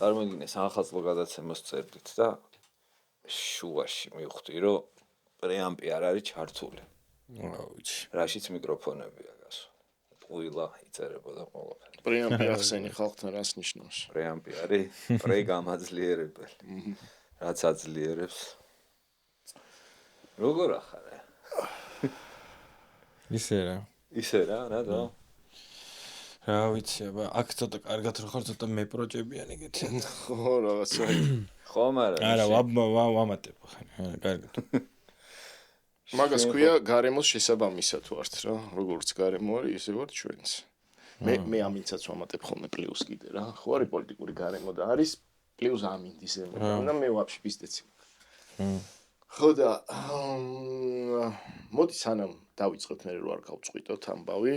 წარმოგიდგენთ ახალწლო გადაცემას წერდით და შუაში მივხვდი რომ პრეამპი არ არის ჩართული. ვიცი. რაშიც მიკროფონებია გასვა. ტყუილა იწერებოდა ყველაფერი. პრეამპი ახსენი ხალხთან რას ნიშნავს? პრეამპი არის პრეგამაძლიერებელი. რაც აძლიერებს. როგორ ახარ? ისე რა, რა? რა ვიცი, აბა აქ ცოტა კარგად რო ხარ, ცოტა მეპროჭებიან ეგეთი. ხო, რაღაცა. ხო, მაგრამ არა, ვამატებ ხან, კარგად. მაგას ქვია გარემოს შესაბამისად ვართ რა, როგორც გარემო არის, ისე ვართ ჩვენც. მე ამინცაც ვამატებ ხოლმე პლუს კიდე რა. ხო არის პოლიტიკური გარემო და არის პლუს ამინდის ემოცა და მე ვაფშე პისტეცი. ხო და მოდი სანამ დავიწყოთ მე რო არ გავწყვიტოთ ამბავი.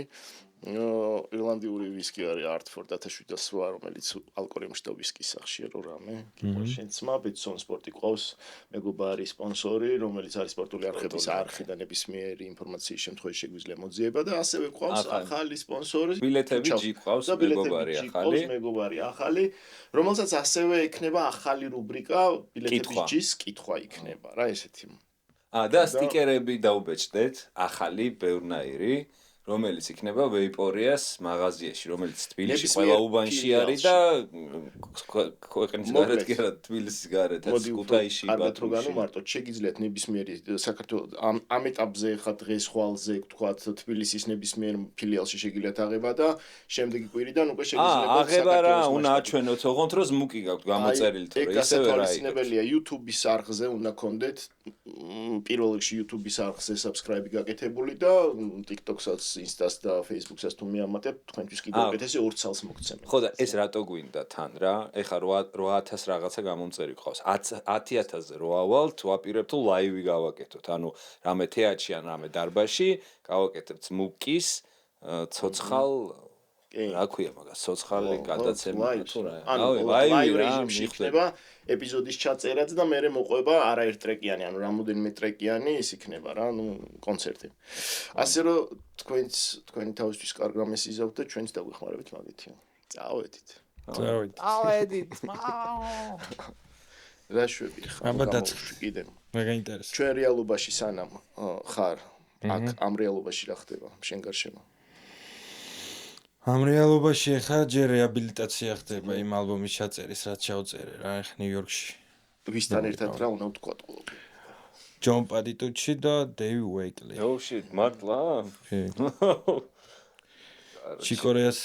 ირლანდიური ვისკი არის Artford 1708, რომელიც ალკოჰოლი მშტო ვისკის სახშია რო რამე. გიპორშენცმა ბეცონ სპორტი ყავს, მეგობარი სპონსორი, რომელიც არის სპორტული არხების არხი და ნებისმიერი ინფორმაციის შემთხვევაში შეგვიძლია მოძიება და ასევე ყავს ახალი სპონსორი. ბილეთები ჯი ყავს მეგობარი ახალი, რომელსაც ასევე ექნება ახალი რუბრიკა ბილეთების ჯის კითხვა იქნება რა ესეთი. და სტიკერები დაუბეჭდეთ, ახალი ბევრნაირი. რომელიც იქნება ვეიპორიას მაღაზიაში, რომელიც თბილისში ყველა უბანში არის და ქვეყნის გარეთ კი არა, თბილისის გარეთაც, ქუთაისში, ბათუმში. ანუ მარტო შეგიძლიათ ნებისმიერი საქართველოს ამ ეტაპზე ხა დღეს ხვალზე თქვათ თბილისის ნებისმიერ ფილიალში შეგიძლიათ აღება და შემდეგი კვირიდან უკვე შეგიძლიათ აღება რა, უნდა აჩვენოთ, ოღონდ დროს მუკი გაქვთ გამოწერილი, თორე ისევე რა იქნება. YouTube-ის არხზე უნდა გქონდეთ პირველ რიგში YouTube-ის არხზე subscribe-ი გაკეთებული და TikTok-საც Insta-ს და Facebook-საც თუ მიამატებთ, თქვენთვის კიდევ უკეთესი 2 წელს მოგცემენ. ხო და ეს რატო გვინდა თან რა? ეხლა 8000 რაღაცა გამომწერი ყავს. 10000-ზე რო ავალთ, ვაპირებთ თუ ლაივი გავაკეთოთ. ანუ რამე თეატრში ან რამე დარბაზში, გავაკეთებთ მუკის ცოცხალ რა ქვია მაგას ცოცხალი გადაცემა თუ რა. ანუ ლაივ რეჟიმში იქნება ეპიზოდის ჩაწერაც და მე მოყვება არაერთ ტრეკიანი, ანუ რამოდენიმე ტრეკიანი ის იქნება რა, ანუ კონცერტი. ასე რომ თქვენი თავისთვის კარგ რამეს იზავთ და ჩვენც დაგვეხმარებით მაგითი. წავედით. რა შვები ხარ? აბა დაწყდი კიდე. მე გაინტერესებს. ჩვენ რეალობაში სანამ ხარ, აქ ამ რეალობაში რა ხდება შენ გარშემო? ამ რეალობაში ხა ჯერ რეაბილიტაცია ხდება იმ ალბომის ჩაწერის, რაც ჩაუწერე რა, ხ ნიუ-იორკში. ვისთან ერთად რა უნდა ვთქვათ ყოველთვის? ჯონ პადიტუჩი და დეივ უეიკლი. Oh shit, მართლა? ჩიკორეას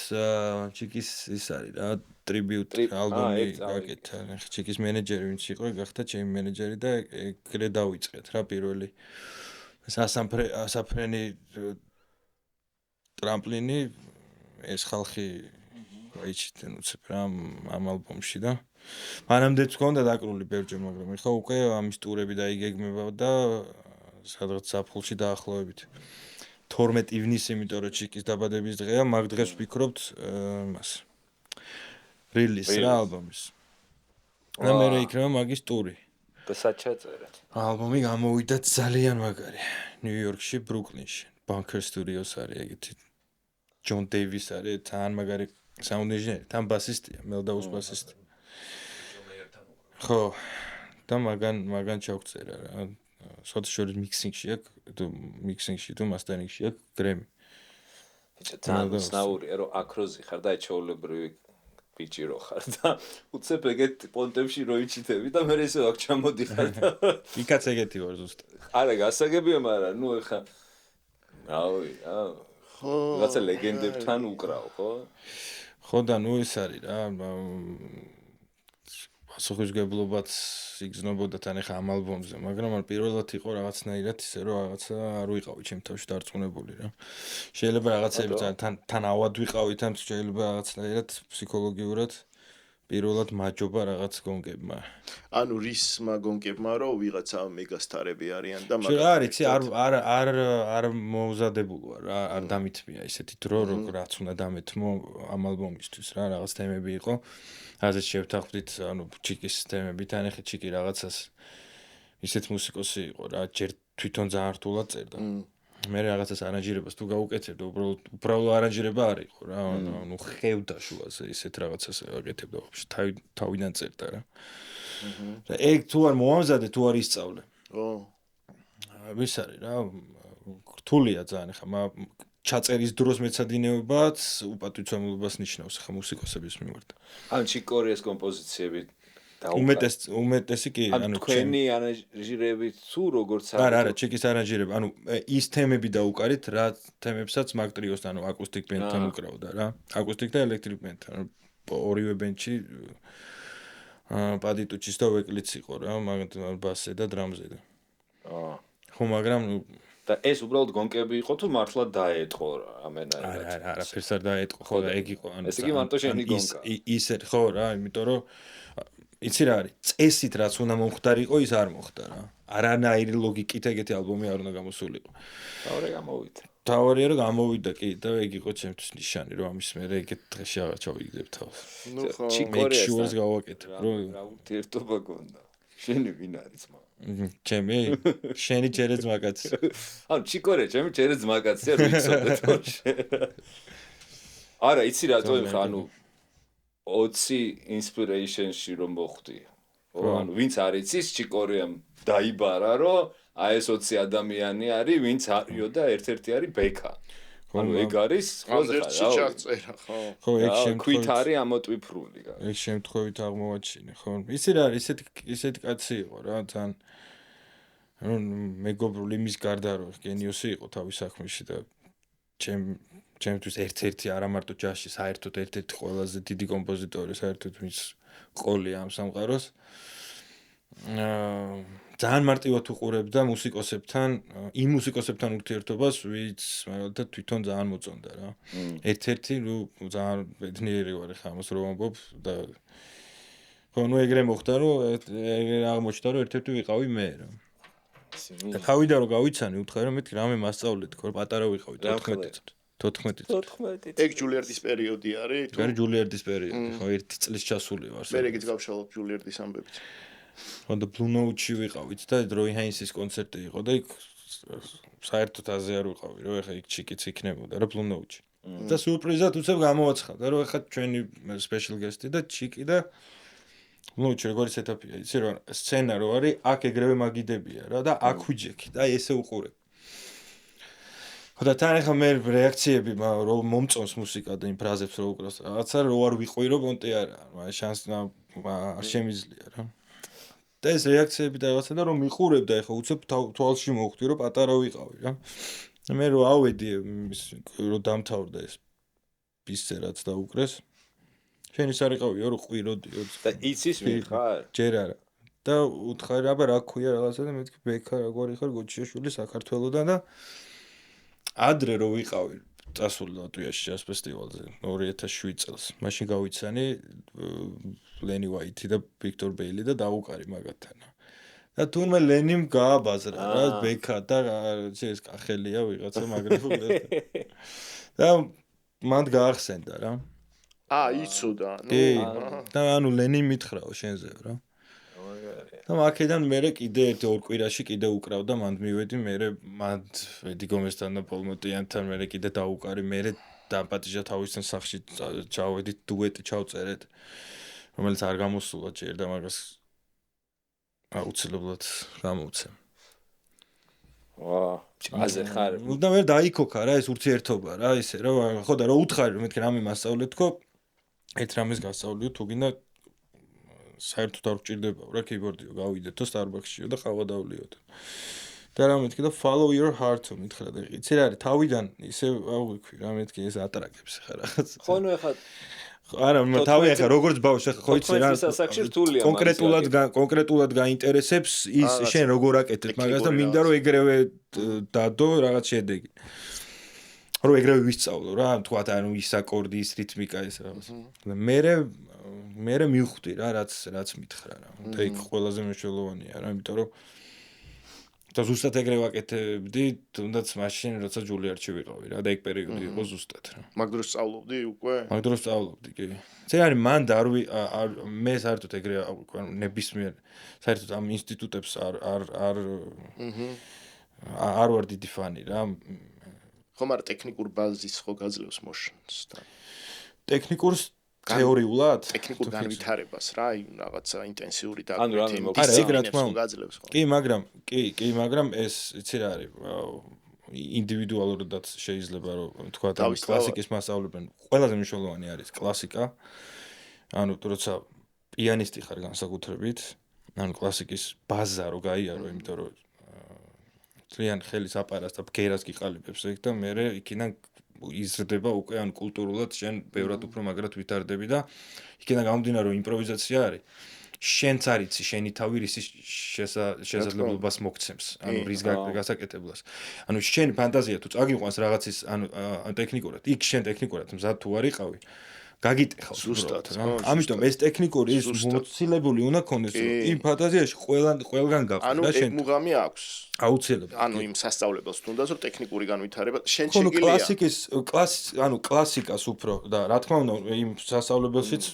ჩიკის ის არის რა, ტრიბიუტ ალბომი გაკეთა. ჩიკის მენეჯერი ვინც იყო, გახდა ჩემი მენეჯერი და ეგრე დავიწყეთ რა პირველი სასაფრენი ტრამპლინი ეს ხალხი აიჩიტენ უცებ რა ამ ალბომში და მანამდეც გქონდა დაკრული ბევრჯერ, მაგრამ ეხლა უკვე ამის ტურები დაიგეგმება და სადღაც ზაფხულში დაახლოებით 12 ივნისი, იმიტომ რომ ჩიკის დაბადების დღეა, მაგ დღეს ვფიქრობთ მას რილიზს რა ალბომის. და მე იქნება მაგის ტური. და საჩაწერეთ. ალბომი გამოვიდა ძალიან მაგარი. ნიუ-იორკში, ბრუკლინში, Bunker Studios არის ეგეთი. ჯონ დეივის არის თან მაგარი საუნდ ინჟინერი, თან ბასისტია, მელდაუს ბასისტი. ხო, და მაგან ჩავწერა რა. სოთა შორის მიქსინგში აქვს, მიქსინგში თუ მასტერინგში აქვს გრემი. თან სნაურია რომ აკროზი ხარ და ჩაოლებრივი ბიჭი რო ხარ და უცებ ეგეთ პონტებში რო იჩიტები და მე ესე აქ ჩამოდიხარ და იქაც ეგეთი ვარ ზუსტად. არა, გასაგებია, მაგრამ ნუ ეხა რავი, რაღაცა ლეგენდებთან უკრავ, ხო? ხო და ნუ ეს არის რა, პასუხისმგებლობაც იგრძნობოდა თან ეხა ამ ალბომზე, მაგრამ პირველად იყო რაღაცნაირად ისე რომ რაღაცა არ ვიყავი ჩემ თავში დარწმუნებული რა. შეიძლება რაღაცები თან ავად ვიყავი თან შეიძლება რაღაცნაირად ფსიქოლოგიურად პირველად მაჯობა რაღაც გონკებმა. ანუ რისმა გონკებმა რომ ვიღაცა მეგასტარები არიან და მაგალითად არ მოუზადებულ ვარ რა, არ დამithმია ისეთი დრო რაც უნდა დამეთმო ამ ალბომისთვის რა, რაღაც თემები იყო. აზეთ შევთანხმდით, ანუ ჩიკის თემები თან ეხა ჩიკი რაღაცას ისეთ მუსიკოსი იყო რა, ჯერ თვითონ ძალიან რთულად წერდა. მე რაღაცას არანჟირებას თუ გავუკეთებდა, უბრალოდ არანჟირება არ იყო რა, ანუ ხევდა შუაზე ისეთ რაღაცას აკეთებდა ვაფშე თავიდან წერდა რა. და ეგ თუ არ მოამზადე, თუ არ ისწავლე. ვის არის რა, რთულია ძალიან ხა, ჩაწერის დროს მეცადინეობაც უპატვიცემულობას ნიშნავს ხა მუსიკოსების მიმართ. ან ჩიკორიას კომპოზიციები უმეტესი კი, ანუ თქვენი არანჟირებით თუ როგორც არა, ჩიკის არანჟირება, ანუ ის თემები დაუკარით, რა თემებსაც მაგტრიოსთან, ანუ აკუსტიკ ბენდთან უკრავდა რა. აკუსტიკ და ელექტრიკ ბენდთან. ორივე ბენდში პადიტუჩის და ვეკლიც იყო რა, ბასზე და დრამზე და. ხო, მაგრამ და ეს უბრალოდ გონკები იყო თუ მართლა დაეტყო რა ამენაირად? არა, არაფერს არ დაეტყო, ხო და ეგ იყო, ანუ ეს იგი მარტო შენი გონკა. ისეთ ხო რა, იმიტომ რომ იცი რა არის, წესით რაც უნდა მომხდარიყო, ის არ მოხდა რა. არანაირი ლოგიკით ეგეთი ალბომი არ უნდა გამოსულიყო. თავი გამოვიდა. თავია რომ გამოვიდა კი და ეგ იყო ჩემთვის ნიშანი, რომ ამის მერე ეგეთ დღეში აღარ ჩავიგდებ თავს. ნუ ხო, ჩიკორიას გავაკეთებ, რომ რა ურთიერთობა გონდა. შენი ვინ არის მა? ჩემი შენი ჯერე ძმაკაცი. ანუ ჩიკორია, ჩემი ჯერე ძმაკაცია, ვიცოდე თორშე. არა, იცი რა თქო, ანუ 20 inspiration-ში რომ მოხვდი. ანუ ვინც არ იცის, ჩიკორიამ დაიბარა, რომ აი ეს 20 ადამიანი არის, ვინც არიო და ერთ-ერთი არის ბექა. ანუ ეგ არის კონცერტში ჩაწერა, ხო. ხო, ეგ შემთხვევით არის ამოტვიფრული. ეგ შემთხვევით აღმოაჩინე, ხო. ისი რა არის, ისეთი კაცი იყო რა, თან ანუ მეგობრული იმის გარდა რომ გენიოსი იყო თავის საქმეში და ჩემთვის ერთ-ერთი არა მარტო ჯაზში, საერთოდ ერთ-ერთი ყველაზე დიდი კომპოზიტორი, საერთოდ ვინც ყოლია ამ სამყაროს. ძალიან მარტივად უყურებდა მუსიკოსებთან, იმ მუსიკოსებთან ურთიერთობას, ვინც მაგალითად თვითონ ძალიან მოწონდა რა. ერთ-ერთი, ნუ ძალიან ბედნიერი ვარ ხა ამას რომ ამბობ და ხო, ნუ ეგრე მოხდა, რომ ეგრე აღმოჩნდა, რომ ერთ-ერთი ვიყავი მე რა. და თავიდან რომ გავიცანი, უთხარი რომ მეთქი რამე მასწავლეთ, ხო, პატარა ვიყავი 14 წელს. 14 წელს. ეგ ჯულიარდის პერიოდი არის? თუ არის ჯულიარდის პერიოდი, ხო, 1 წლის ჩასული ვარ. მე ეგეც გავშალობ ჯულიარდის ამბებით. ხო და Blue Note-ში ვიყავით და როი ჰაინსის კონცერტი იყო და იქ საერთოდ აზე არ ვიყავი, რომ ეხა იქ ჩიკიც იქნებოდა რა Blue Note-ში. და სურპრიზად უცებ გამოაცხადა, რომ ეხა ჩვენი special guest-ი და ჩიკი და Blue Note-ში როგორი სეტაპია, იცი რომ სცენა რო არის, აქ ეგრევე მაგიდებია რა და აქ ვიჯექი და ესე უყურე. ხო და თან ეხა მე რეაქციები რომ მომწონს მუსიკა და იმ ფრაზებს რო უკრავს რაღაცა რო არ ვიყვირო პონტი არა, მაგრამ შანს არ შემიძლია რა. და ეს რეაქციები და რაღაცა და რომ მიყურებდა ეხა უცებ თვალში მოვხვდი რომ პატარა ვიყავი რა. მე რო ავედი რო დამთავრდა ეს პისცე რაც დაუკრეს. შენ ის არ იყავიო რომ ყვიროდიო და იცის ვინ ხარ? ჯერ არა. და უთხარი აბა რა ქვია რაღაცა და მეთქი ბექა როგორი ხარ გოჩიაშვილი საქართველოდან და ადრე რო ვიყავი წასული ლატვიაში ჯაზ ფესტივალზე 2007 წელს. მაშინ გავიცანი ლენი ვაიტი და ვიქტორ ბეილი და დაუკარი მაგათთან. და თურმე ლენიმ გააბაზრა რა ბექა და ეს კახელია ვიღაცა მაგრიფული და მანდ გაახსენდა რა. იცოდა, ნუ და ანუ ლენი მითხრაო შენზე რა. და აქედან მერე კიდე ერთ ორ კვირაში კიდე უკრავდა მანდ მივედი მერე მანდ ედი გომესთან და პოლ მოტიანთან მერე კიდე დაუკარი მერე დაპატიჟა თავისთან სახში ჩავედით დუეტი ჩავწერეთ რომელიც არ გამოსულა ჯერ და მაგას აუცილებლად გამოვცე. ვა, აზე ხარ. და მე დაიქოქა რა ეს ურთიერთობა რა ისე რა ხო და რა უთხარი რომ მეთქი რამე მასწავლე თქო ერთ რამეს გასწავლიო თუ გინდა საერთოდ არ გჭირდებაო რა keyboard-იო გავიდეთო Starbucks-შიო და ყავა დავლიოდო. და რა მეთქი და follow your heart-ო მითხრა და იცი რა არის თავიდან ისე აღვიქვი რა მეთქი ეს ატარაკებს ხა რაღაც. ხო ნუ ეხა არა თავი ახლა როგორც ბავშვი ახლა ხო იცი რა კონკრეტულად გაინტერესებს ის შენ როგორ აკეთებ მაგას და მინდა რომ ეგრევე დადო რაღაც შედეგი. რომ ეგრევე ვისწავლო რა თქვათ ანუ ის აკორდი ის რითმიკა ეს რაღაც. მე მივხვდი რა რაც მითხრა რა. და იქ ყველაზე მნიშვნელოვანია რა იმიტომ რომ და ზუსტად ეგრევე ვაკეთებდი თუნდაც მაშინ როცა ჯულიარდში ვიყავი რა და ეგ პერიოდი იყო ზუსტად რა. მაგ დროს სწავლობდი უკვე? მაგ დროს სწავლობდი კი. ეს არის მან და მე საერთოდ ეგრე ანუ ნებისმიერ საერთოდ ამ ინსტიტუტებს არ არ ვარ დიდი ფანი რა. ხომ არ ტექნიკურ ბაზის ხო გაძლევს motions და ტექნიკურს თეორიულად ტექნიკურ განვითარებას რა, აი რაღაცა ინტენსიური და ანუ რამე არა, ეგ რა თქმა უნდა. გაძლევს ხო. მაგრამ ეს იცი რა არის ინდივიდუალურადაც შეიძლება რომ თქვა და კლასიკის მასწავლებენ ყველაზე მნიშვნელოვანი არის კლასიკა. ანუ როცა პიანისტი ხარ განსაკუთრებით, ანუ კლასიკის ბაზა რო გაიარო, იმიტომ რომ ძალიან ხელის აპარატს და ბგერას გიყალიბებს ეგ და მე იქიდან იზრდება უკვე ან კულტურულად შენ ბევრად უფრო მაგრად ვითარდები და იქიდან გამომდინარე რომ იმპროვიზაცია არის. შენც არიცი შენი თავი რის შესაძლებლობას მოგცემს, ანუ რის გასაკეთებლას. ანუ შენი ფანტაზია თუ წაგიყვანს რაღაცის ანუ ტექნიკურად, იქ შენ ტექნიკურად მზად თუ არ იყავი, გაგიტეხავს ზუსტად რა. ამიტომ ეს ტექნიკური ის მოცილებული უნდა კონდეს, რომ იმ ფანტაზიაში ყველგან გაყვი და შენ ანუ მუღამი აქვს. აუცილებლად. ანუ იმ სასწავლებელს თუნდაც რომ ტექნიკური განვითარება შენ ხო, შეგიძლია კლასიკას უფრო და რა თქმა უნდა იმ სასწავლებელშიც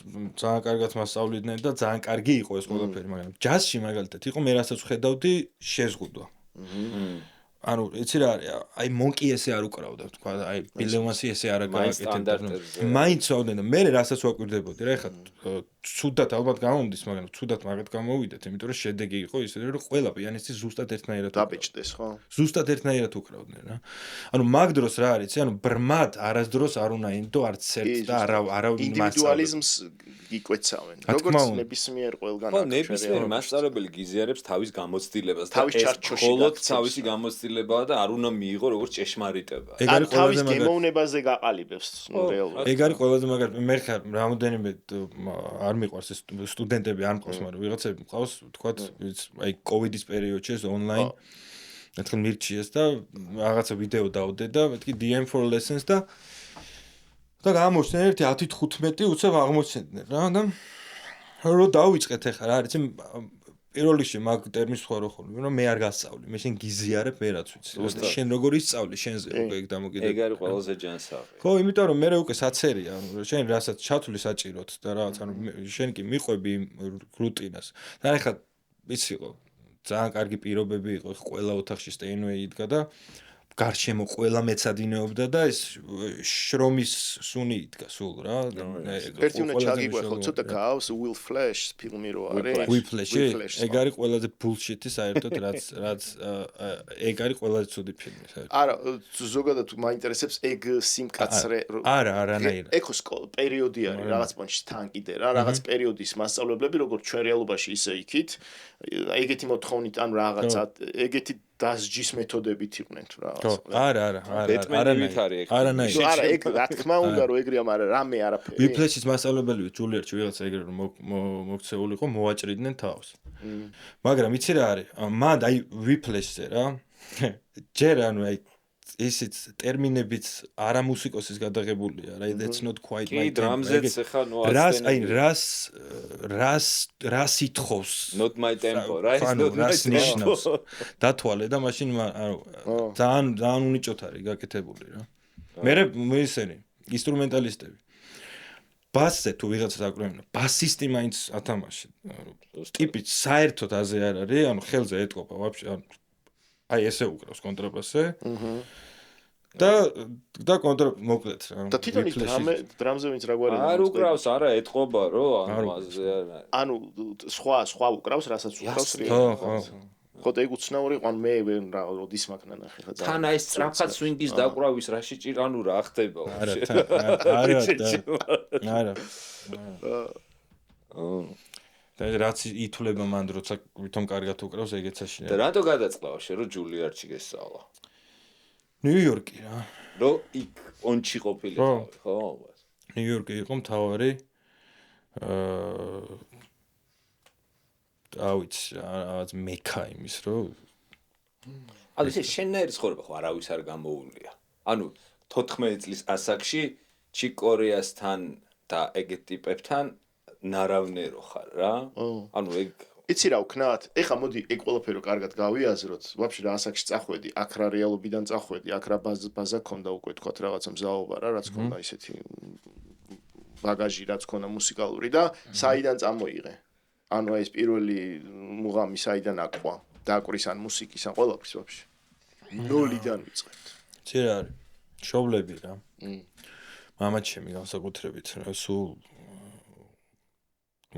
ძალიან კარგად მასწავლიდნენ და ძალიან კარგი იყო ეს ყველაფერი, მაგრამ ჯაზში მაგალითად იყო მე რასაც ხედავდი შეზღუდვა. ანუ იცი რა არის, აი მონკი ესე არ უკრავდა, თქვა, აი ბილევანსი ესე არ გააკეთებდა. მაინც ავდნენ და მე რასაც ვაკვირდებოდი რა, ეხლა ცუდად ალბათ გამომდის, მაგრამ ცუდად მაგათ გამოვიდეთ, იმიტომ რომ შედეგი იყო ისე რომ ყველა პიანისტი ზუსტად ერთნაირად დაბეჭდეს, ხო? ზუსტად ერთნაირად უკრავდნენ რა. ანუ მაგ დროს რა არის, ანუ ბრმად არასდროს არ უნდა ინდო არც ერთ და არავინ ინდივიდუალიზმს იკვეცავენ. როგორც ნებისმიერ ყველგან ხო, ნებისმიერ მასწავლებელი გიზიარებს თავის გამოცდილებას და თავის ჩარჩოში მხოლოდ თავისი გამოცდილებაა და არ უნდა მიიღო როგორც ჭეშმარიტება. ეგ არის თავის გემოვნებაზე გაყალიბებს რეალურად. ეგ არის ყველაზე მაგარი. მე ხარ რამოდენიმე არ მიყვარს ეს სტუდენტები არ მყავს, მაგრამ ვიღაცები მყავს, თქვათ, აი კოვიდის პერიოდში ეს ონლაინ მეთქი მირჩიეს და რაღაცა ვიდეო დავდე და მეთქი DM for lessons და გამოჩნდნენ ერთი 10-15 უცებ აღმოჩნდნენ რა და რო დავიწყეთ ახლა რა არის პირველ რიგში მაგ ტერმინს ხო რო ხოლმე რომ მე არ გასწავლი მე შენ გიზიარებ მე რაც ვიცი შენ როგორ ისწავლი შენზე უკვე ეგ დამოკიდებული ეგ არის ყველაზე ჯანსაღი ხო იმიტომ რომ მე უკვე საცერია შენ რასაც ჩათვლი საჭიროთ და რაღაც ანუ შენ კი მიყვები რუტინას და ახლა ვიცი ყო ძალიან კარგი პირობები იყო ყველა ოთახში სტეინვეი იდგა და გარშემო ყველა მეცადინეობდა და ეს შრომის სუნი იდგა სულ რა ერთი უნდა ჩაგიყვეხო ცოტა გავს Will Flash ფილმი რო არის Will Flash ეგ არის ყველაზე bullshit-ი საერთოდ რაც ეგ არის ყველაზე ცუდი ფილმი საერთოდ არა ზოგადად მაინტერესებს ეგ სიმკაცრე არა არანაირად ეგ პერიოდი არის რაღაც პონჩი თან კიდე რა რაღაც პერიოდის მასწავლებლები როგორც ჩვენ რეალობაში ისე იქით ეგეთი მოთხოვნით ან რაღაცა ეგეთი დასჯის მეთოდებით იყვნენ თუ რა. არა. ბეტმენივით არის ეგ. არა, ეგ რა თქმა უნდა რომ ეგრეა, მაგრამ რამე არაფერი. ვიფლეშის მასწავლებელია ჯულიარდში ვიღაცა ეგრე რომ მოქცეულიყო, მოვაჭრიდნენ თავს. მაგრამ იცი რა არის? მან აი ვიფლეშზე რა. ჯერ ანუ აი ისიც ტერმინებიც არა მუსიკოსის გადაღებულია რა that's not quite my კი დრამზეც ხა ნუ რას ითხოვს not my tempo რა ის not my tempo დათვალე და მაშინ ძალიან უნიჭოთ არის გაკეთებული რა მე ისენი ინსტრუმენტალისტები ბასზე თუ ვიღაცას აკრუებინა ბასისტი მაინც ათამაში ტიპით საერთოდ აზე არ არის ანუ ხელზე ეტყობა ვაფშე აი ესე უკრავს კონტრაბასზე და კონტრა მოკლედ რა და თვითონ დრამზე ვინც რაგვარი არ უკრავს არა ეტყობა რო ანუ აზე არა ანუ სხვა უკრავს რასაც უკრავს ხო და ეგ უცნაური ყან მე რა როდის მაგნა ნახე ხა თან აი სწრაფად სვინგის დაკრავის რაში ჭირ ანუ რა ხდება არა და რაც ითვლება მან როცა ვითომ კარგად უკრავს ეგეც აშინე და რატო გადაწყდა შე რომ ჯულიარდში გესწავლა ნიუ-იორკი რა რო იქ პონჩი ყოფილიყავი ხო ნიუ-იორკი იყო მთავარი ავიც რაღაც მეკა იმის რო ანუ ეს შენნაირი ცხოვრება ხო არავის არ გამოუვლია ანუ 14 წლის ასაკში ჩიკ კორეასთან და ეგეთ ტიპებთან ნარავნერო ხარ რა ანუ ეგ იცი რა ვქნათ ეხა მოდი ეგ ყველაფერი კარგად გავიაზროთ ვაფშე რა ასაკში წახვედი აქ რა რეალობიდან წახვედი აქ რა ბაზა ქონდა უკვე თქვათ რაღაცა მზაობა რა რაც ქონდა ისეთი ბაგაჟი რაც ქონდა მუსიკალური და საიდან წამოიღე ანუ ეს პირველი მუღამი საიდან აკვა დააკრის ან მუსიკის ან ყველაფრის ვაფშე 0-დან ვიწყებთ. იცი რა არის? შოვლები რა. მამაჩემი განსაკუთრებით რა სულ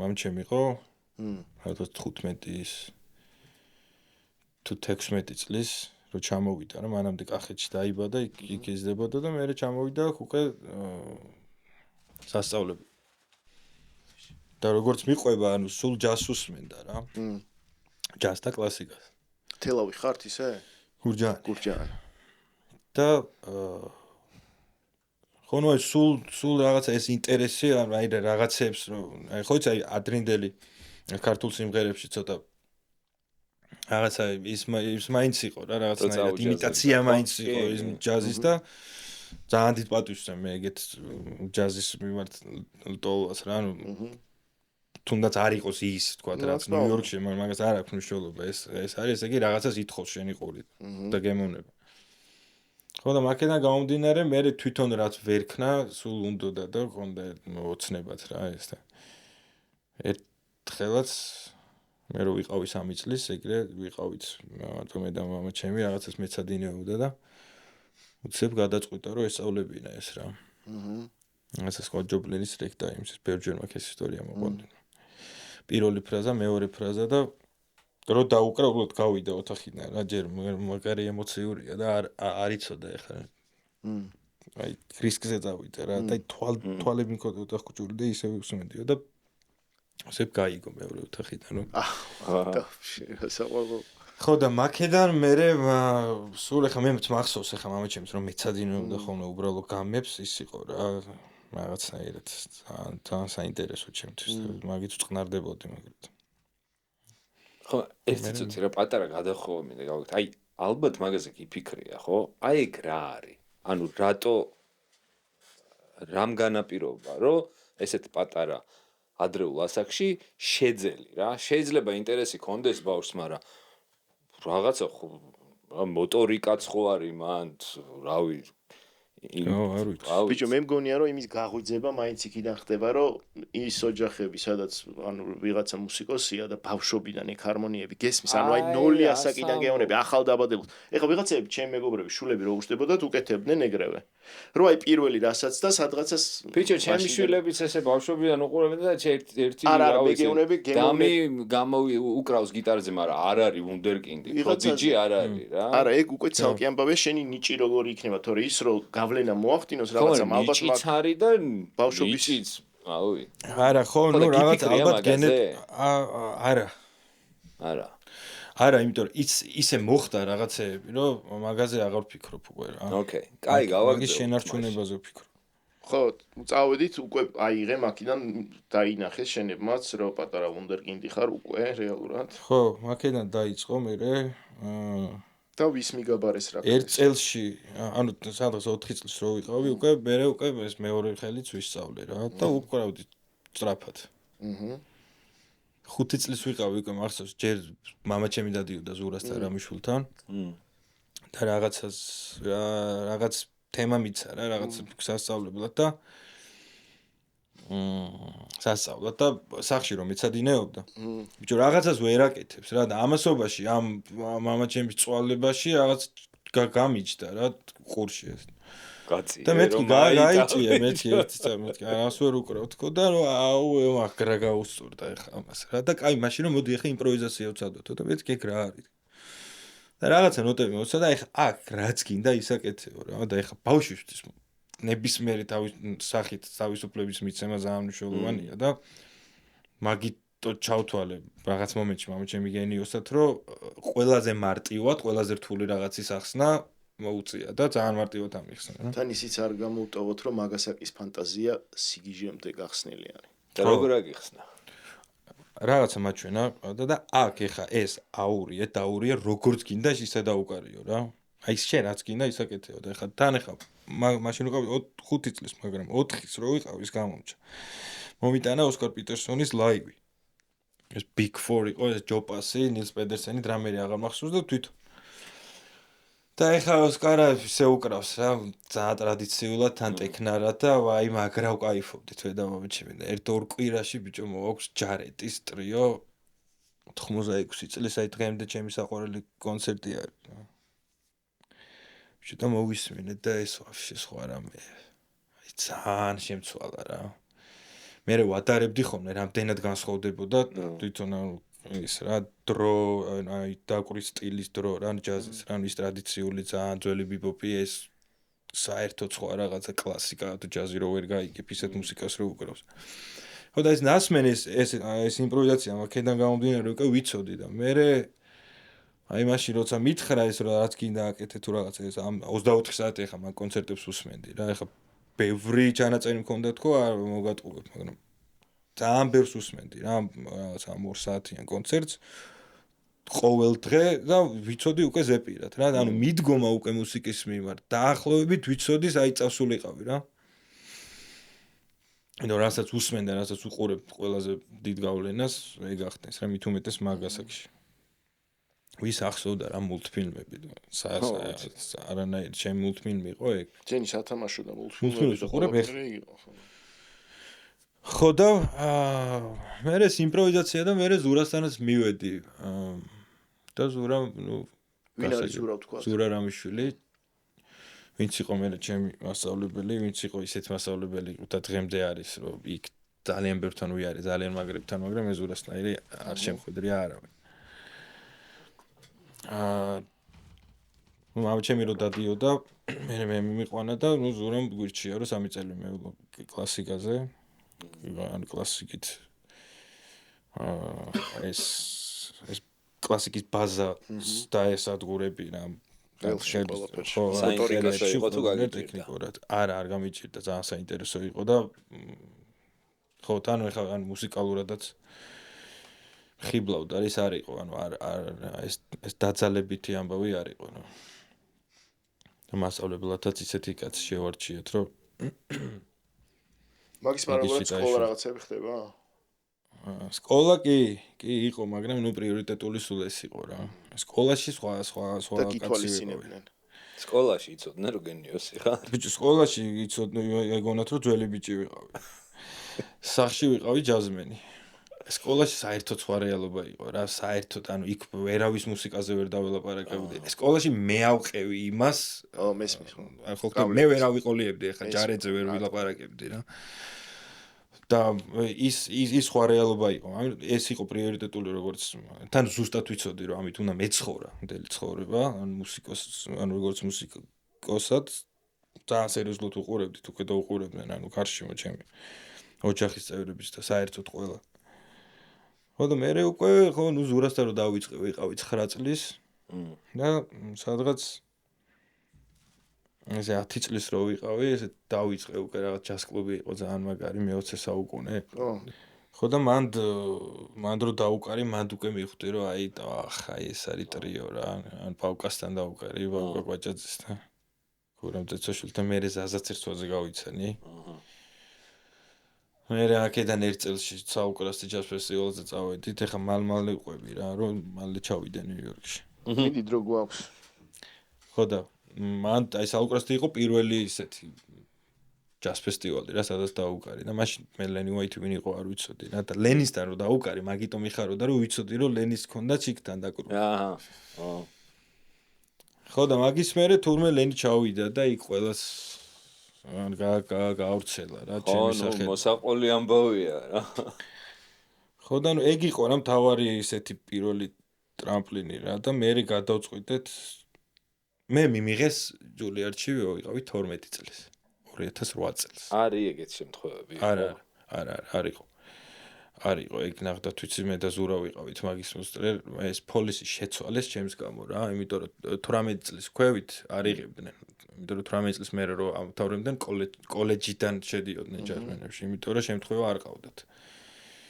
მამაჩემი იყო? ალბათ 15-ის თუ 16 წლის რო ჩამოვიდა რა მანამდე კახეთში დაიბადა იქ იზრდებოდა და მე ჩამოვიდა უკვე სასწავლებლად და როგორც მიყვება ანუ სულ ჯაზს უსმენდა რა ჯაზ და კლასიკას თელავი ხართ ისე? გურჯაანი და ხონო სულ რაღაცა ეს ინტერესი აი რაღაცებს რომ აი ხო იცი აი ადრინდელი ქართულ სიმღერებში ცოტა რაღაცა ის მაინც იყო რა რაღაცნაირად იმიტაცია მაინც იყო ის ჯაზის და ძალიან დიდ პატივს მე ეგეთ ჯაზის მიმართ ლტოლვას რა ანუ თუნდაც არ იყოს ის თქვა რაც ნიუ-იორკში მაგას არ აქვს მნიშვნელობა ეს არის ესე იგი რაღაცას ითხოვს შენი ყური და გემოვნება ხო და მაქედან გამომდინარე მე თვითონ რაც ვერქნა სულ უნდოდა და ხონდა ოცნებად რა ეს და ერთხელაც მე რო ვიყავი 3 წლის ეგრე ვიყავით მარტო მე და მამაჩემი რაღაცას მეცადინეობდა და უცებ გადაწყვიტა რომ ესწავლებინა ეს რა რაღაცა სხვა ჯობლენის რექტა იმის ბევრჯერ მაქვს ეს ისტორია მოყვანილი პირველი ფრაზა მეორე ფრაზა და რო დაუკრა უბრალოდ გავიდა ოთახიდან რა ჯერ მაგარი ემოციურია და არ იცოდა ეხლა აი რისკზე წავიდა რა და თვალები მქონდა ოთახკუჭული და ისე ვუსმენდიო და ასებ გაიგო მეორე ოთახიდან რომ ხო და მაქედან მე სულ ეხლა მე მახსოვს ეხლა მამაჩემს რომ მეცადინეობდა ხოლმე უბრალოდ გამებს ის იყო რა რაღაცნაირად ძალიან საინტერესო ჩემთვის მაგით ვწყნარდებოდი მაგრამ ხო ერთი წუთი რა პატარა გადახოვა მინდა გავიგეთ აი ალბათ მაგაზე კი ფიქრია ხო აი ეგ რა არის ანუ რატო რამ განაპირობა რომ ესეთ პატარა ადრეულ ასაკში შეძელი რა შეიძლება ინტერესი კონდეს ბავშვს მაგრამ რაღაცა ხო მოტორიკაც ხო არის მან რავი ბიჭო მე მგონია რომ იმის გაღვიძება მაინც იქიდან ხდება რომ ის ოჯახები სადაც ანუ ვიღაცა მუსიკოსია და ბავშვობიდან ეგ ჰარმონიები გესმის ანუ აი 0 ასაკიდან გეოვნები ახალ დაბადებულს ეხლა ვიღაცები ჩემი მეგობრები შულები რო უშვდებოდათ უკეთებდნენ ეგრევე რომ აი პირველი რასაც და სადღაცას ბიჭო ჩემი შვილებიც ესე ბავშვობიდან უყურებენ და ერთი რავი დამი უკრავს გიტარაზე მაგრამ არ არის ვუნდერკინდი პროდიჯი არ არის რა არა ეგ უკვე ცალკე ამბავია შენი ნიჭი როგორი იქნება თორე ის რომ გავლენა მოახდინოს რაღაცა ალბათ ნიჭიც არის და ბავშვობის აუი არა ხო ნუ რაღაც ალბათ არა იმიტომ რომ ისე მოხდა რაღაცეები რომ მაგაზე აღარ ვფიქრობ უკვე რა ოკეი კაი გავაგზავნე მაგის შენარჩუნებაზე ვფიქრობ ხო წავედით უკვე აიღე მაქედან დაინახეს შენებმაც რომ პატარა ვუნდერკინდი ხარ უკვე რეალურად ხო მაქედან დაიწყო მე და ვის მიგაბარეს რა ერთ წელში ანუ სადღაც 4 წელს რო ვიყავი უკვე მე ეს მეორე ხელიც ვისწავლე რა და უკრავდი სწრაფად 5 წელს ვიყავი უკვე მახსოვს ჯერ მამაჩემი დადიოდა ზურასთან რამიშულთან და რაღაც თემა მიცა რა რაღაც სასწავლებლად და სასწავლად და სახში რომ მეცადინეობდა ბიჭო რაღაცას ვერ აკეთებს რა და ამასობაში ამ მამაჩემის წვალებაში რაღაც გამიჯდა რა ყურში ეს კაცი და მეთქი გაიწია მეთქი ერთი წამეთქი არას ვერ უკრავ თქო და რომ აუ მაგრა გაუსწორდა ეხა ამას რა და კაი მაშინ რომ მოდი ეხა იმპროვიზაცია ვცადოთ და მეთქი ეგ რა არის და რაღაცა ნოტები მოცდა და ეხა აქ რაც გინდა ისაკეთეო რა და ეხა ბავშვისთვის ნებისმიერი თავის სახით თავისუფლების მიცემა ძალიან მნიშვნელოვანია და მაგიტო ჩავთვალე რაღაც მომენტში მამაჩემი გენიოსად რომ ყველაზე მარტივად ყველაზე რთული რაღაცის ახსნა მოუწია და ძალიან მარტივად ამიხსნა რა თან ისიც არ გამოუტოვოთ რომ მაგასაკის ფანტაზია სიგიჟემდე გახსნილი არის და როგორ აგიხსნა რაღაცა მაჩვენა და აქ ეხა ეს დაურია როგორც გინდა ისე დაუკარიო რა აი შენ რაც გინდა ისაკეთეო და ეხა თან ეხა მაშინ ვიყავი 5 წლის მაგრამ 4-ის რო ვიყავი ის გამომჭა მომიტანა ოსკარ პიტერსონის ლაივი ეს Big 4 იყო ეს ჯოპასი ნილს პედერსენი დრამერი აღარ მახსოვს და თვითონ და ეხა ოსკარა ისე უკრავს რა ძალიან ტრადიციულად თან ტექნარად და ვაი მაგრა ვკაიფობდით მე და მამაჩემი და ერთ-ორ კვირაში ბიჭო მოაქვს ჯარეტის ტრიო 96 წლის აი დღემდე ჩემი საყვარელი კონცერტი არის შეტა მოვისმინე და ეს ვაფშე სხვა რამე. აი ძალიან შემცვალა რა. მე ვადარებდი ხოლმე რამდენად განსხვავდებოდა თვითონ ის რა დრო აი დაკვრის სტილის დრო რა ჯაზის რა ის ტრადიციული ძალიან ძველი ბიბოპი ეს საერთოდ სხვა რაღაცა კლასიკა თუ ჯაზი რო ვერ გაიგებ ისეთ მუსიკას რო უკრავს. ხო და ეს ნასმენი ეს იმპროვიზაცია მაქედან გამომდინარე უკვე ვიცოდი და მე აი მაშინ როცა მითხრა ეს რა რაც გინდა აკეთე თუ რაღაცა ეს 24 საათი ახლა მაგ კონცერტებს უსმენდი რა ახლა ბევრი ჩანაწერი მქონდა თქო არ მოგატყუებ მაგრამ ძალიან ბევრს უსმენდი რა რაღაცა 2 საათიან კონცერტს ყოველ დღე და ვიცოდი უკვე ზეპირად რა ანუ მიდგომა უკვე მუსიკის მიმართ დაახლოებით ვიცოდი საით წავსულიყავი რა ანუ რასაც უსმენ და რასაც უყურებ ყველაზე დიდ გავლენას ეგ ახდენს რა მით უმეტეს მაგასაკში ვის ახსოვდა რა მულტფილმები არანაირი ჩემი მულტფილმი იყო ეგ ჯენი სათამაშო და მულტფილმები უყურებ ეგ ხო და მე ეს იმპროვიზაცია და მე ზურასთანაც მივედი და ზურა ნუ ვინ არის ზურა თქვა ზურა რამიშვილი ვინც იყო მე ჩემი მასწავლებელი ვინც იყო ისეთ მასწავლებელი და დღემდე არის რომ იქ ძალიან ბევრთან ვიარე ძალიან მაგრებთან მაგრამ მე ზურასნაირი არ შემხვედრია არავინ ნუ ამ ჩემი რო დადიოდა მე მიმიყვანა და ნუ ზურამ გვირჩია რომ 3 წელი მე კლასიკაზე ან კლასიკით ეს კლასიკის ბაზა და ეს ადგურები რა საინტერესო იყო თუ გაგიჭირდა არა არ გამიჭირდა ძალიან საინტერესო იყო და ხო თან ეხლა ან მუსიკალურადაც ხიბლავდა ის არ იყო ანუ ეს დაძალებითი ამბავი არ იყო რა და მასწავლებლათაც ისეთი კაც შევარჩიეთ რომ მაგის პარალელურად სკოლა რაღაცები ხდება სკოლა კი იყო მაგრამ ნუ პრიორიტეტული სულ ეს იყო რა სკოლაში სხვა კაცი ვიყავენ სკოლაში იცოდნენ რომ გენიოსი ხარ ბიჭო სკოლაში იცოდნენ ეგონათ რომ ძველი ბიჭი ვიყავი სახში ვიყავი ჯაზმენი სკოლაში საერთოდ სხვა რეალობა იყო რა საერთოდ ანუ იქ ვერავის მუსიკაზე ვერ დაველაპარაკებდი სკოლაში მე ავყევი იმას მესმის ხო მე ვერ ავიყოლიებდი ახლა ჯარეძე ვერ ვილაპარაკებდი რა და ის სხვა რეალობა იყო. ეს იყო პრიორიტეტული როგორც თან ზუსტად ვიცოდი რომ ამით უნდა მეცხოვრა მთელი ცხოვრება, ან ანუ როგორც მუსიკოსად ძალიან სერიოზულად უყურებდით, უკვე და უყურებდნენ, ანუ გარშემო ჩემი ოჯახის წევრებიც და საერთოდ ყველა. ხო და მე უკვე ხო ნუ ზურასთან რომ დავიწყე, ვიყავი 9 წლის და სადღაც ესე 10 წლის რო ვიყავი, ესე დავიწყე უკვე რაღაც ჯაზ კლუბი იყო ძალიან მაგარი მე-20 საუკუნე. ხო და მან რო დაუკარი, მან უკვე მივხვდი რომ აი ახლა ეს არის ტრიო რა, ან პავკასთან დაუკარი, პავკა კვაჭაძესთან. გურამ წეცოშვილთან მე ზაზაც ერთვაზე გავიცანი. მე აქედან 1 წელში საუკრასი ჯაზ ფესტივალზე წავედით, ეხა მალ-მალე ვყვები რა, რომ მალე ჩავიდე ნიუ-იორკში. მიდი დრო გვაქვს. ხო და მან აი საუკრასი იყო პირველი ისეთი ჯაზ ფესტივალი რა, სადაც დაუკარი და მაშინ მე ლენი უაიტი ვინ იყო არ ვიცოდი რა და ლენისთან რომ დაუკარი, მაგიტომ მიხაროდა რომ ვიცოდი რომ ლენის ჰქონდა ჩიკთან დაკრული. აჰა. ხო და მაგის მერე თურმე ლენი ჩავიდა და იქ ყველას გაავრცელა რა ჩემი სახელი. ხო, მოსაყოლი ამბავია რა. ხო და ეგ იყო რა მთავარი ისეთი პირველი ტრამპლინი რა და მე გადავწყვიტეთ მე მიმიღეს ჯულიარდში ვიყავი 12 წლის 2008 წელს. არის ეგეთ შემთხვევები? არა, არ იყო ეგ ნახდათ ვიცი მე და ზურა ვიყავით მაგის მოსწრე ეს პოლისი შეცვალეს ჩემს გამო რა, იმიტომ რომ 18 წლის ქვევით არ იღებდნენ. იმიტომ რომ 18 წლის მერე რომ ამთავრებდნენ კოლეჯიდან შედიოდნენ ჯაზმენებში, იმიტომ რომ შემთხვევა არ ყავდათ.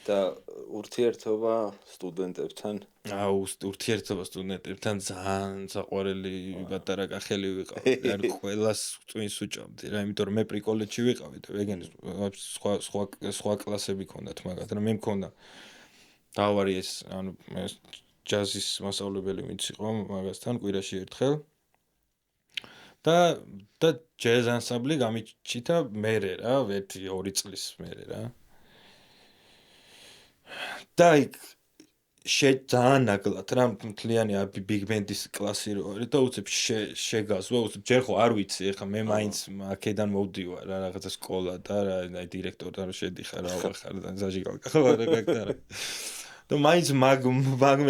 და ურთიერთობა სტუდენტებთან? ურთიერთობა სტუდენტებთან ძალიან საყვარელი პატარა კახელი ვიყავი. არ ყველას წვინს უჭამდი რა, იმიტომ რომ მე პრიკოლეჯში ვიყავი და ეგენი სხვა კლასები ქონდათ მაგათ რა, მე მქონდა დავარი ეს ანუ ჯაზის მასწავლებელი ვინც იყო მაგასთან კვირაში ერთხელ. და ჯაზ ანსამბლი გამიჩითა მერე რა, 1-2 წლის მერე რა. და ძალიან ნაკლად რა მთლიანი big band-ის კლასი რო არის და უცებ შეგასვა უცებ ჯერ ხო არ ვიცი ეხა მე მაინც აქედან მოვდივარ რა რაღაცა სკოლა და რა აი დირექტორთან რო შედიხარ რა ვახარ და ზაჟიგავკა ხო რა გაკეთარ და მაინც მაგ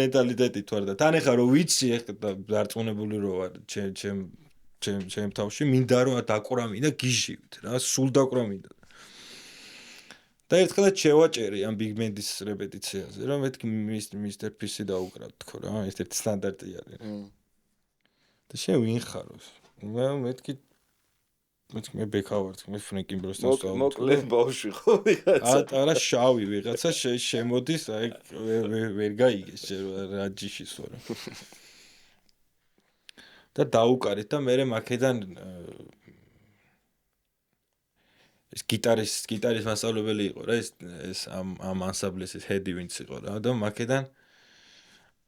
მენტალიტეტით ვარ და თან ეხა რო ვიცი ეხა დარწმუნებული რო ვარ ჩემ თავში მინდა რომ დაკვრამინდა გიჟივით რა სულ დაკვრამინდა და ერთხელაც შევაჭერი ამ big band-ის რეპეტიციაზე რომ მეთქი Mr. PC დაუკრა თქო რა ერთ-ერთი სტანდარტი არის და შენ ვინ ხარ მეთქი მე ბექა ვარ მე ფრენკი ბროსთან ვსწავლობ მოკლე ბავშვი ხო ვიღაცა არა შავი ვიღაცა შემოდის აი ვერ გაიგეს რა ჯიშის ვარ და დაუკარეთ და მე მაქედან ეს გიტარის მასწავლებელი იყო რა ეს ამ ანსამბლის ჰედი ვინც იყო რა და მაქედან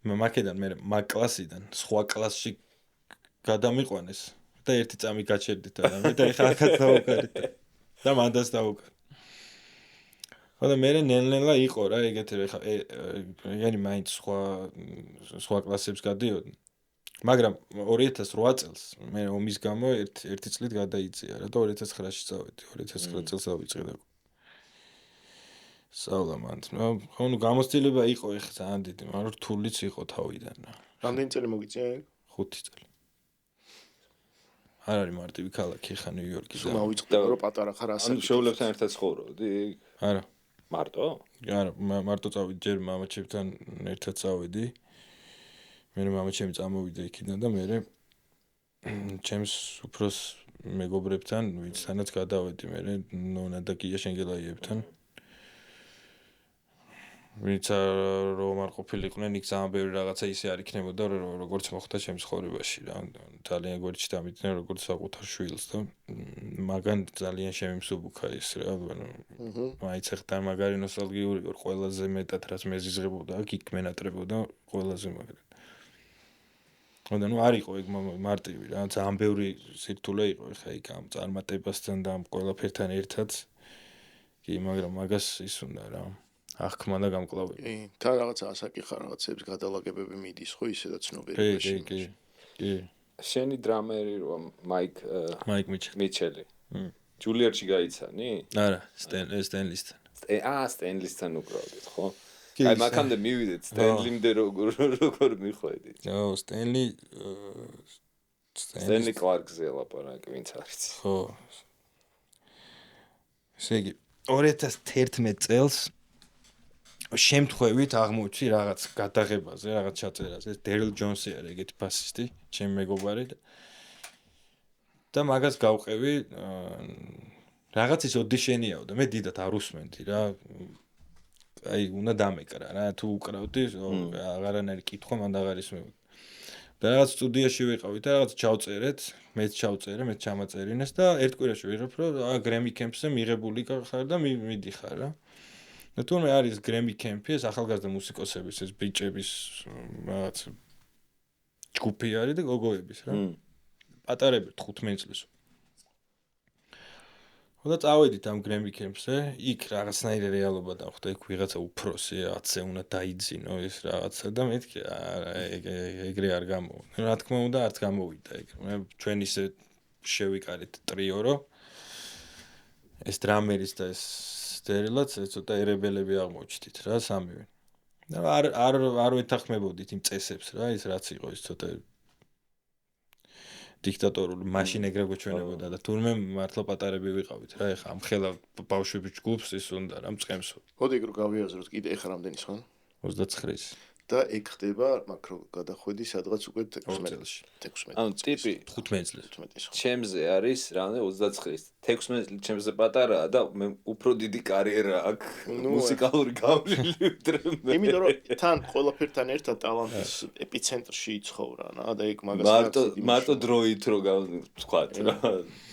მე მაგ კლასიდან სხვა კლასში გადამიყვანეს და ერთი წამი გაჩერდით რა მე და ეხლა ახაც დავუკარეთ და მანდაც დავუკარეთ ხო და მე ნელ-ნელა იყო რა ეგეთი ეხლა يعني მაინც სხვა კლასებს გადიოდნენ მაგრამ 2008 წელს მე ომის გამო ერთი წლით გადაიწია რა და 2009-ში წავედი 2009 წელს დავიწყე და სწავლა მანდ ნუ გამოცდილება იყო ეხლა ძალიან დიდი მაგრამ რთულიც იყო თავიდან რა რამდენი წელი მოგიწია 5 წელი არ არის მარტივი ქალაქი ხა ნიუ-იორკი და მოვიწყდა რომ პატარა ხარ ასე ანუ შეულებთან ერთად ცხოვრობდი არა მარტო არა მარტო წავედი ჯერ მამაჩემთან ერთად წავედი მე მამაჩემი წამოვიდა იქიდან და მე ჩემს უფროს მეგობრებთან ვინცთანაც გადავედი მე ნონა და კია შენგელაიებთან ვინც რომ არ ყოფილიყვნენ იქ ძალიან ბევრი რაღაცა ისე არ იქნებოდა როგორც მოხდა ჩემს ცხოვრებაში რა ძალიან გვერდში დამიდნენ როგორც საკუთარ შვილს და მაგან ძალიან შემიმსუბუქა ის რა მაინც ახლა მაგარი ნოსტალგიური ვარ ყველაზე მეტად რაც მეზიზღებოდა აქ იქ მენატრებოდა ყველაზე მაგრად და ნუ არ იყო ეგ მარტივი რა ძალიან ბევრი სირთულე იყო ხა იქ ამ წარმატებასთან და ამ ყველაფერთან ერთად კი მაგრამ მაგას ის უნდა რა ახკმა და გამკლავება კი თან რაღაცა ასაკი ხარ რაღაცებს გადალაგებები მიდის ხო ისედაც ცნობიერებაში კი შენი დრამერი რომ მაიკ მიჩელი ჯულიარდში გაიცანი არა სტენლისთან სტენლისთან უკრავდით ხო აი მაგამდე მივიდეთ სტენლიმდე როგორ მიხვედით სტენლი კლარკზე ლაპარაკი ვინც არის ხო ესე იგი 2011 წელს შემთხვევით აღმოჩნდი რაღაც გადაღებაზე რაღაც ჩაწერაზე ეს დერილ ჯონსი არის ეგეთი ბასისტი ჩემი მეგობარი და მაგას გავყევი რაღაც ის ოდიშენიაო და მე დიდად არ უსმენდი რა აი უნდა დამეკრა რა თუ უკრავდი აღარანაირი კითხვა მანდ აღარ ისმევდი და რაღაც სტუდიაში ვიყავით და რაღაც ჩავწერეთ მეც ჩამაწერინეს და ერთ კვირაში ვიღებ რომ გრემი კემპზე მიღებული ხარ და მიდიხარ რა და თუმცა არის გრემი კემპი ეს ახალგაზრდა მუსიკოსების ეს ბიჭების რაღაც ჯგუფი არის და გოგოების რა პატარები 15 წლის და წავედით ამ გრემი კემპზე იქ რაღაცნაირი რეალობა დახვდა იქ ვიღაცა უფროსი აცე უნდა დაიძინო ეს რაღაცა და მეთქი ეგრე არ გამოვა რა თქმა უნდა არც გამოვიდა ეგ ჩვენ ისე შევიკარით ტრიო რო ეს დრამერის და ეს სტერილაც ცოტა ერებელები აღმოჩნდით რა სამივე და არ ვეთანხმებოდით იმ წესებს რა ის რაც იყო ის ცოტა დიქტატორული მაშინ ეგრე გვეჩვენებოდა და თურმე მართლა პატარები ვიყავით რა ეხა ამ ხელა ბავშვების ჯგუფს ის უნდა რა მწყემსო მოდი ეგ რო გავიაზროთ კიდე ეხა რამდენი ხან 29 და ეგ ხდება მაკრო გადახვედი სადღაც უკვე 16 წელში 16 ანუ ტიპი 15 წელს ჩემზე არის რამე 29 16 წელი ჩემზე პატარაა და მე უფრო დიდი კარიერა აქვს მუსიკალური გავშლილი ვიდრე მე იმიტომ რომ თან ყველაფერთან ერთად ტალანტის ეპიცენტრში იცხოვრა რა და ეგ მაგას მარტო დროით რო ვთქვათ რა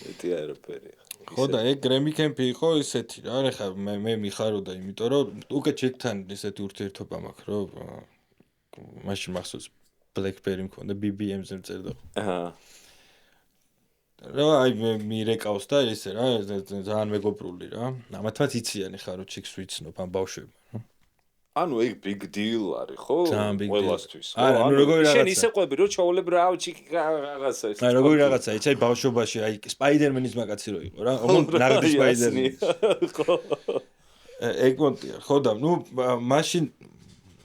ეტი არაფერი ხო და ეგ გრემი კემპი იყო ისეთი რა ეხა მე მიხაროდა იმიტომ რომ უკვე ჩეკთან ისეთი ურთიერთობა მაქვს რომ მაშინ მახსოვს BlackBerry მქონდა BBM-ზე მწერდა. აჰა. რა აი მირეკავს და ესე რა ძალიან მეგობრული რა. ამათაც იციან ხა რომ ჩიქს ვიცნობ ამ ბავშვებმა რა. ანუ ეგ big deal არის, ხო? ძალიან big deal. ყველასთვის. არა, ნუ როგორი რაღაცა. შენ ისე ყვები, რომ ჩაოლებ რა ჩიკი რაღაცა ეს. აი როგორი რაღაცა, იცი, აი ბავშვობაში, აი სპაიდერმენის მაგაცი რო იყო რა. ნაღდი სპაიდერმენი. ხო. ეგმონტია, ხო და ნუ მაშინ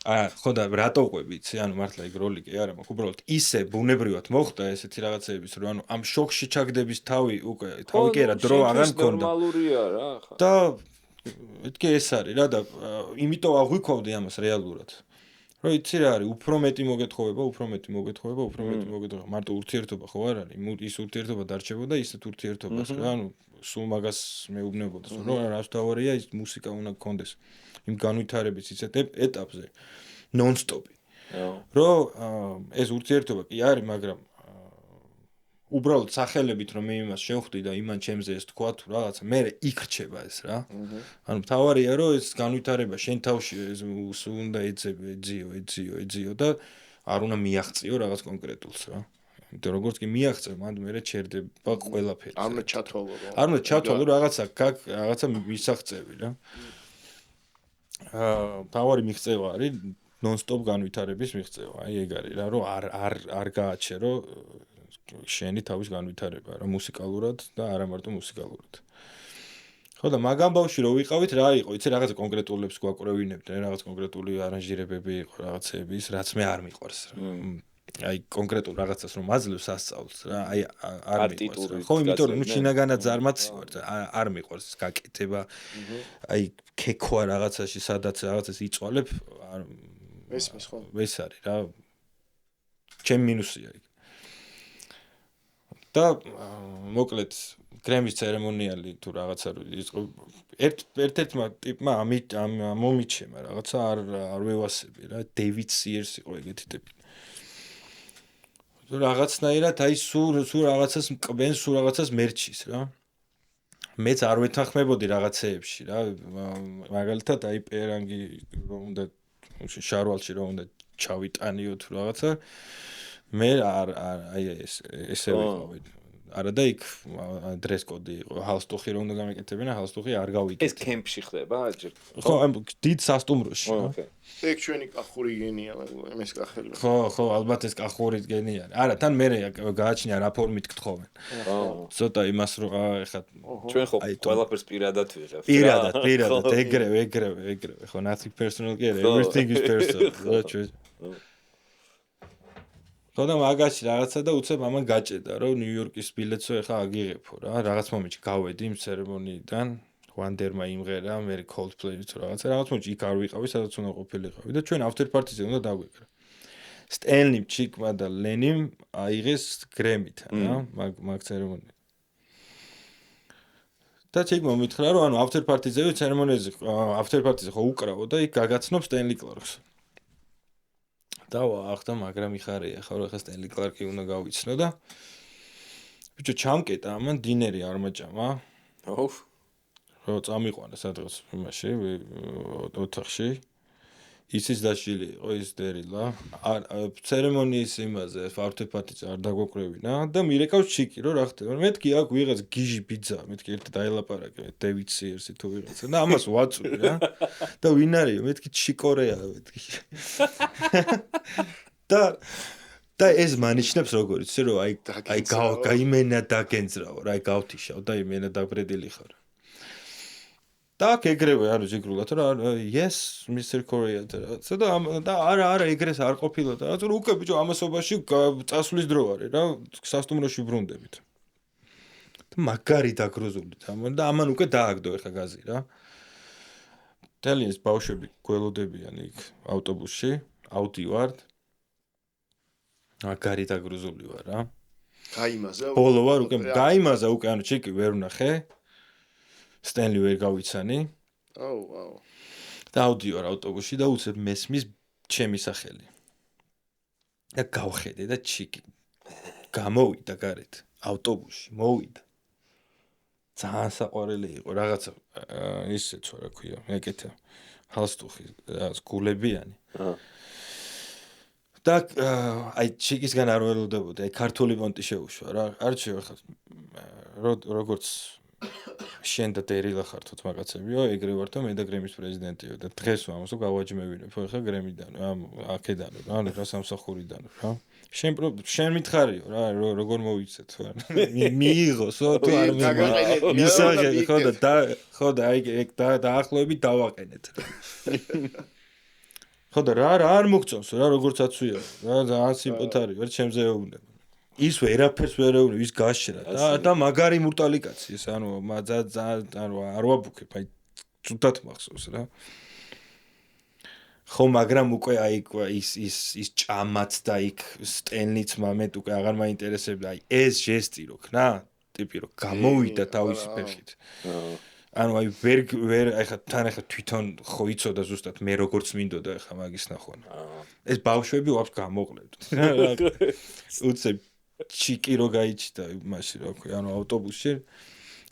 ხო და რატო ყვები, იცი, ანუ მართლა ეგ როლი კი არა, მაგრამ უბრალოდ ისე ბუნებრივად მოხდა ესეთი რაღაცეების, რომ ანუ ამ შოქში ჩაგდების თავი კი არა, დრო აღარ მქონდა. ნორმალურია რა, ხა. და მეთქე ეს არის რა და იმიტომ აღვიქვავდი ამას რეალურად. რომ იცი რა არის, უფრო მეტი მოგეთხოვება, მარტო ურთიერთობა ხო არ არის, ის ურთიერთობა დარჩებოდა ისეთ ურთიერთობას რა, ანუ სულ მაგას მეუბნებოდეს, რომ რას თავარია ის მუსიკა უნდა გქონდეს. იმ განვითარების ისეთ ეტაპზე ნონ-სტოპი. რომ ეს ურთიერთობა კი არის, მაგრამ უბრალოდ სახელებით რომ მე იმას შევხვდი და იმან ჩემზე ეს თქვა თუ რაღაცა მე იქ რჩება ეს რა. ანუ თავარია რომ ეს განვითარება შენ თავში უნდა ეძიო და არ უნდა მიაღწიო რაღაც კონკრეტულს რა. იმიტომ როგორც კი მიაღწევ, მანდ მე ჩერდება ყველაფერი. არ უნდა ჩათვალო რა. არ უნდა ჩათვალო რაღაცა მისაღწევი რა. თავარი მიღწევა არის ნონ-სტოპ განვითარების მიღწევა. აი ეგ არის რა, რომ არ გააჩერო შენი თავის განვითარება რა მუსიკალურად და არა მარტო მუსიკალურად. ხო და მაგამ ბავშვი რო ვიყავით რა იყო, იცი რაღაცა კონკრეტულებს გვაკვრევინებდნენ, რაღაც კონკრეტული არანჟირებები იყო რაღაცეები, ის რაც მე არ მიყვარს რა. აი კონკრეტულ რაღაცას რომ აძლევს ასწავლს რა, აი არ მიყვარს. ხო, იმიტომ რომ ნუ შინაგანად ზარმაცი ვარ, არ მიყვარს ეს გაკეთება. აი ქექვა რაღაცაში, სადაც რაღაცას იწვალებ, ესმის ხო? ეს არის რა. ჩემი მინუსია იქ. და მოკლედ გრემის ცერემონიალი თუ რაღაცა იყო ერთ-ერთმა ტიპმა მომიჩემა რაღაცა არ ვევასები რა დევიდ სიერს იყო ეგეთი ტიპი რაღაცნაირად აი სულ რაღაცას მკბენ სულ რაღაცას მერჩის რა მეც არ ვეთანხმებოდი რაღაცეებში რა მაგალითად აი პერანგი რომ უნდა შარვალში რომ უნდა ჩავიტანიო თუ რაღაცა მე აი ესე ვიყავი არა და იქ დრეს კოდი იყო ჰალსტუხი რომ უნდა გამეკეთებინა ჰალსტუხი არ გავიკეთე ეს კემპში ხდება ჯერ ხო ამ დიდ სასტუმროში ეგ ჩვენი კახური გენია მის კახელი ხო ალბათ ეს კახური გენია არა თან მე გააჩნია რა ფორმით გთხოვენ ცოტა იმას რომ ეხლა ჩვენ ხო ყველაფერს პირადად ვიღებთ პირადად ეგრევე ხო nothing personal კი არა everything is personal ხო და მაგაში რაღაცა და უცებ ამან გაჭედა რომ ნიუ-იორკის ბილეთსო ეხა აგიღებო რა რაღაც მომენტში გავედი იმ ცერემონიიდან ვანდერმა იმღერა მე Coldplay-ით რაღაცა მომენტში იქ არ ვიყავი სადაც უნდა ყოფილიყავი და ჩვენ after party-ზე უნდა დავეკრა სტენლიმ ჩიკმა და ლენიმ აიღეს გრემითან რა მაგ ცერემონიაზე და ჩიკმა მითხრა რომ ანუ after party-ზე ცერემონიაზე after party-ზე ხო უკრავო და იქ გაგაცნობ სტენლი კლარკს და ახლა მაგრამ იხარია ხო ახლა სტენლი კლარკი უნდა გავიცნო და ბიჭო ჩამკეტა ამან დინერი არ მაჭამა ოჰ რო წამიყვანა სადღაც იმაში ოთახში ისიც დაშილი იყო ის დერილა ცერემონიის იმაზე ფარტეპატიზე არ დაგვეკრევინა და მირეკავს ჩიკი რომ რა ხდება მეთქი აქ ვიღაც გიჟი ბიძა მეთქი ერთი დაელაპარაკე დევიდ სიერსი თუ ვიღაცა და ამას ვაწვი რა და ვინ არისო მეთქი ჩიკორეა მეთქი და ეს მანიშნებს როგორ იცი რომ აი გაიმენა დაგენძრავო რა აი გავთიშავ და იმენა დაბრედილი ხარ და ეგრევე არის ზიგრულად რა yes Mr. Korea და არა ეგრეს არ ყოფილა და რა უკვე ბიჭო ამასობაში წასვლის დრო არის რა სასტუმროში ბრუნდებით და მაგარი დაგროზული და ამან უკვე დააგდო ეხა გაზი რა მთელი ეს ბავშვები გველოდებიან იქ ავტობუსში ავდივართ მაგარი დაგროზული ვარ რა გაიმაზა ბოლო ვარ უკვე გაიმაზა უკვე ანუ ჩიკი ვერ ვნახე სტენლი ვერ გავიცანი. აუ. და ავდივარ ავტობუსში და უცებ მესმის ჩემი სახელი. და გავხედე და ჩიკი გამოვიდა გარეთ ავტობუსში, მოვიდა. ძალიან საყვარელი იყო, რაღაცა ისეც რა ქვია, ეკეთა ჰალსტუხი, რაღაც გულებიანი. და აი ჩიკისგან არ ველოდებოდი, აი ქართული პონტი შეუშვა რა. არ შეიძლება ხა როგორც შენ და დერილა ხართოთ მაგაცებიო, ეგრე ვართო მე და გრემის პრეზიდენტიო და დღეს ამასო გავაჯმევინებ ხო ხა გრემიდან აქედანო რა რა სამსახურიდანო რა შენ მითხარიო რა როგორ მოიცეთ ხო მიიღოსო თუ არ მისაღები ხო და აი ეგ დაახლოებით დავაყენეთ ხო და რა არ მოგწონს რა როგორც აცვია რა ძალიან სიმპოთარი ვარ ჩემზე ეუბნება ის ვერაფერს ვერ ეუბნება ის გაშრა და მაგარი მურტალი კაცი ეს ანუ ანუ არ ვაბუქებ აი თუნდაც მახსოვს რა ხო მაგრამ უკვე აი ის ჭამაც და იქ სტენლიც მომენტ უკვე აღარ მაინტერესებდა აი ეს ჟესტი რო ქნა ტიპი რო გამოვიდა თავისი ფეხით ანუ აი ვერ ახლა თან ახლა თვითონ ხო იცოდა ზუსტად მე როგორც მინდოდა ახლა მაგის ნახونا ეს ბავშვები ვაფშე გამოყლებთ უცებ ჩიკი რო გაიჩნდა მაშინ რა ქვია ანუ ავტობუსში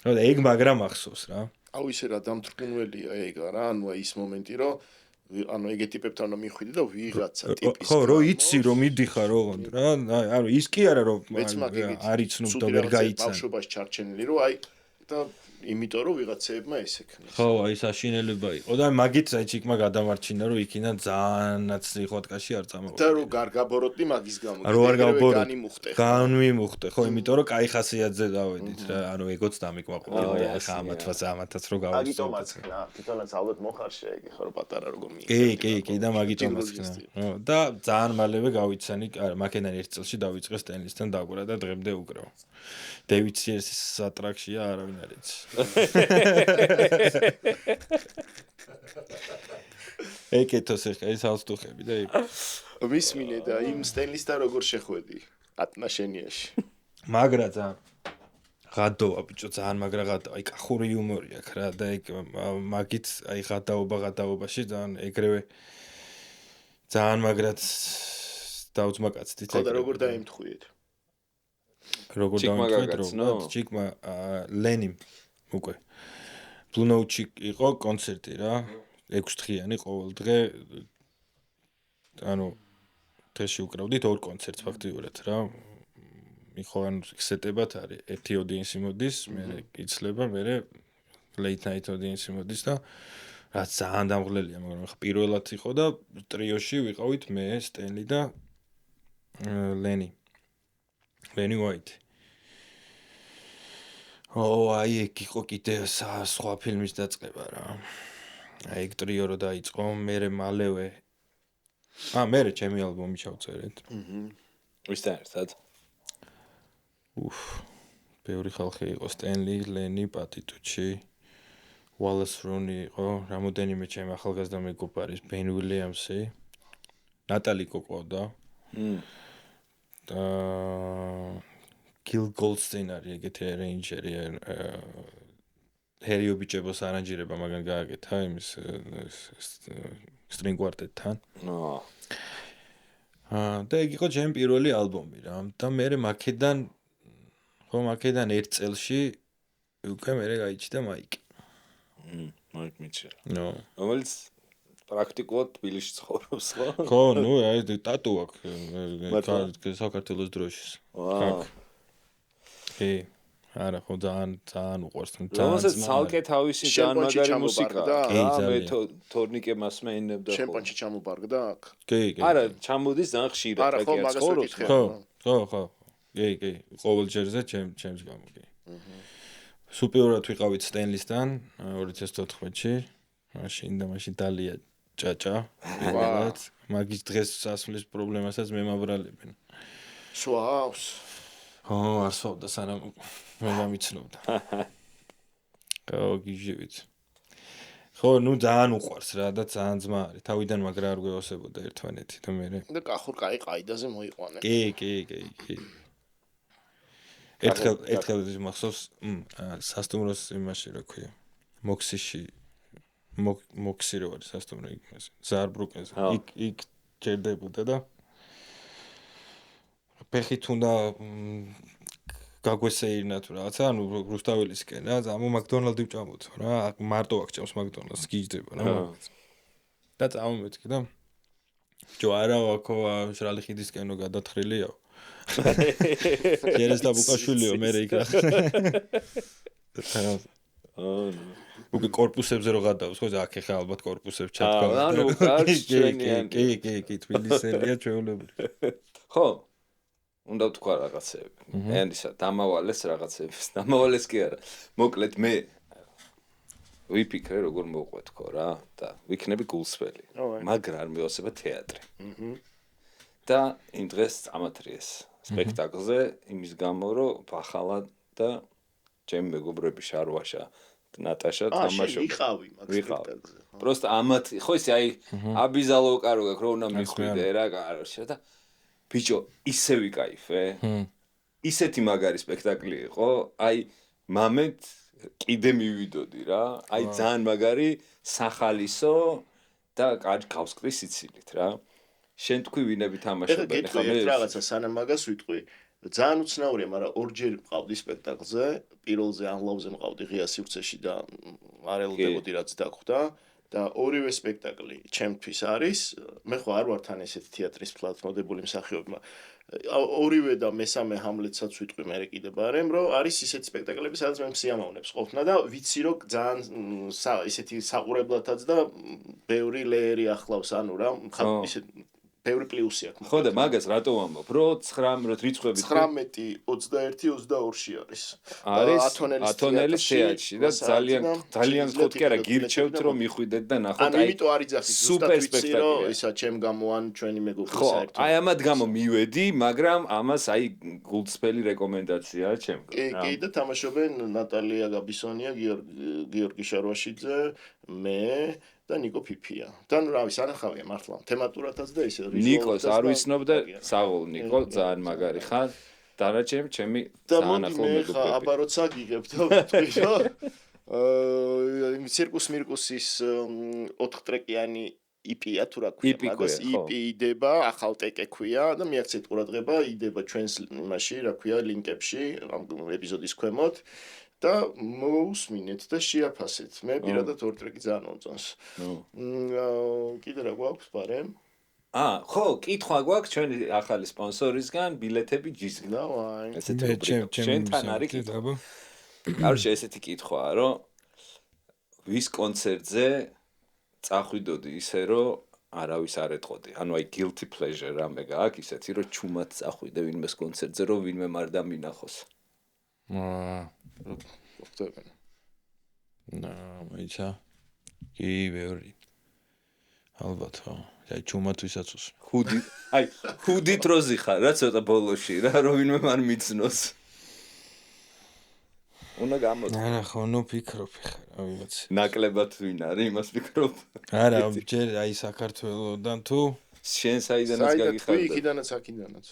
და ეგ მაგრამ ახსოვს რა აუ ისე რა დამთრგუნველია ეგ რა ანუ ის მომენტი რომ ანუ ეგ ტიპებთან რომ მიხვიდი და ვიღაცა ტიპის ხო რო იცი რომ მიდიხარ ოღონდ რა ანუ ის კი არა რომ არ იცნობ და ვერ გაიცან ბავშვობაში ჩარჩენილი რომ აი და იმიტომ რომ ვიღაცებმა ესექნეს ხო აი საშინელება იყო და მაგით აი ჩიკმა გადამარჩინა რომ იქიდან ძალიან ნაცნი ხოთკაში არ წამოვიდა და რო გარგაბოროტი მაგის გამო რო არ გავბოროტი განვიმუხტე ხო იმიტომ რომ კაი ხასიათზე დავედით რა ანუ ეგოც დამიკმაყოფილდა ახლა ამათაც რო გავუსწორდეთ მაგიტომაც ხნა თვითონაც ალბათ მოხარშე იგი ხო რომ პატარა როგორ მიიღე კი და მაგიტომაც ხნა და ძალიან მალევე გავიცანი მაკედან ერთ წელში დავიწყე სტენლისთან დაგვრა და დღემდე უკრავ დევიდ სიერსის სატრაქშია არავინ არ იცი ეკეთოს ახლა ეს ავსტუხები და მისმინე და იმ სტენლისთან როგორ შეხვედი ატნაშენიაში მაგრა ძალიან ღადოა ბიჭო ძალიან მაგრა ღადოა აი კახური იუმორი აქვს რა და ეგ მაგით აი ღადაობაში ძალიან ეგრევე ძალიან მაგრად დაუძმაკაცდით ხო და როგორ დაემთხვიეთ როგორ დავიმთხვიეთ რომ ჩიკმა ლენიმ უკვე Blue Note იყო კონცერტი რა 6 დღიანი ყოველ დღე ანუ დღეში უკრავდით 2 კონცერტს ფაქტიურად რა იყო ანუ სეტებად არის ერთი audience მოდის მე იცლება მე late night audience მოდის და რაც ძალიან დამღლელია მაგრამ ხა პირველად იყო და ტრიოში ვიყავით მე სტენლი და ლენი White აი ეგ იყო კიდე სხვა ფილმის დაწყება რა. აი ეგ ტრიო რო დაიწყო, მე მალევე მე ჩემი ალბომი ჩავწერეთ. ვისთან ერთად? ბევრი ხალხი იყო, სტენლი, ლენი, პატიტუჩი, Wallace Rooney იყო, რამოდენიმე ჩემი ახალგაზრდა მეგობარის, ბენ უილიამსი, ნატალი კოყოდა. და Gil Goldstein არის ეგეთი arranger-ი ჰერიო ბიჭებს არანჟირება მაგან გააკეთა იმის string quartet-თან. და ეგ იყო ჩემი პირველი ალბომი რა. და მე მაკედან ერთ წელში უკვე მე გაიჩნდა მაიკი. მაიკ მიჩერა. რომელიც პრაქტიკულად თბილისში ცხოვრობს ხო? ხო, ნუ აი ტატუ აქვს საქართველოს დროშის. არა ხო ძალიან უყვარს რომელსაც ცალკე თავისი ძალიან მაგარი მუსიკა მე თორნიკე მასმეინებდა ხო შემპანში ჩამობარგდა აქ კი არა ჩამოდის ძალიან ხშირად არა ხო მაგას ვეკითხე ხო კი ყოველ ჯერზე ჩემს გამო კი სუპერად ვიყავით სტენლისთან 2014-ში მაშინ დალია ჭაჭა პირველად მაგის დღეს სასმლის პრობლემასაც მემაბრალებენ სვავს არ სვავდა სანამ მე გამიცნობდა ხო გიჟივით ხო ნუ ძალიან უყვარს რა და ძალიან ძმა არის თავიდან მაგრა არ გვევასებოდა ერთმანეთი და მე და კახურ კაი ყაიდაზე მოიყვანე კი ერთხელ მახსოვს სასტუმროს იმაში რა ქვია მოქსიში მოქსი რო არის სასტუმრო იქ ზარბრუკენზე იქ ჭერდებოდა და ფეხით უნდა გაგვესეირნა თუ რაღაცა ანუ რუსთაველისკენ რა ამო მაკდონალდი ვჭამოთ რა მარტო აქ ჭამს მაკდონალდს გიждდება რა და წამომეთქი და ჯო არა ვაქო შრალი ხიდისკენო გადათხრილიო ჯერეს და ბუკაშვილიო მე იქ რა უკვე корпуსებზე რო გადავს, ხო, აქ ეხა ალბათ корпуსებს ჩათქვა. ანუ კარგ ჩვენიანი. კი, თბილისელია ჩვეულებრივ. ხო. უნდა ვთქვა რაღაცები. ენისა დამავალეს რაღაცებს. დამავალეს კი არა. მოკლედ მე ვიფიქრე როგორ მოვყვეთქო რა და ვიქნები გულსველი. მაგრამ არ მივასება თეატრი. და იმ დღეს წამათრიეს სპექტაკლზე იმის გამო რომ ბახალა და ჩემი მეგობრები შარვაშა და ნატაშა თამაშობდნენ. ვიყავი მაგ სპექტაკლზე. просто ამათ ხო ისე აი აბიზალო კარო გაქვს რომ უნდა მიხვიდე რა კაროშა და ბიჭო ისე ვიკაიფე. ისეთი მაგარი სპექტაკლი იყო, აი მამეთ კიდე მივიდოდი რა. აი ძალიან მაგარი სახალისო და გავსკრი სიცილით რა. შენ თქვი ვინები თამაშობენ ეხლა მე რაღაცა სანამ მაგას ვიტყვი. ძალიან უცნაურია, მაგრამ ორჯერ მყავდი სპექტაკლზე, პირველზე ანლავზე მყავდი ღია სივრცეში და არ ელოდებოდი რაც დაგხვდა და ორივე სპექტაკლი ჩემთვის არის, მე ხო არ ვარ თან ესეთი თეატრის ფლათმოდებული მსახიობი, ორივე და მესამე ჰამლეტსაც ვიტყვი მე კიდე ბარემ, რომ არის ისეთი სპექტაკლები, სადაც მე მსიამოვნებს ყოფნა და ვიცი რომ ძალიან ისეთი საყურებლათაც და ბევრი ლეერი ახლავს, ანუ რა, ისეთი ბევრი პლუსი აქვს. ხო და მაგას რატო ვამბობ? რომ 9 რიცხვები 19, 21, 22-ში არის. არის ათონელის თეატრში და ძალიან გქოთ კი არა გირჩევთ რომ მიხვიდეთ და ნახოთ აი. ანუ იმიტომ არ იძახის სუპერ სპექტაკლია. ისა ჩემ გამოან ჩვენი მეგობრის საერთოდ. ხო, აი ამათ გამო მივედი, მაგრამ ამას აი გულწრფელი რეკომენდაციაა ჩემგან. კი და თამაშობენ ნატალია გაბისონია, გიორგი შარვაშიძე, მე და ნიკო ფიფია. და ნუ რავი, სანახავია მართლა. თემატურათაც და ისე ნიკოს არ ვიცნობ და საღოლ ნიკო ძალიან მაგარი ხარ. დანარჩენი ჩემი ძალიან ახლო მეგობრები. და აბა როცა გიგებ და ვთქვი რომ ცირკუს მირკუსის 4 ტრეკიანი EP-ა თუ რა ქვია, მაგას EP იდება, ახალ ტეკე ქვია და მიაქცეთ ყურადღება, იდება ჩვენს იმაში, რა ქვია, ლინკებში, ამ ეპიზოდის ქვემოთ. და მოусმინეთ და შეაფასეთ. მე პირადად ორ ტრეკი ძალიან მომწონს. კიდე რა გვაქვს ბარემ? ხო, კითხვა გვაქვს ჩვენი ახალი სპონსორისგან, ბილეთები ჯისგან. დავაი. ესეთი ჩვენთან არის კითხვა. კაროჩე ესეთი კითხვაა, რომ ვის კონცერტზე წახვიდოდი ისე, რომ არავის არ ეტყოდი. ანუ აი guilty pleasure რამე გააქვს ისეთი, რომ ჩუმად წახვიდე ვინმეს კონცერტზე, რომ ვინმე არ დამინახოს. ხდება. მეცა. კი, ბევრი. ალბათ ხო. აი ჩუმათვისაც უსმენ. ხუდით როზი ხარ რა ცოტა ბოლოში რა, რომ ვინმე არ მიცნოს. უნდა გამოდი. არა ხო, ნუ ფიქრობ ხარ, ვიღაც. ნაკლებად ვინ არის, იმას ფიქრობ. არა, ჯერ აი საქართველოსდან თუ შენ საიდანაც გაგიხარდა. იქიდანაც აქიდანაც.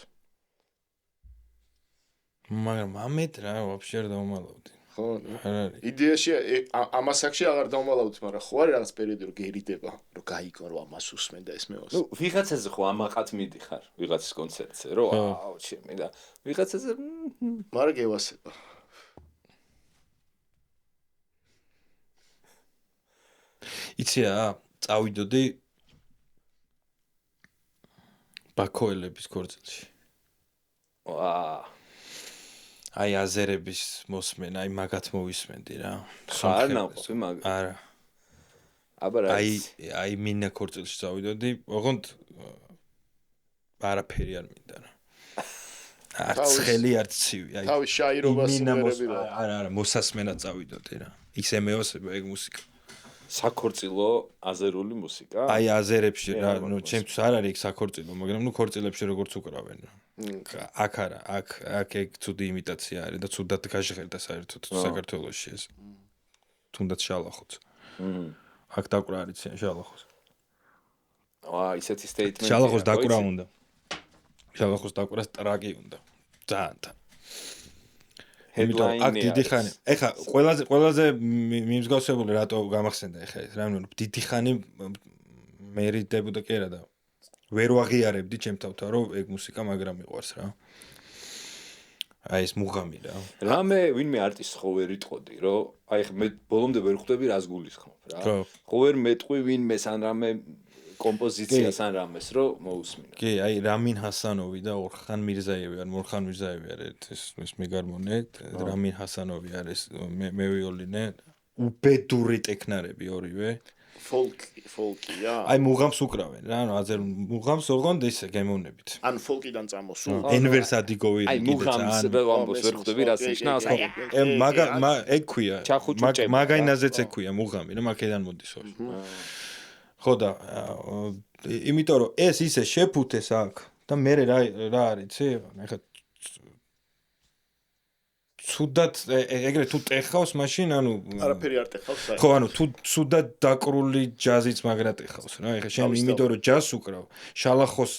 მაგრამ ამეთ რა ვაფშე არ დავმალავდი. ხო, არ არის. იდეაში ამასაკში აღარ დავმალავთ, მაგრამ ხო არის რაღაც პერიოდი რომ გერიდება, რომ გაიგო რომ ამას უსმენ და ეს მეოს. ნუ ვიღაცაზე ხო ამაყად მიდიხარ, ვიღაცის კონცერტზე, რომ აუ ჩემი და ვიღაცაზე მაგრამ გევასება. იცი რა, წავიდოდი ბაქოელების ქორწილში. აი აზერების მოსმენ, აი მაგათ მოვისმენდი რა. ხარ ნაყოფი მაგ. არა. აბა რა. აი მინა ქორწილში წავიდოდი, ოღონდ არაფერი არ მინდა რა. არც ხელი არც ცივი, აი. თავის შაირობას იმერები რა. არა, მოსასმენად წავიდოდი რა. ისე მეოსება ეგ მუსიკა. საქორწილო აზერული მუსიკა? აი აზერებში რა, ნუ ჩემთვის არ არის საქორწილო, მაგრამ ნუ ქორწილებში როგორც უკრავენ რა. აქ არა, აქ ეგ ცუდი იმიტაცია არის და ცუდად გაჟღერდა საერთოდ საქართველოში ეს. თუნდაც შალახოც. აქ დაკვრა არის შალახოს. ისეთი სტეიტმენტი. შალახოს დაკვრა უნდა. შალახოს დაკვრას ტრაკი უნდა. ძალიან. აქ დიდი ხანი. ეხა ყველაზე მიმსგავსებული რატო გამახსენდა ეხა ეს რა ნუ დიდი ხანი მერიდებოდა კი არა და ვერ ვაღიარებდი ჩემ თავთან რომ ეგ მუსიკა მაგრამ მიყვარს რა. აი ეს მუღამი რა. რამე ვინმე არტისტს ხო ვერ იტყოდი რომ აი მე ბოლომდე ვერ ხვდები რას გულისხმობ რა. ხო ვერ მეტყვი ვინმეს ან რამე კომპოზიციას ან რამეს რომ მოусმინო. კი, აი რამინ ჰასანოვი და ორხან მირზაევი არ მორხან მირზაევი არის ეს მეგარმონე, რამინ ჰასანოვი არის მე ვიოლინე უბედური ტექნარები ორივე. ფოლკია. აი მუღამს უკრავენ რა, ანუ აზერ მუღამს ოღონდ ისე გემოვნებით. ან ფოლკიდან წამოსულ. ენვერს ადიგოვი აი კიდეც მუღამს ვამბოს ვერ ხვდები რას ნიშნავს ხო? ეგ ქვია. ჩახუჭუჭება, მაგაინაზეც ეგ ქვია მუღამი, რა მაქედან მოდის ორი. ხო და იმიტომ რომ ეს ისე შეფუთეს აქ და მე რა არის, იცი? ეხლა ცუდად ეგრე თუ ტეხავს მაშინ ანუ არაფერი არ ტეხავს საერთოდ. ხო ანუ თუ ცუდად დაკრული ჯაზიც მაგრა ტეხავს რა ეხლა შენ იმიტომ რომ ჯაზს უკრავ შალახოს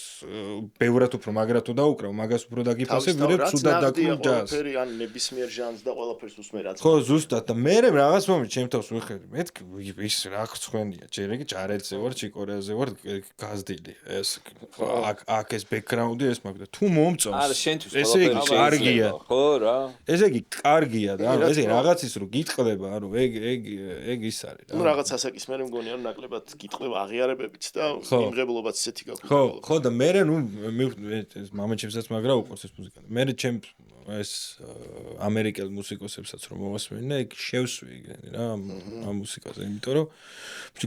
ბევრად უფრო მაგრა თუ დაუკრავ მაგას უფრო დაგიფასებ ვიდრე ცუდად დაკრულ ჯაზს ყველაფერი ან ნებისმიერ ჟანრს და ყველაფერს усმენ რაც ხო ზუსტად და მე რაღაც მომენტ ჩემ თავს ვიხედი მეთქი ის რა ხვენია ჯერ იგი ჯარეთზე ვარ ჩიკორეაზე ვარ გაზდილი ეს აქ ეს ბექგრაუნდი ეს მაგდა თუ მომწონს არა შენთვის ესე იგი კარგია ხო რა ესე იგი კარგია და ანუ ესე რაღაცის რო გიტყდება ანუ ეგ ის არის რა ну რაღაც ასაკის მე მგონი არ ნაკლებად გიტყდება აღიარებებით და იმღებლობაც ისეთი გაქვს ხო და მე ნუ მამაჩემსაც მაგრა უყურს ეს მუსიკა მე ჩემ ეს ამერიკელ მუსიკოსებსაც რომ მოვასმინე ეგ შევსვი რა ამ მუსიკაზე იმიტომ რომ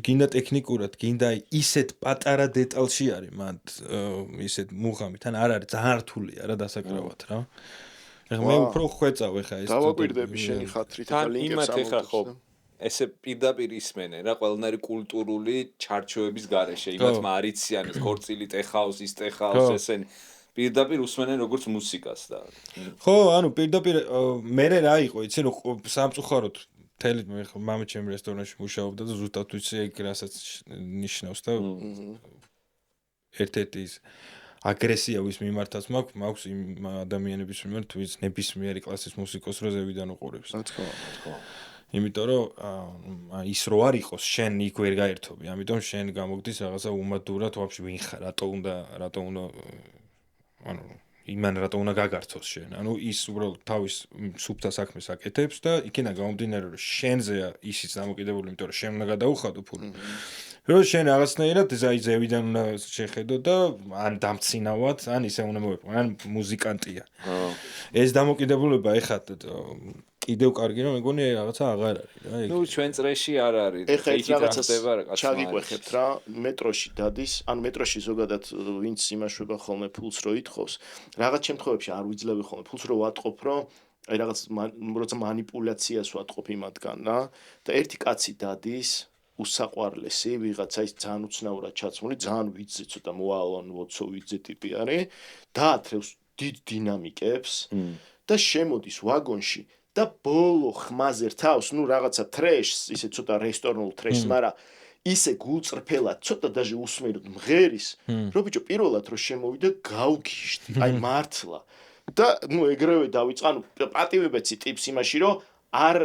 გინდა ტექნიკურად გინდა ისეთ პატარა დეტალში არის მან ისეთ მუღამი თან არ არის ძალიან რთულია რა დასაკრავად რა ეხლა მე უფრო ხვეწავ ეხლა ეს დავაკვირდები შენი ხათრით და ლინკებს ეხლა ხო ესე პირდაპირ ისმენენ რა ყველანაირი კულტურული ჩარჩოების გარეშე იმათ მარიციან ეს ხორცილი ტეხავს ის ტეხავს ესენი პირდაპირ უსმენენ როგორც მუსიკას და ხო ანუ პირდაპირ მე რა იყო იცი რომ სამწუხაროდ მთელი მამაჩემ რესტორანში მუშაობდა და ზუსტად ვიცი ეგ რასაც ნიშნავს და ერთ-ერთი ის აგრესია ვის მიმართაც მაქვს იმ ადამიანების მიმართ ვის ნებისმიერი კლასის მუსიკოს რო ზევიდან უყურებს. რა თქმა უნდა. იმიტომ რომ ის რო არ იყოს შენ იქ ვერ გაერთობი. ამიტომ შენ გამოგდის რაღაცა უმადურად ვაფშე ვინ ხარ, რატო უნდა ანუ იმან რატო უნდა გაგართოს შენ. ანუ ის უბრალოდ თავის სუფთა საქმეს აკეთებს და იქიდან გამომდინარე რომ შენზეა ისიც დამოკიდებული, იმიტომ რომ შენ უნდა გადაუხადო ფული. რომ შენ რაღაცნაირად ზევიდან უნდა შეხედო და ან დამცინავად, ან ისე უნდა მოეპყრო, ან მუსიკანტია. ეს დამოკიდებულება ეხლა კიდევ კარგი რომ მეგონი რაღაცა აღარ არის რა ეგ. ნუ ჩვენ წრეში არ არის. ეხლა ეს რაღაცას ჩაგიყვეხებთ რა, მეტროში დადის, ან მეტროში ზოგადად ვინც იმაშვება ხოლმე ფულს რო ითხოვს, რაღაც შემთხვევებში არ ვიძლევი ხოლმე ფულს რო ვატყობ, რომ აი რაღაც როცა манипуляციას ვატყობ იმათგან რა და ერთი კაცი დადის უსაყვარლესი ვიღაცა ის ძალიან უცნაურად ჩაცმული, ძალიან ვიძე ცოტა მოალონ ვოცო ვიძე ტიპი არის, დაათრევს დიდ დინამიკებს და შემოდის ვაგონში და ბოლო ხმაზე რთავს, ну რაღაცა ტრეშს, ისე ცოტა რესტორნულ ტრეშს, მაგრამ ისე გულწრფელად, ცოტა даже უსმენოდ მღერის, რომ ბიჭო პირველად რო შემოვიდა გავგიშდი, აი მართლა. და ну ეგრევე დავიწყე, ანუ პატივებეცი ტიპს იმაში, რომ არ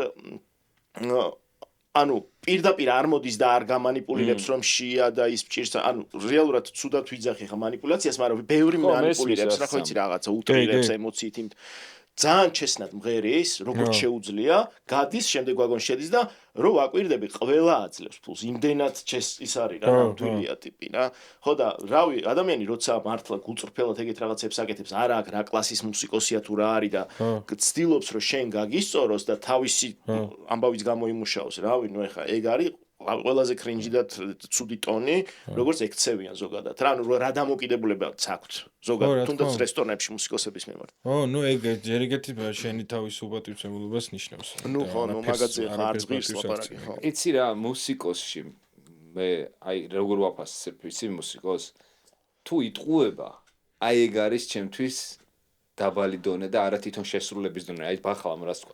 ანუ პირდაპირ არ მოდის და არ გამანიპულირებს რომ შია და ის ჭირს ანუ რეალურად ცუდად ვიძახი ხა манипуляციას, მაგრამ ბევრი манипуლირებს რა ხო იცი რაღაცა უტრირებს ემოციით იმ ძალიან ჩესნად მღერის, როგორც შეუძლია, გადის შემდეგ ვაგონში შედის და რო ვაკვირდები, ყველა აძლევს ფულს. იმდენად ის არის რა, ნამდვილია ტიპი რა. ხო და რავი, ადამიანი როცა მართლა გულწრფელად ეგეთ რაღაცებს აკეთებს, არა აქ რა კლასის მუსიკოსია თუ რა არის და ცდილობს რომ შენ გაგისწოროს და თავისი ამბავიც გამოიმუშაოს, რავი, ნუ ეხა ეგ არის ყველაზე კრინჯი და ცუდი ტონი, როგორც ექცევიან ზოგადად. რა, ნუ რა დამოკიდებულებაც აქვთ ზოგადად, თუნდაც რესტორნებში მუსიკოსების მიმართ. ო, ნუ ეგ ჯერ ეგეთი შენი თავის უპატივცემულობას ნიშნავს. ნუ ხო, ნუ მაგაზე ხარ ზღვის ლაპარაკი, ხო. იცი რა, მუსიკოსში მე აი როგორ ვაფასებ, იცი მუსიკოს თუ იტყუება, აი ეგ არის ჩემთვის დაბალი დონე და არა თვითონ შესრულების დონე. აი ბახალამ რას თქვა.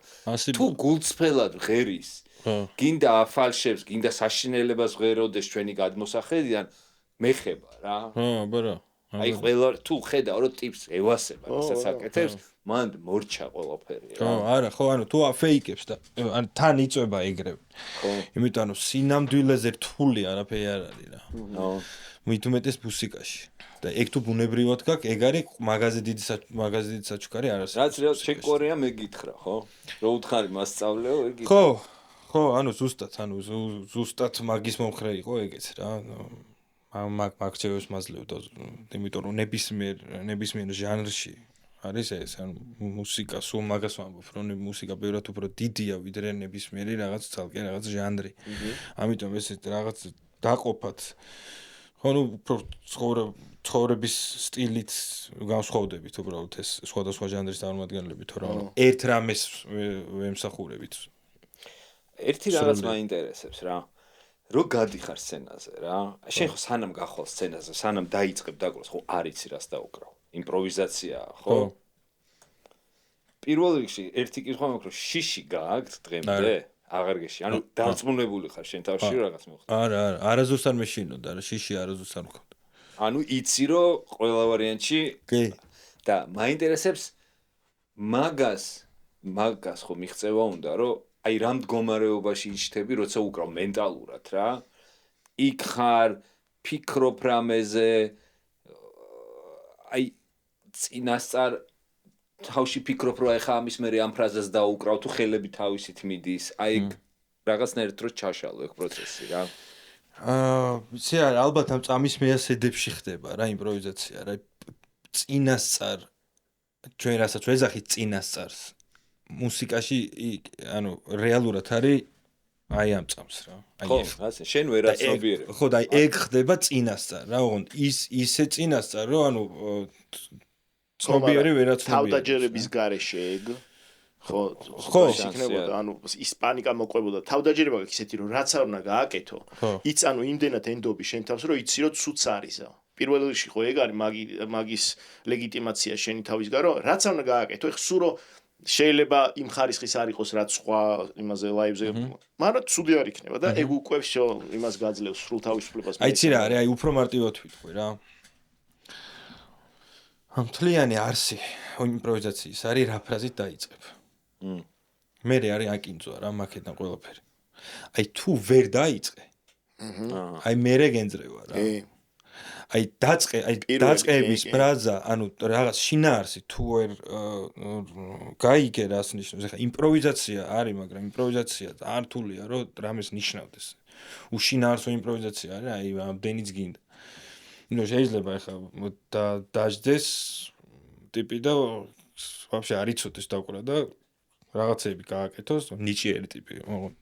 თუ გულწრფელად ღერის გინდა აფალშებს, გინდა საშინელებას ღეროდეს ჩვენი გადმოსახედიდან, მეხება რა. ხო, აბარა. აი ყველა თუ ხედავ რომ ტიპს ევასება, რასაც აკეთებს, მან მორჩა ყველაფერი რა. ხო, არა, ხო, ანუ თუ აფეიკებს და ან თან იწובה ეგრევე. ხო. იმიტომ რომ სინამდვილეზე რთული არაფერი არ არის რა. ხო. მით უმეტეს მუსიკაში. და ეგ თუ ბუნებრივად გაქვს, ეგ არის მაღაზი დიდი საჩუქარი არ არის. რაც რეალ ჩეკორია მეკითხრა, ხო? რო უთხარი მასწავლეო, ეგ ხო. ხო, ანუ ზუსტად მაგის მომხრე იყო ეგეც რა. მაგ ჩევებს მაძლევდა, იმიტომ რომ ნებისმიერ ჟანრში არის ეს, ანუ მუსიკა, სულ მაგას ვამბობ, რომ მუსიკა ბევრად უფრო დიდია ვიდრე ნებისმიერი რაღაც ცალკე რაღაც ჟანრი. ამიტომ ეს რაღაც დაყოფად ხო ნუ უფრო ცხოვრების სტილით განსხვავდებით უბრალოდ ეს სხვადასხვა ჟანრის წარმომადგენლები, თორემ ერთ რამეს ვემსახურებით. ერთი რაღაც მაინტერესებს რა. რო გადიხარ სცენაზე რა. შენ ხო სანამ გახვალ სცენაზე, სანამ დაიწყებ დაკვრას, ხო არ იცი რას დაუკრავ. იმპროვიზაციაა, ხო? პირველ რიგში ერთი კითხვა მაქვს, რომ შიში გააქვს დღემდე? აღარ გეში. ანუ დარწმუნებული ხარ შენ თავში რაღაც მოხდა. არა, არასდროს არ მეშინოდა, რა შიში არასდროს არ მქონდა. ანუ იცი რომ ყველა ვარიანტში კი. და მაინტერესებს მაგას ხო მიღწევა უნდა, რომ აი რამ მდგომარეობაში იჩთები, როცა უკრავ მენტალურად რა. იქ ხარ, ფიქრობ რამეზე, აი წინასწარ თავში ფიქრობ, რომ ეხა ამის მერე ამ ფრაზას დაუკრავ, თუ ხელები თავისით მიდის, აი რაღაცნაირად რო ჩაშალო ეგ პროცესი რა. ვიცი არა, ალბათ ამ წამის მეასედებში ხდება რა იმპროვიზაცია, რა წინასწარ ჩვენ რასაც ვეძახით წინასწარს. მუსიკაში ანუ რეალურად არის აი ამ წამს რა. ხო, ასე შენ ვერაცნობიერებ. ხო და ეგ ხდება წინასწარ რა, ოღონდ ისე წინასწარ, რომ ანუ ცნობიერი ვერაცნობიერებ. თავდაჯერების გარეშე ეგ ხო იქნებოდა, ანუ ის პანიკა მოყვებოდა. თავდაჯერება გაქვს ისეთი, რომ რაც არ უნდა გააკეთო, იც ანუ იმდენად ენდობი შენ თავს, რომ იცი რომ ცუც არისო. პირველ რიგში ხო ეგ არის მაგის ლეგიტიმაცია შენი თავის გარო, რაც არ უნდა გააკეთო, ეხ სულ რომ შეიძლება იმ ხარისხის არ იყოს რაც სხვა იმაზე ლაივზე, მაგრამ ცუდი არ იქნება და ეგ უკვე იმას გაძლევს სრულ თავისუფლებას. აი ცი რა არის, აი უფრო მარტივად ვიტყვი რა. მთლიანი არსი იმპროვიზაციის არის რა ფრაზით დაიწყებ. მე არის აკინძვა რა მაქედან ყველაფერი. აი თუ ვერ დაიწყე, აი მე გენძრევა რა. აი დაწყების ფრაზა, ანუ რაღაც შინაარსი თუ ვერ გაიგე რას ნიშნავს. ეხლა იმპროვიზაცია არის, მაგრამ იმპროვიზაცია ართულია, რომ რამეს ნიშნავდეს. უშინაარსო იმპროვიზაცია არის, აი ამდენიც გინდა. ნუ შეიძლება ეხლა დაждდეს ტიპი და ვაფშე არ იცოდეს დაკვრა და რაღაცები გააკეთოს, ნიჭიერი ტიპი.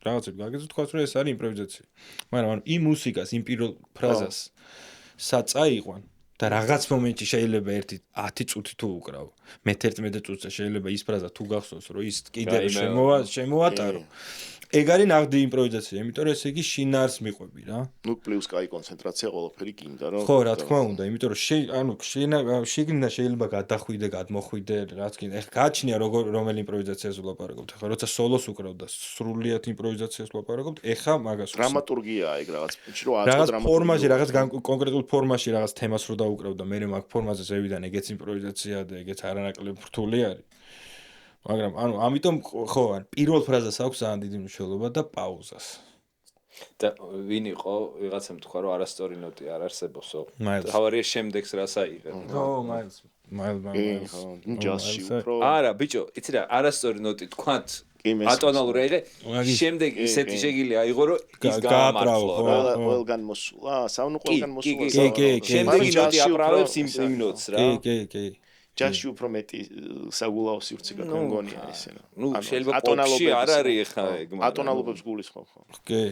რაღაცები გააკეთოს, თქვა რომ ეს არის იმპროვიზაცია. მაგრამ ანუ იმ მუსიკას, იმ პირველ ფრაზას საწაიყვან და რაღაც მომენტში შეიძლება 10 წუთი თუ უკრავ. მე 11 წუთზე შეიძლება ის ფრაზა თუ გახსოვს, რომ ის კიდევ შემოვატარო. ეგ არის ნაღდი იმპროვიზაცია, იმიტომ რომ ესე იგი შინაარს მიყვები რა. ნუ პლუს კაი კონცენტრაცია ყველაფერი გინდა რომ ხო, რა თქმა უნდა, იმიტომ რომ ანუ შიგნიდან შეიძლება გადახვიდე, გადმოხვიდე, რაც გინდა. ეხლა გააჩნია რომელი იმპროვიზაციას ვლაპარაკობთ. ეხლა როცა სოლოს უკრავ და სრულიად იმპროვიზაციას ვლაპარაკობთ, ეხლა მაგას დრამატურგიაა ეგ რაღაც რო რაღაც ფორმაში, რაღაც კონკრეტულ ფორმაში რაღაც თემას რო დაუკრავ და მე მაგ ფორმაზე ზევიდან ეგეც იმპროვიზაცია და ეგეც არანაკლებ რთული არის. მაგრამ ანუ ამიტომ ხო ან პირველ ფრაზას აქვს ძალიან დიდი მნიშვნელობა და პაუზას. და ვინ იყო ვიღაცამ თქვა რომ არასტორი ნოტი არ არსებობსო. თავარია შემდეგს რას აიღებ. ხო, მაილს. ჯასში უფრო. არა, ბიჭო, იცი რა, არასტორი ნოტი თქვათ ატონალური აიღე, შემდეგ ისეთი შეგიძლია აიღო რომ ის გაამართლო. ყველგან მოსულა, საუნო ყველგან მოსულა. შემდეგი ნოტი აправებს იმ ნოტს რა. კი. ჯაში უფრო მეტი საგულაო სივრცე გაგონია ესე. ნუ შეიძლება ატონალობებში არ არის ეხა ეგ, მაგრამ ატონალობებს გულისხმობ ხო? კი.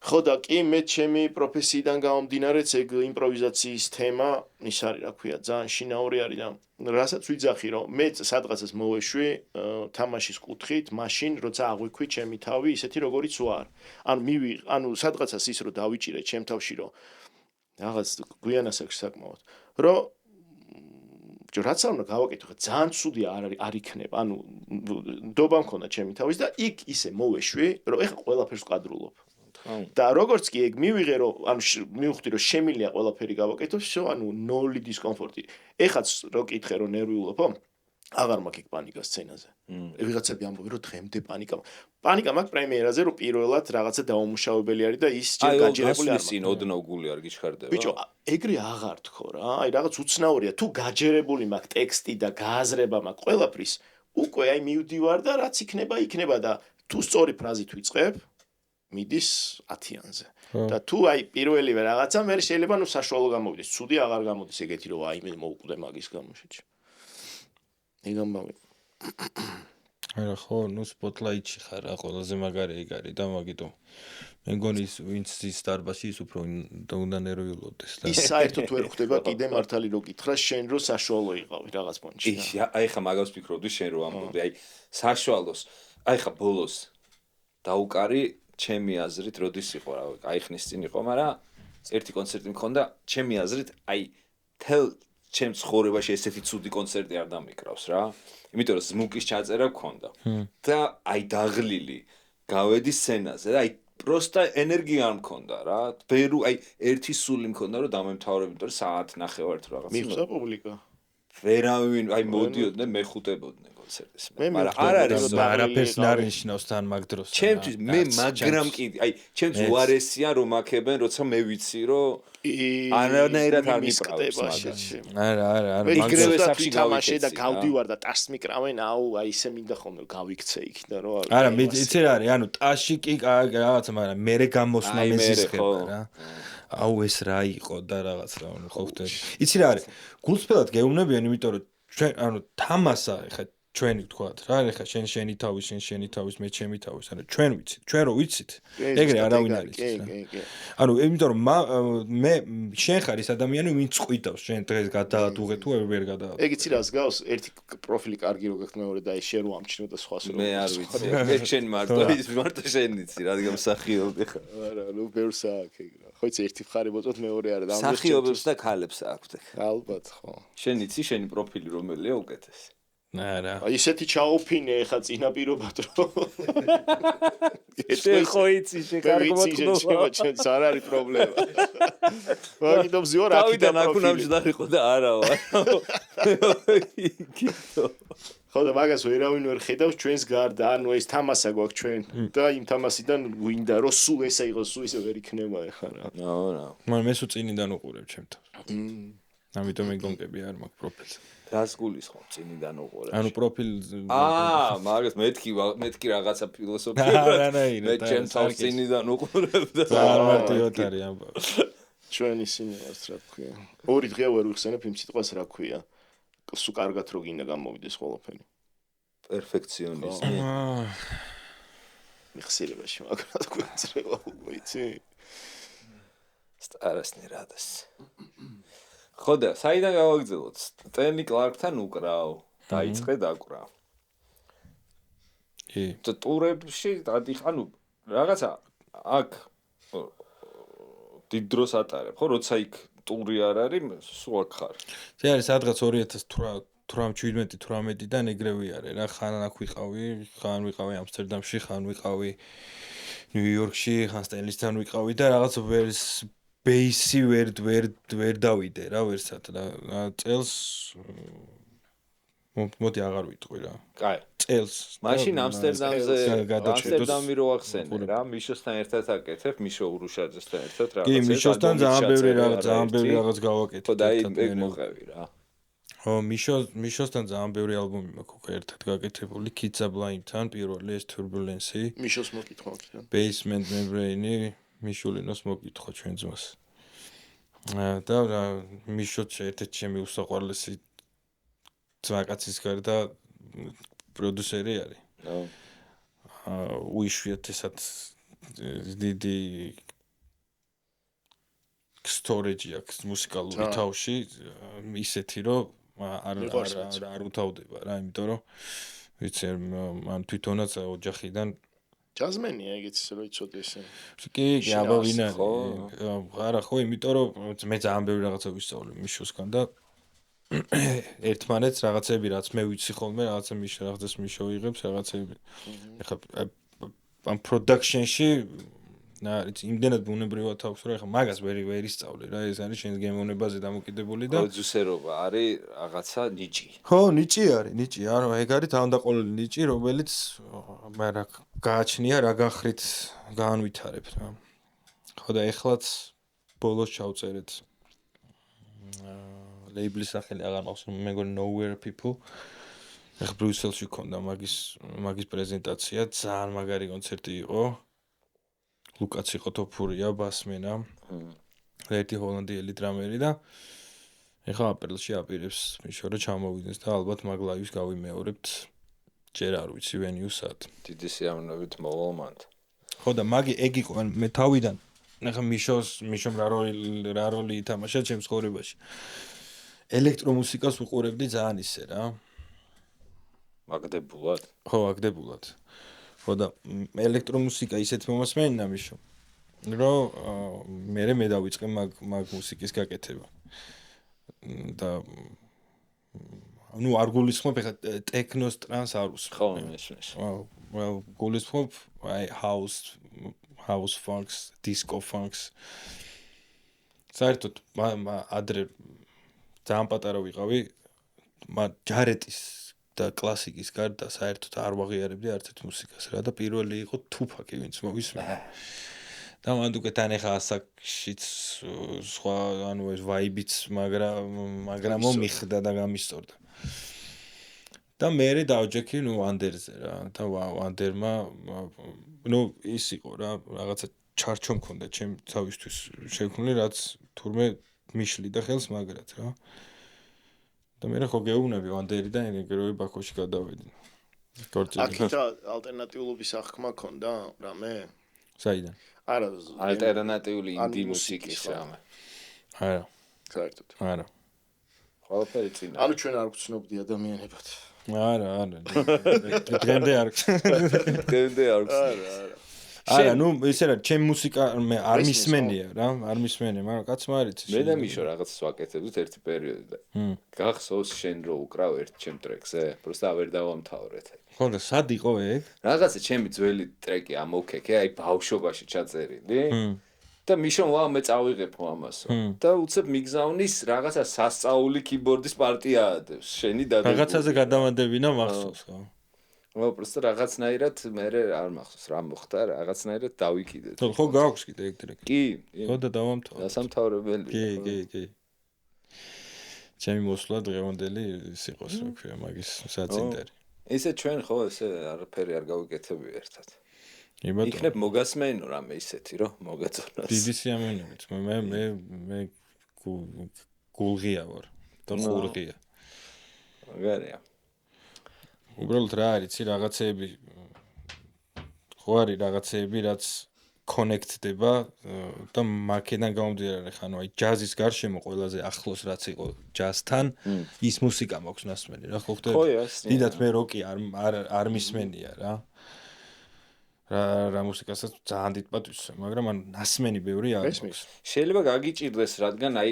ხო და კი მე ჩემი პროფესიიდან გამომდინარეც ეგ იმპროვიზაციის თემა ის არის რა ქვია ძალიან შინაური არის და რასაც ვიძახი რომ მე სადღაცას მოვეშვი თამაშის კუთხით მაშინ როცა აღვიქვი ჩემი თავი ისეთი როგორიც ვარ. ანუ სადღაცას ის რომ დავიჭირე ჩემ თავში რომ რაღაც გვიანას აქვს საკმაოდ რომ რაც არ უნდა გავაკეთო ხა ძალიან ცუდია არ იქნება ანუ ნდობა მქონდა ჩემი თავის და იქ ისე მოვეშვი რომ ეხა ყველაფერს ვკადრულობ და როგორც კი ეგ მივიღე რომ ანუ მივხვდი რომ შემილია ყველაფერი გავაკეთო всё ანუ ნოლი დისკომფორტი ეხაც რო კითხე რომ ნერვიულობო აღარ მაქვს ეგ პანიკა სცენაზე ვიღაცები ამბობენ რომ დღემდე პანიკა მაქვს პრემიერაზე რომ პირველად რაღაცა დაუმუშავებელი არის და ის ჯერ გაჯერებული არ მაქვს ოდნავ გული არ გიჩქარდება ბიჭო ეგრე აღარ თქო რა აი რაღაც უცნაურია თუ გაჯერებული მაქვს ტექსტი და გააზრება მაქვს ყველაფრის უკვე აი მივდივარ და რაც იქნება და თუ სწორი ფრაზით ვიწყებ მიდის 10-იანზე და თუ აი პირველივე რაღაცა მე შეიძლება ნუ საშუალო გამოვიდეს ცუდი აღარ გამოდის ეგეთი რომ აი მე მოვკვდე მაგის გამოშეჭი ეგ ამბავი. არა ხო, ნუ სპოტლაიტში ხარ რა, ყველაზე მაგარი ეგ არის და მაგიტომ მე მგონი ვინც ის დარბაზში ის უფრო უნდა ნერვიულოდეს და ის საერთოდ ვერ ხვდება კიდე მართალი რო გითხრა შენ რო საშუალო იყავი რაღაც პონჩი. აი ხა მაგას ვფიქრობდი შენ რო ამბობდი, აი საშუალოს, აი ხა ბოლოს დაუკარი ჩემი აზრით როდის იყო რა, აი ხნის წინ იყო, მაგრამ ერთი კონცერტი მქონდა, ჩემი აზრით, აი თელ ჩემ ცხოვრებაში ესეთი ცუდი კონცერტი არ დამიკრავს რა. იმიტომ რომ ზმუკის ჩაწერა მქონდა. და აი დაღლილი გავედი სცენაზე და აი პროსტა ენერგია არ მქონდა რა. ბერო აი ერთი სული მქონდა რომ დამემთავრებინე, იმიტომ რომ საათ ნახევარით რაღაც. მიხვდა პუბლიკა. ვერავინ აი მოდიოდნენ მეხუტებოდნენ კონცერტს. მაგრამ არ არის არაფერს ნარნიშნავს თან მაგ დროს. ჩემთვის მე მაგრამ კიდე აი ჩემთვის უარესია რომ აქებენ როცა მე ვიცი რომ არანაირად არ მისკრავს მაგას. არა ეგრევე სახში გავაშე და გავდივარ და ტასს მიკრავენ აუ აი ისე მინდა ხოლმე გავიქცე იქ და რო არა მე იცი რა არის ანუ ტასში კი რაღაცა მაგრამ მე გამოსვლა მეზისხება რა აუ ეს რა იყო და რაღაც რა ხო ხდება იცი რა არის გულწრფელად გეუბნებიან იმიტომ რომ ჩვენ ანუ თამასა ხა ჩვენი ვთქვათ რა ხა შენი თავის მე ჩემი თავის ანუ ჩვენ ვიცით ჩვენ რო ვიცით ეგრე არავინ არის ანუ იმიტომ რომ მე შენ ხარ ის ადამიანი ვინც წყვიტავს შენ დღეს გადაადუღე თუ ვერ გადაადუღე ეგ იცი რას გავს ერთი პროფილი კარგი რო გქნა მეორე და აი შენ რო ამჩნევ და სხვას რო მე არ ვიცი ეგ შენ მარტო შენ იცი რადგან მსახიობი ხარ არა ნუ ბევრსა აქ ეგ რა ხო იცი ერთი მხარე მოწოთ მეორე არა და მსახიობებს და ქალებს აქვთ ალბათ ხო შენ იცი შენი პროფილი რომელია უკეთესი არა აი ისეთი ჩაოფინე ხა წინაპირობად რო შენ ხო იცი შეკარგმოტყნობა ჩვენც არ არის პრობლემა მაგიტომ ზიარ აქიდან აქუნამში დაიყო და არა ვარ ხო და მაგას ვერავინ ვერ ხედავს ჩვენს გარდა ანუ ეს თამასა გვაქვს ჩვენ და იმ თამასიდან გვინდა რომ სულ ესე იყოს სულ ისე ვერ იქნება ეხა რა არა მაგრამ მე სულ წინიდან უყურებ ჩემთან ამიტომ ეგონკები არ მაქვს პროფილს რას გულისხმობ წინიდან უყურებ ანუ პროფილ მაგას მეთქი რაღაცა ფილოსოფია მე ჩემ თავს წინიდან უყურებ და არ მარტივად არის ამბავი ჩვენ ისინი ვართ რა თქვია ორი დღეა ვერ ვიხსენებ იმ სიტყვას რა ქვია სულ კარგად რო გინდა გამოვიდეს ყველაფერი პერფექციონიზმი მიხსირებაში მაგრამ გვეწრება ვიცი სტარასნი რადას ხო და საიდან გავაგზავნოთ ტენი კლარკთან უკრავ დაიწყე დაკვრა და ტურებში ანუ რაღაცა აქ დიდ დროს ატარებ ხო როცა იქ ტური არ არის სულ აქ ხარ ეს არის სადღაც 2017-18-დან ეგრევე არის რა ხან აქ ვიყავი ამსტერდამში ხან ვიყავი ნიუ-იორკში ხან სტენლისთან ვიყავი და რაღაც ბეისი ვერ დავიდე რა ვერსად რა წელს მოდი აღარ ვიტყვი რა კაი წელს მაშინ ამსტერდამი რო ახსენე რა მიშოსთან ერთად აკეთებ მიშო ურუშაძესთან ერთად რაღაცა კი მიშოსთან ძალიან ბევრი რაღაც გავაკეთე ხო და ეგ მოყევი რა ხო მიშოსთან ძალიან ბევრი ალბომი მაქვს უკვე ერთად გაკეთებული Kids Sublime-თან პირველი ეს Turbulence მიშოს მოკითხვა Basement Membrane მიშულინოს მოკითხვა ჩვენ ძმას და მიშოც ერთ-ერთი ჩემი უსაყვარლესი ძმაკაცის გარდა პროდიუსერი არის უიშვიათესად დიდი storage აქვს მუსიკალური თავში ისეთი რომ არ უთავდება რა იმიტომ რომ ვიცი მან თვითონაც ოჯახიდან ჯაზმენია ეგეც რო იცოდი ესე კი აბა ვინ არის არა ხო იმიტომ რომ მე ძალიან ბევრი რაღაცა ვისწავლე მიშოსგან და ერთმანეთს რაღაცები რაც მე ვიცი ხოლმე რაღაცა რაღაცას მიშო იღებს რაღაცები ეხლა ამ production-ში არის იმდენად ბუნებრივად აქვს რომ ეხლა მაგას ვერ ისწავლე რა ეს არის შენს გემოვნებაზე დამოკიდებული და პროდიუსერობა არის რაღაცა ნიჭი ხო ნიჭი არის ნიჭი არა ეგ არის თავდაყოლილი ნიჭი რომელიც მე რა გააჩნია რა განხრით გაანვითარებ რა ხო და ეხლაც ბოლოს ჩავწერეთ ლეიბლის სახელი აღარ მახსოვს მე მგონი Nowhere People ეხლა ბრიუსელში ქონდა მაგის პრეზენტაცია ძალიან მაგარი კონცერტი იყო ლუკაც იყო თოფურია ბასმენა ერთი ჰოლანდიელი დრამერი და ეხლა აპრილში აპირებს მიშო რომ ჩამოვიდეს და ალბათ მაგ ლაივს გავიმეორებთ ჯერ არ ვიცი ვენიუსად დიდი სიამოვნებით მოვალ მანდ ხო და მაგი ეგ იყო ან მე თავიდან ეხლა მიშომ რა როლი ითამაშა ჩემს ცხოვრებაში ელექტრომუსიკას უყურებდი ძალიან ისე რა მაგდებულად ხო აგდებულად ხო და ელექტრომუსიკა ისეთ მომასმენინა მიშო რომ მე დავიწყე მაგ მუსიკის გაკეთება და ну არ გულისხმობ ეხლა ტექნოს ტრანს არ უსმენ ხო მესმის გულისხმობ აი house funks disco funks საერთოდ ადრე ძალიან პატარა ვიყავი ჯარეტის და კლასიკის გარდა საერთოდ არ ვაღიარებდი არც ერთ მუსიკას რა და პირველი იყო თუფაკი ვინც მოვისმენა და მანდ უკვე თან ეხა ასაკშიც სხვა ანუ ეს ვაიბიც მაგრამ მომიხდა და გამისწორდა და მე დავჯექი ნუ ვანდერზე რა და ვანდერმა ნუ ის იყო რა რაღაცა ჩარჩო მქონდა ჩემ თავისთვის შექმნილი რაც თურმე მიშლი და ხელს მაგრად რა და მე ხო გეუბნები ვანდერიდან ეგრევე ბაქოში გადავედი აქეთ ალტერნატიულობის აღქმა ქონდა რამე საიდან არა ალტერნატიული ინდი მუსიკის რამე არა საერთოდ არა ყველაფერი წინა ანუ ჩვენ არ გვცნობდი ადამიანებად არა დღემდე არ არა ნუ ისე რა ჩემ მუსიკა მე არ მისმენია რა არ მისმენია მაგრამ კაცმა არ იცის მე და მიშო რაღაცას ვაკეთებდით ერთი პერიოდი და გახსოვს შენ რო უკრავ ერთ ჩემ ტრეკზე просто ვერ დავამთავრეთ ხო და სად იყო ეგ რაღაცა ჩემი ძველი ტრეკი ამოვქეკე აი ბავშვობაში ჩაწერილი და მიშო ვა მე წავიღებო ამასო და უცებ მიგზავნის რაღაცა სასწაული keyboard-ის პარტია ადევს შენი და რაღაცაზე გადავანდებინა მახსოვს ხო ვა просто რაღაცნაირად მე არ მახსოვს რა მოხდა რაღაცნაირად დავიკიდე ხო გაქვს კიდე ეგ ტრეკი კი ხო და დავამთავრე დასამთავრებელი კი ჩემი მოსვლა დღევანდელი ის იყოს რა ქვია მაგის საწინდარი ესე ჩვენ ხო ესე არაფერი არ გავიკეთები ერთად იბატონო იქნებ მოგასმენო რამე ისეთი რომ მოგეწონოს დიდი სიამოვნებით მე გულღია ვარ და ხურღია მაგარია უბრალოდ რა არის იცი რაღაცეები ხო არის რაღაცეები რაც კონექტდება და მაკედან გამომდინარე ხანო აი ჯაზის გარშემო ყველაზე ახლოს რაც იყო ჯაზთან ის მუსიკა მაქვს ნასმენი რა ხო ხდება დიდათ მე როკი არ მისმენია რა რა მუსიკასაც ძალიან დიდ პატივს მაგრამ ან ნასმენი ბევრი არის შეიძლება გაგიჭირდეს რადგან აი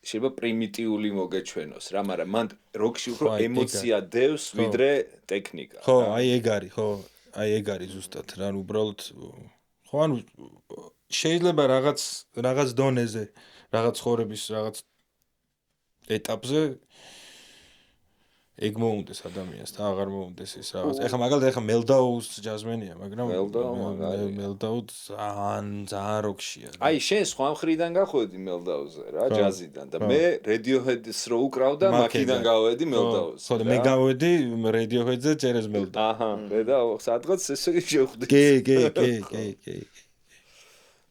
შეიძლება პრიმიტიული მოგეჩვენოს რა მაგრამ მან როკში უფრო ემოცია დევს ვიდრე ტექნიკა ხო აი ეგ არის ხო აი ეგ არის ზუსტად რა უბრალოდ ხო ანუ შეიძლება რაღაც დონეზე რაღაც ხორების რაღაც ეტაპზე ეგ მოუნდეს ადამიანს და აღარ მოუნდეს ის რაღაც ეხლა მაგალითად ეხლა მელდაუს ჯაზმენია მაგრამ მელდაუ ძალიან როკშია აი შენ სხვა მხრიდან გახვედი მელდაუზე რა ჯაზიდან და მე Radiohead-ს რო უკრავდა მაქიდან გავედი მელდაუზე ხო და მე გავედი Radiohead-ზე წერეს მელდაუ აჰა მე და სადღაც ესე შევხვდი კი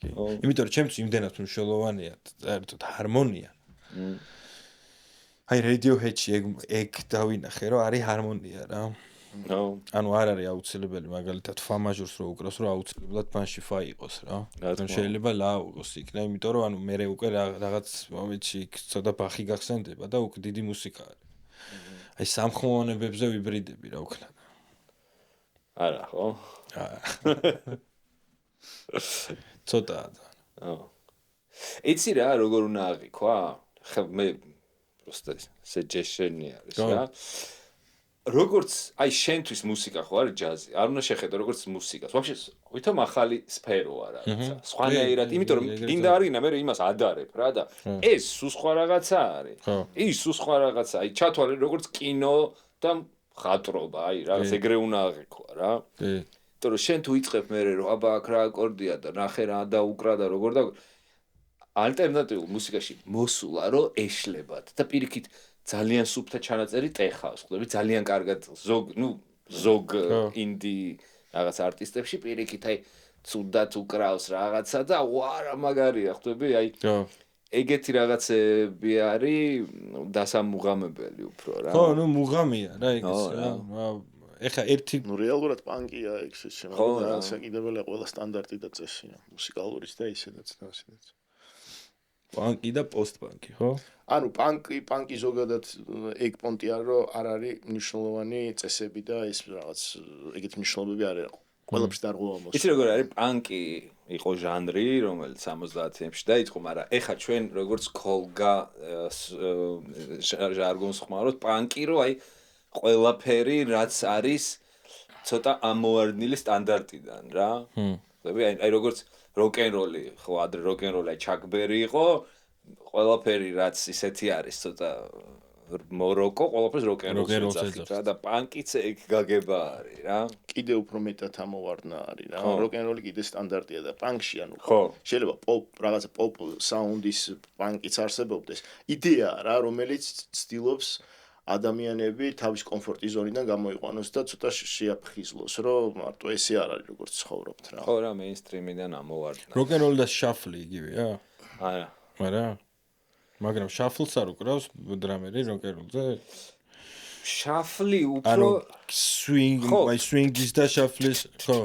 იმიტომ რომ ჩემთვის იმდენად მნიშვნელოვანია საერთოდ ჰარმონია აი Radiohead-ში ეგ დავინახე რომ არის ჰარმონია რა ანუ არ არის აუცილებელი მაგალითად ფა მაჟორს რო უკრავს რომ აუცილებლად ბანში ფა იყოს რა შეიძლება ლა იყოს იქ და იმიტომ რომ ანუ მე უკვე რაღაც მომენტში ცოტა ბახი გახსენდება და უკვე დიდი მუსიკა არის აი სამხმოვანებებზე ვიბრიდები რა უკნა არა ხო ცოტა იცი რა როგორ უნდა აღიქვა ხა მე просто suggestion-ი არის რა როგორც აი შენთვის მუსიკა ხო არის ჯაზი არ უნდა შეხედო როგორც მუსიკას вообще ვითომ ახალი სფეროა რაღაცა სხვანაირად იმიტომ რომ გინდა არინა მე იმას ადარებ რა და ეს სულ სხვა რაღაცა არის ის სულ სხვა რაღაცა აი ჩათვალე როგორც კინო და ხატრობა აი რაღაც ეგრე უნდა აღიქვა რა იმიტომ რომ შენ თუ იწყებ მე რომ აბა აქ რა აკორდია და ნახე რა დაუკრა და როგორ და ალტერნატიულ მუსიკაში მოსულა რომ ეშლებათ და პირიქით ძალიან სუფთა ჩანაწერი ტეხავს ხდები ძალიან კარგად ზოგ ინდი რაღაც არტისტებში პირიქით აი ცუდად უკრავს რაღაცა და ვარა მაგარია ხდები აი ეგეთი რაღაცები არის დასამუღამებელი უფრო რა. ხო, ნუ მუღამია რა ეგეც რა. ეხა ერთი ნუ რეალურად პანკია ეგ შემოგვიდა და საკიდებელია ყველა სტანდარტი და წესია მუსიკალურის და ისედაც და ისედაც. პანკი და პოსტ-პანკი, ხო? ანუ პანკი ზოგადად ეგ პონტია რომ არ არის მნიშვნელოვანი წესები და ეს რაღაც ეგეთი მნიშვნელობები არ არის. ყველაფერს დარღვევა მოსწონს. იცი როგორ არის პანკი იყო ჟანრი, რომელიც 70-ებში დაიწყო, მაგრამ ეხა ჩვენ როგორც ქოლგა ჟარგონს ხმარობთ, პანკი რო აი ყველაფერი რაც არის ცოტა ამოვარდნილი სტანდარტიდან რა. აი როგორც როკ-ენ-როლი, ხო, ადრე როკ-ენ-როლი აი ჩაკ ბერი იყო, ყველაფერი რაც ისეთი არის ცოტა მოროკო, ყველაფერს როკ-ენ-როლს ეძახით რა და პანკიც ეგ გაგება არის რა. კიდე უფრო მეტად ამოვარდნა არის რა. როკ-ენ-როლი კიდე სტანდარტია და პანკში ანუ შეიძლება რაღაცა პოპ საუნდის პანკიც არსებობდეს. იდეაა რა, რომელიც ცდილობს ადამიანები თავის კომფორტის ზონიდან გამოიყვანოს და ცოტა შეაფხიზლოს, რომ მარტო ესე არ არის როგორც ცხოვრობთ რა. ხო რა, მეინსტრიმიდან ამოვარდნა. როკ-ენ-როლი და შაფლი იგივეა? არა. არა. მაგრამ შაფლს არ უკრავს დრამერი როკ-ენ-როლზე? შაფლი უფრო ანუ სვინგის და შაფლის, ხო.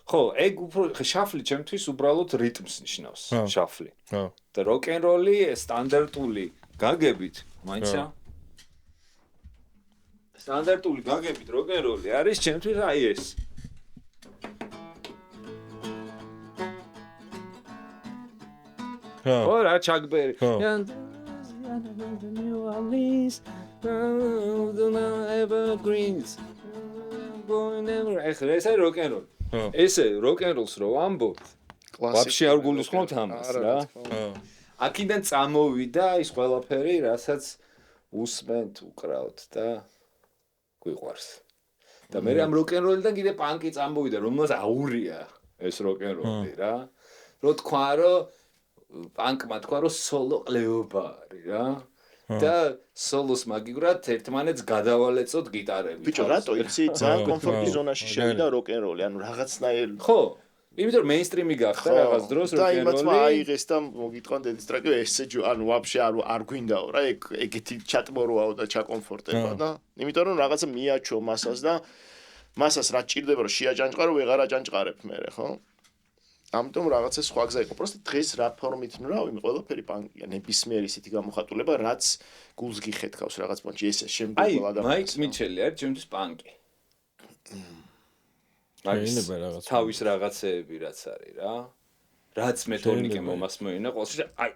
ხო, ეგ უფრო შაფლი ჩემთვის უბრალოდ რიტმს ნიშნავს, შაფლი. ხო. და როკ-ენ-როლი სტანდარტული გაგებით, მაინცა სტანდარტული გაგებით როკ-ენ-როლი არის ჩემთვის აი ეს. ხო რა ჩაკბერი. ეს როკ-ენ-როლი. ესე როკ-ენ-როლს რო ამბობთ, ვაფშე არ გულისხმობთ ამას რა. აქედან წამოვიდა ის ყველაფერი, რასაც უსმენთ, უკრავთ და გვიყვარს. და მე ამ როკ-ენ-როლიდან კიდე პანკი წამოვიდა, რომელსაც აურია ეს როკ-ენ-როლი რა. რო თქვა, რომ პანკმა თქვა, რომ სოლო ყლეობა არის რა. და სოლოს მაგივრად ერთმანეთს გადავალეწოთ გიტარები. ბიჭო, რატო იცი, ძალიან კომფორტის ზონაში შევიდა როკ-ენ-როლი, ანუ რაღაცნაირ ხო, იმიტომ რომ მეინსტრიმი გახდა რაღაც დროს და იმათმა როკ-ენ-როლი. აიღეს და მოგიტყვან დედის ტრეკი ესე ანუ ვაფშე არ გვინდაო რა, ეგეთი ჩატმოროაო და ჩაკომფორტება და იმიტომ რომ რაღაცა მიაჩო მასას და მასას რაც ჭირდება რომ შეაჭანჭყარო, ვეღარ აჭანჭყარებ მე, ხო? ამიტომ რაღაცა სხვა გზა იყო. პროსტა დღეს რა ფორმით ნუ რა, იმი ყველაფერი პანკია, ნებისმიერი ისეთი გამოხატულება, რაც გულს გიხეთქავს რაღაც პონჩი, ესე შემდგომ ადამიანს. აი, მაიკ მიჩელი არის ჩემთვის პანკი. შეიძლება რაღაც. თავის რაღაცეები რაც არის რა. რაც მეთონიკე მომასმოინა, ყოველში აი,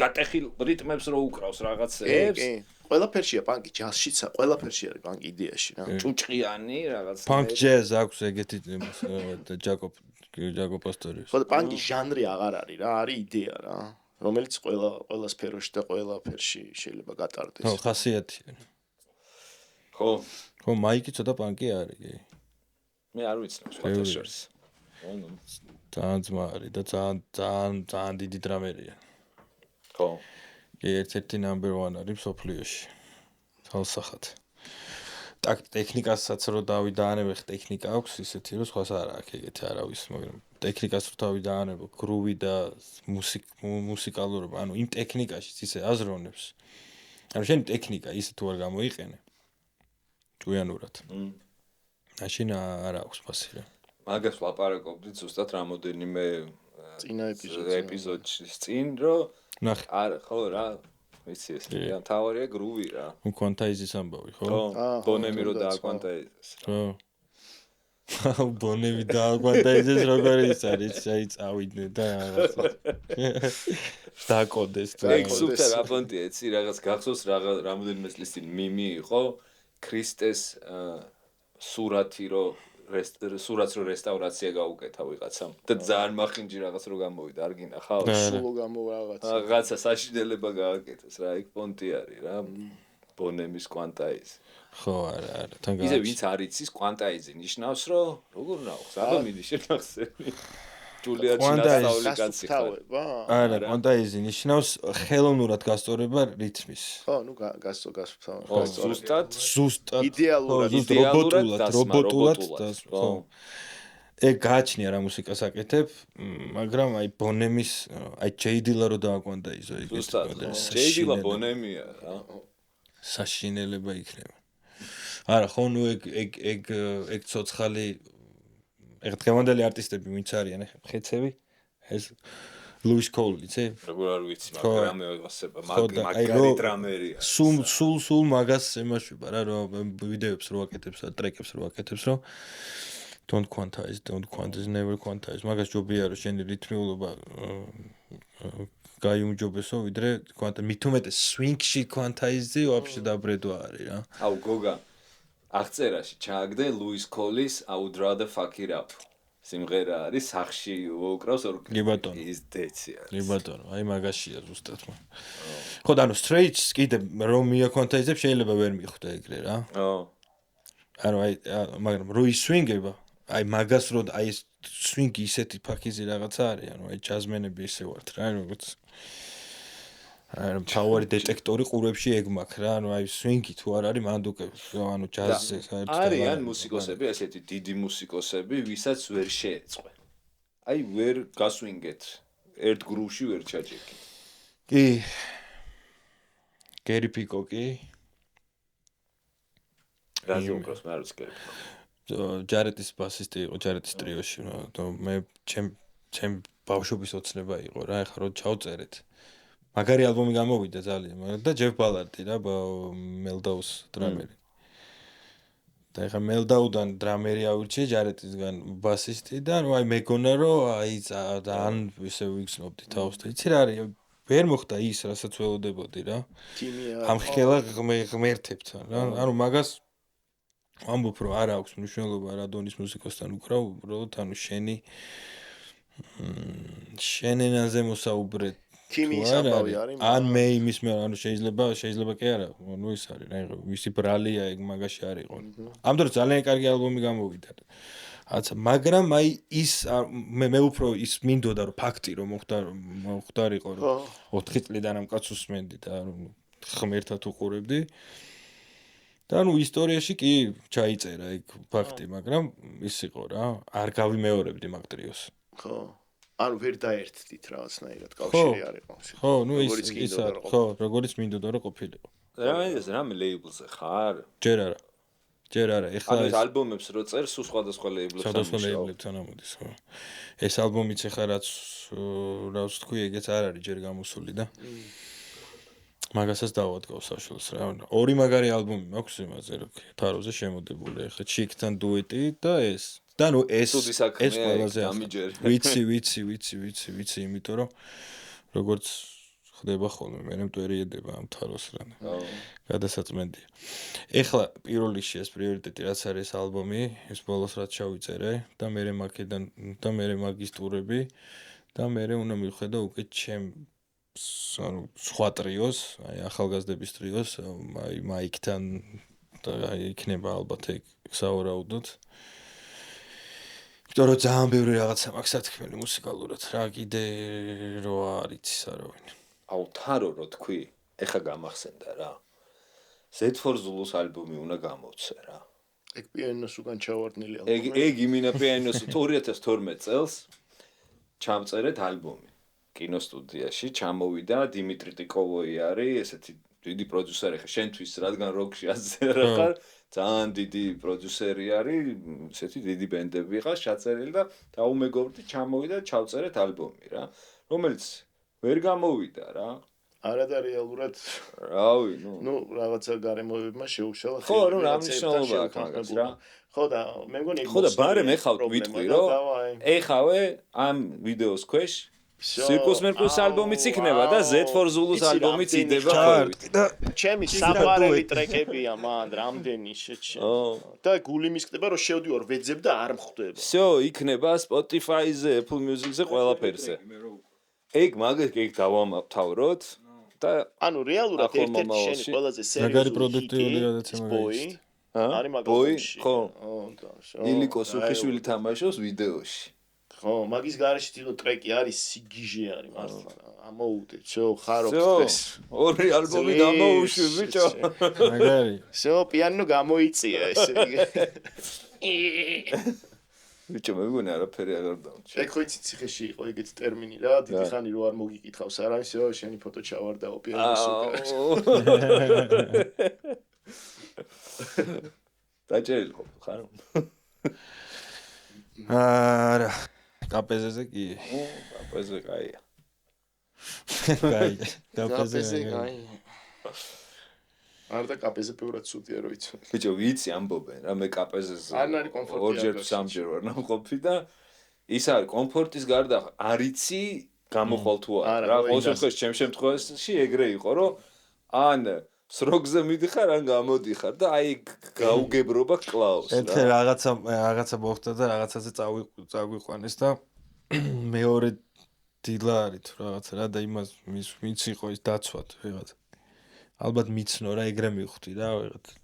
გატეხილ რიტმებს რო უკრავს რაღაცეებს. კი, ყველაფერშია პანკი, ჯაზშიც, ყველაფერში არის პანკი იდეაში რა. ჭუჭყიანი რაღაც. პანკ ჯაზ აქვს ეგეთი ჯაკო პასტორის. ხო და პანკი ჟანრი აღარ არის რა, არის იდეა რა, რომელიც ყველა სფეროში და ყველაფერში შეიძლება გატარდეს. ხო, ხასიათი. ხო. ხო, მაიკი ცოტა პანკი არის კი. მე არ ვიცნობ სხვათაშორის. ძალიან ძმა არის და ძალიან დიდი დრამერია. ხო. კი, ერთ-ერთი number 1 არის სოფლიოში. თალსახად. ტექნიკასაც რო დავიდაანებ, ტექნიკა აქვს ისეთი, რომ სხვას არ აქვს ეგეთი არავის, მაგრამ ტექნიკას რო დავიდაანებ, გრუვი და მუსიკალურობა, ანუ იმ ტექნიკაში ისე აზროვნებს. ანუ შენ ტექნიკა ისე თუ არ გამოიყენე. ჭუიანურად. მაშინ არ აქვს ფასი რა. მაგას ვლაპარაკობდით ზუსტად რამოდენიმე წინა ეპიზოდში წინ, რომ ნახე. არა, ხო რა, ვიცი ეს რა, თავარია გრუვი რა. კვანტაიზის ამბავი, ხო? ხო, ბონემი რო დააკვანტაიზეს. ხო. ბონემი დააკვანტაიზეს როგორ ის არის, აი წავიდნენ და რაღაცა. დაკოდეს თუ. ეგ სუპერ აპონტია, იცი რაღაც გახსოვს რამოდენიმე წლის წინ მიმი იყო ქრისტეს სურათი რო სურათს რო რესტავრაცია გაუკეთა ვიღაცამ და ძალიან მახინჯი რაღაც რო გამოვიდა, არ გინახავ? სულო გამოვა რაღაცა. რაღაცა საშინელება გააკეთეს რა, იქ პონტი არის რა. ბონემის კვანტაიზი. ხო, არა, თან გააჩ. ისე ვინც არ იცის კვანტაიზი ნიშნავს, რომ როგორ ნახოს, აბა მიდი შენახსენი. ჯულია ჩინასწავლი კაცი ხარ. არა, კვანტაიზი ნიშნავს ხელოვნურად გასწორება რითმის. ხო, ნუ გასწორ. ხო, ზუსტად. იდეალურად რობოტულად, ხო. ეგ გააჩნია რა მუსიკას აკეთებ, მაგრამ აი ბონემის, აი ჯეიდილა რო დააკვანდა იზო ეგ. ზუსტად. ჯეიდილა ბონემია რა. საშინელება იქნება. არა, ხო, ნუ ეგ ცოცხალი ეგ დღევანდელი არტისტები ვინც არიან, ახლა ხეცები, ეს ლუის კოული, იცი? როგორ არ ვიცი, მაგრამ მაგარი დრამერია. სულ მაგას ემაშვება რა, რომ ვიდეოებს რო აკეთებს, ტრეკებს რო აკეთებს, რომ don't quantize, never quantize. მაგას ჯობია რომ შენი რითმულობა გაიუმჯობესო, ვიდრე მით უმეტეს swing-ში quantize-ი ვაფშე დაბრედვა არის რა. აუ გოგა აღწერაში ჩააგდე ლუის კოლის I would rather fuck it up. სიმღერა არის სახში უკრავს კი ბატონო. ის დეცია. კი ბატონო, აი მაგაშია ზუსტად. ხო და ანუ straight კიდე რომ მიაკონტაიზებ შეიძლება ვერ მიხვდა ეგრე რა. ანუ აი მაგრამ რო ისვინგება, აი მაგას რო აი swing-ი ისეთი ფაქიზი რაღაცა არის, ანუ აი ჯაზმენები ისე ვართ რა, როგორც აი power detector-ი ყურებში ეგ მაქვს რა, ანუ აი swing-ი თუ არ არის მანდუკებს, ანუ ჯაზზე საერთოდ არიან მუსიკოსები, ესეთი დიდი მუსიკოსები, ვისაც ვერ შეეწყვე. აი ვერ გასვინგეთ, ერთ გრუვში ვერ ჩაჭიქით. კი. გერი პიკოკი. რაზე უკრავს, მე არ ვიცი გერი. ჯარეტის ბასისტი იყო ჯარეტის ტრიოში, რა, მე ჩემ ბავშვობის ოცნება იყო რა, ეხლა რო ჩავწერეთ. მაგარი ალბომი გამოვიდა ძალიან, მაგრამ და ჯეფ ბალარდი რა, მელდაუს დრამერი. და ეხლა მელდაუდან დრამერი ავირჩიე ჯარეტისგან ბასისტი და ნუ აი მეგონა რომ აი ძალიან ისე ვიგრძნობდი თავს და იცი რა არის, ვერ მოხდა ის, რასაც ველოდებოდი რა. ამ ხელა ღმერთებთ რა. ანუ მაგას ამბობ რომ არ აქვს მნიშვნელობა რა დონის მუსიკოსთან უკრავ, უბრალოდ ანუ შენ ენაზე მოსაუბრე ქიმიის ამბავი არის. ან მე იმის მე ანუ შეიძლება კი არა, ნუ ის არის რა, ვისი ბრალია ეგ მაგაში არისო. ამ დროს ძალიან კარგი ალბომი გამოვიდა. აცა, მაგრამ აი ის მე უფრო ის მინდოდა რომ ფაქტი რომ მოხდარიყო რომ 4 წლიდან ამ კაცს უსმენდი და ღმერთად უყურებდი. და ნუ ისტორიაში კი ჩაიწერა ეგ ფაქტი, მაგრამ ის იყო რა, არ გავიმეორებდი მაგ ტრიოს. ხო. ანუ ვერ დაერთდით რაღაცნაირად კავშირი არ იყო. ხო, ნუ ის ხო, როგორც მინდოდა რომ ყოფილიყო. რამე ლეიბლზე ხარ? ჯერ არა, ეხლა ეს ალბომებს რო წერს, სხვადასხვა ლეიბლებთან ამოდის, ხო. ეს ალბომიც ეხლა რაც თქვი, ეგეც არ არის ჯერ გამოსული და მაგასაც დავადგავ საშუალს რა. ორი მაგარი ალბომი მაქვს იმაზე, რომ თაროზე შემოდებული, ეხლა ჩიკთან დუეტი და ეს. და ნუ ეს ყველაზე ვიცი, იმიტომ რომ როგორც ხდება ხოლმე, მე მტვერიედება ამ თაროს რა. გადასაწმენდია. ეხლა პირველ რიგში ეს პრიორიტეტი რაც არის ალბომი, ეს ბოლოს რაც ჩავიწერე და მე მაგიდან და მე მაგის ტურები და მე უნდა მივხედა უკვე ანუ სხვა ტრიოს, აი ახალგაზრდების ტრიოს, აი მაიკთან და აი იქნება ალბათ ეგ საურაუდოდ. იმიტომ რომ ძალიან ბევრი რაღაცა მაქვს სათქმელი მუსიკალურად, რა კიდე რო არიცი სარავინ. აუ თარო რო თქვი, ეხა გამახსენდა რა. Z4 Zulus ალბომი უნდა გამოვცე რა. ეგ პიანინოს უკან ჩავარდნილი ალბომი. ეგ იმინა პიანინოს 2012 წელს ჩამწერეთ ალბომი. კინოსტუდიაში ჩამოვიდა დიმიტრი ტიკოვოი არის ესეთი დიდი პროდიუსერი ხა შენთვის რადგან როკში ასე რა ხარ ძალიან დიდი პროდიუსერი არის ესეთი დიდი ბენდები ხარ ჩაწერილი და დაუმეგობრდი ჩამოვიდა ჩავწერეთ ალბომი რა რომელიც ვერ გამოვიდა რა არა და რეალურად რავი ნუ რაღაცა გარემოებმა შეუშალა ხო რა მნიშვნელობა აქვს მაგას რა ხო და მე მგონი ხო და ბარემ ეხავ ვიტყვი რომ ეხავე ამ ვიდეოს ქვეშ Circus Mercus ალბომიც იქნება და Z4 Zulus ალბომიც იდება ხოლმე. და ჩემი საყვარელი ტრეკებია მან რამდენი შეჩე. და გული მისკდება რომ შევდივარ ვეძებ და არ მხვდება. Всё, იქნება Spotify-ზე, Apple Music-ზე, ყველაფერზე. ეგ მაგას დავამთავროთ და ანუ რეალურად ერთ-ერთი შენი ყველაზე სერიოზული მაგარი პროდუქტიული გადაცემა არის. არის მაგალითად. ხო. ილიკო სუხიშვილი თამაშობს ვიდეოში. ხო, მაგის გარეშე თვითონ ტრეკი არის სიგიჟე არის მართლა. ამოუდე, всё, ხარობს ეს. ორი ალბომი გამოუშვი ბიჭო. მაგარი. всё, პიანინო გამოიწია ესე. ბიჭო მეგონა არაფერი აღარ დამჭირდა. ეგ ხო იცი ციხეში იყო ეგეთი ტერმინი რა, დიდი ხანი რო არ მოგიკითხავს არამის, შენი ფოტო ჩავარდაო პიანოს უკრავს. დაჭერილი ყოფილ ხარ? არა, კაპეზეზე კი. კაპეზე კაია. კაი, კაპეზე კაი. არ და კაპეზე პეურად ცუდია რო იცი. ბიჭო ვიცი ამბობენ რა მე კაპეზეზე არნარი კომფორტი ორჯერ სამჯერ ვარ ნამყოფი და ის არის კომფორტის გარდა არიცი გამოხვალ თუ არა რა ყოველ შემთხვევაში ჩემ შემთხვევაში ეგრე იყო რომ ან სროგზე მიდიხარ ან გამოდიხარ და აი გაუგებრობა კლავს რა ერთხელ რაღაცა მოხდა და რაღაცაზე წაგვიყვანეს და მეორე დილა არის თუ რაღაცა რა და იმას მის იყო ის დაცვათ ვიღაცა ალბათ მიცნო რა ეგრე მივხვდი რა ვიღაცა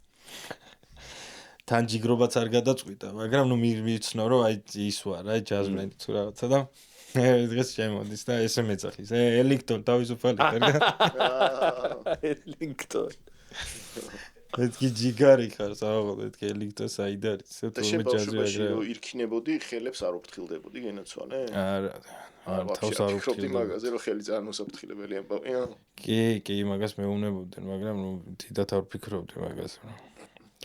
თან ჯიგრობაც არ გადაწყვიტა მაგრამ ნუ მიცნო რომ აი ის ვარ რა ჯაზმენი თუ რაღაცა და დღეს შემოდის და ესე მეძახის ელინგტონ თავისუფალი ხარ ელინგტონ მეთქი ჯიგარი ხარ საერთოდ მეთქი ელინგტონ საიდან არის და შენ ბავშვობაში რომ ირქინებოდი ხელებს არ უფრთხილდებოდი გენაცვალე არა თავს არ უფრთხილდი მაგაზე რომ ხელი ძალიან უსაფრთხილებელი ამბავია კი მაგას მეუბნებოდნენ მაგრამ ნუ დიდად არ ვფიქრობდი მაგაზე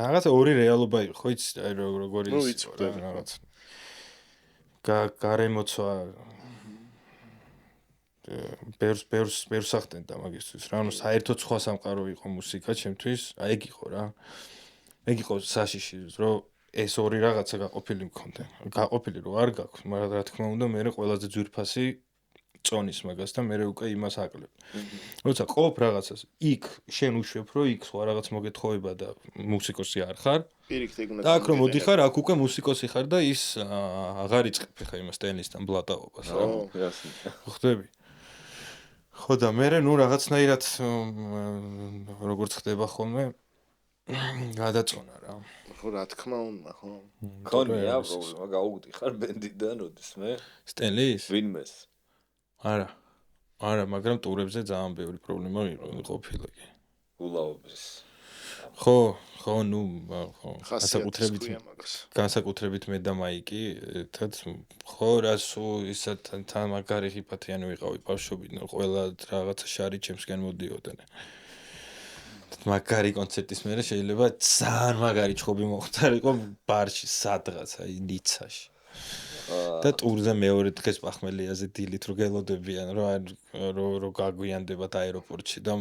რაღაცა ორი რეალობა იყო ხო იცი აი როგორი ის რაღაც გარემოცვა ბევრს ახდენდა მაგისთვის რა ანუ საერთოდ სხვა სამყარო იყო მუსიკა ჩემთვის აი ეგ იყო რა ეგ იყო საშიში რომ ეს ორი რაღაცა გაყოფილი მქონდა გაყოფილი რო არ გაქვს მაგრამ რა თქმა უნდა მე ყველაზე ძვირფასი წონის მაგას და მე უკვე იმას აკლებ როცა ყოფ რაღაცას იქ შენ უშვებ რომ იქ სხვა რაღაც მოგეთხოვება და მუსიკოსი არ ხარ და აქ რომ მოდიხარ აქ უკვე მუსიკოსი ხარ და ის აღარ იწყებ ხა იმას ტენისთან ბლატაობას რა ხვდები ხო და მე ნუ რაღაცნაირად როგორც ხდება ხოლმე გადაწონა რა ხო რა თქმა უნდა ხო ქონია პრობლემა გაუგდიხარ ბენდიდან როდის მე სტენლის ვინმეს არა მაგრამ ტურებზე ძალიან ბევრი პრობლემა ყოფილა კი ულაობის ხო ნუ ხო განსაკუთრებით მე და მაიკი ერთად ხო რასო ისა თან მაგარი ხიფათიანი ვიყავი ბავშვობიდან ყველა რაღაცა შარი ჩემსკენ მოდიოდნენ მაგარი კონცერტის მერე შეიძლება ძალიან მაგარი ჩხობი მოხდარიყო ბარში სადღაც აი ნიცაში და ტურზე მეორე დღეს პახმელიაზე დილით რო გელოდებიან რო გაგვიანდებათ აეროპორტში და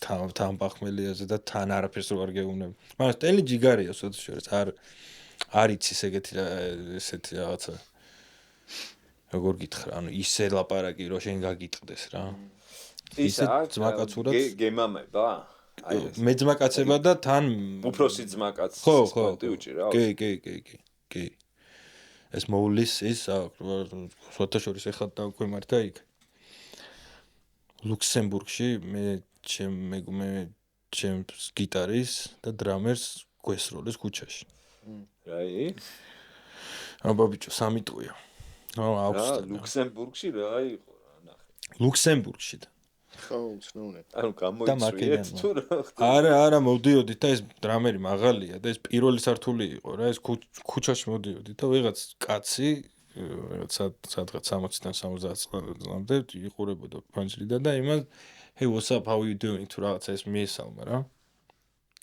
თან პახმელიაზე და თან არაფერს რო არ გეუბნები მაგრამ სტელი ჯიგარია სოც შორის არ იცის ესეთი რაღაცა როგორ გითხრა ანუ ისე ლაპარაკი რო შენ გაგიტყდეს რა ისე ძმაკაცურად გემამება მე ძმაკაცება და თან უფროსი ძმაკაც სპორტი უჭირავს კი ეს მოვლის ის სოთა შორის ეხლა დაგვემართა იქ ლუქსემბურგში მე ჩემს გიტარის და დრამერს გვესროლეს ქუჩაში რაი აბა ბიჭო სამი ტყუია აუგუსტში ლუქსემბურგში რა იყო რა ნახე ლუქსემბურგში და ხო უცნაური ანუ გამოიწვიეთ თუ რა არა მოდიოდით და ეს დრამერი მაღალია და ეს პირველი სართული იყო რა ეს ქუჩაში მოდიოდით და ვიღაც კაცი სადღაც 60-დან 70 წლამდე იყურებოდა ფანჯრიდან და იმას hey what's up how you doing თუ რაღაცა ეს მიესალმა რა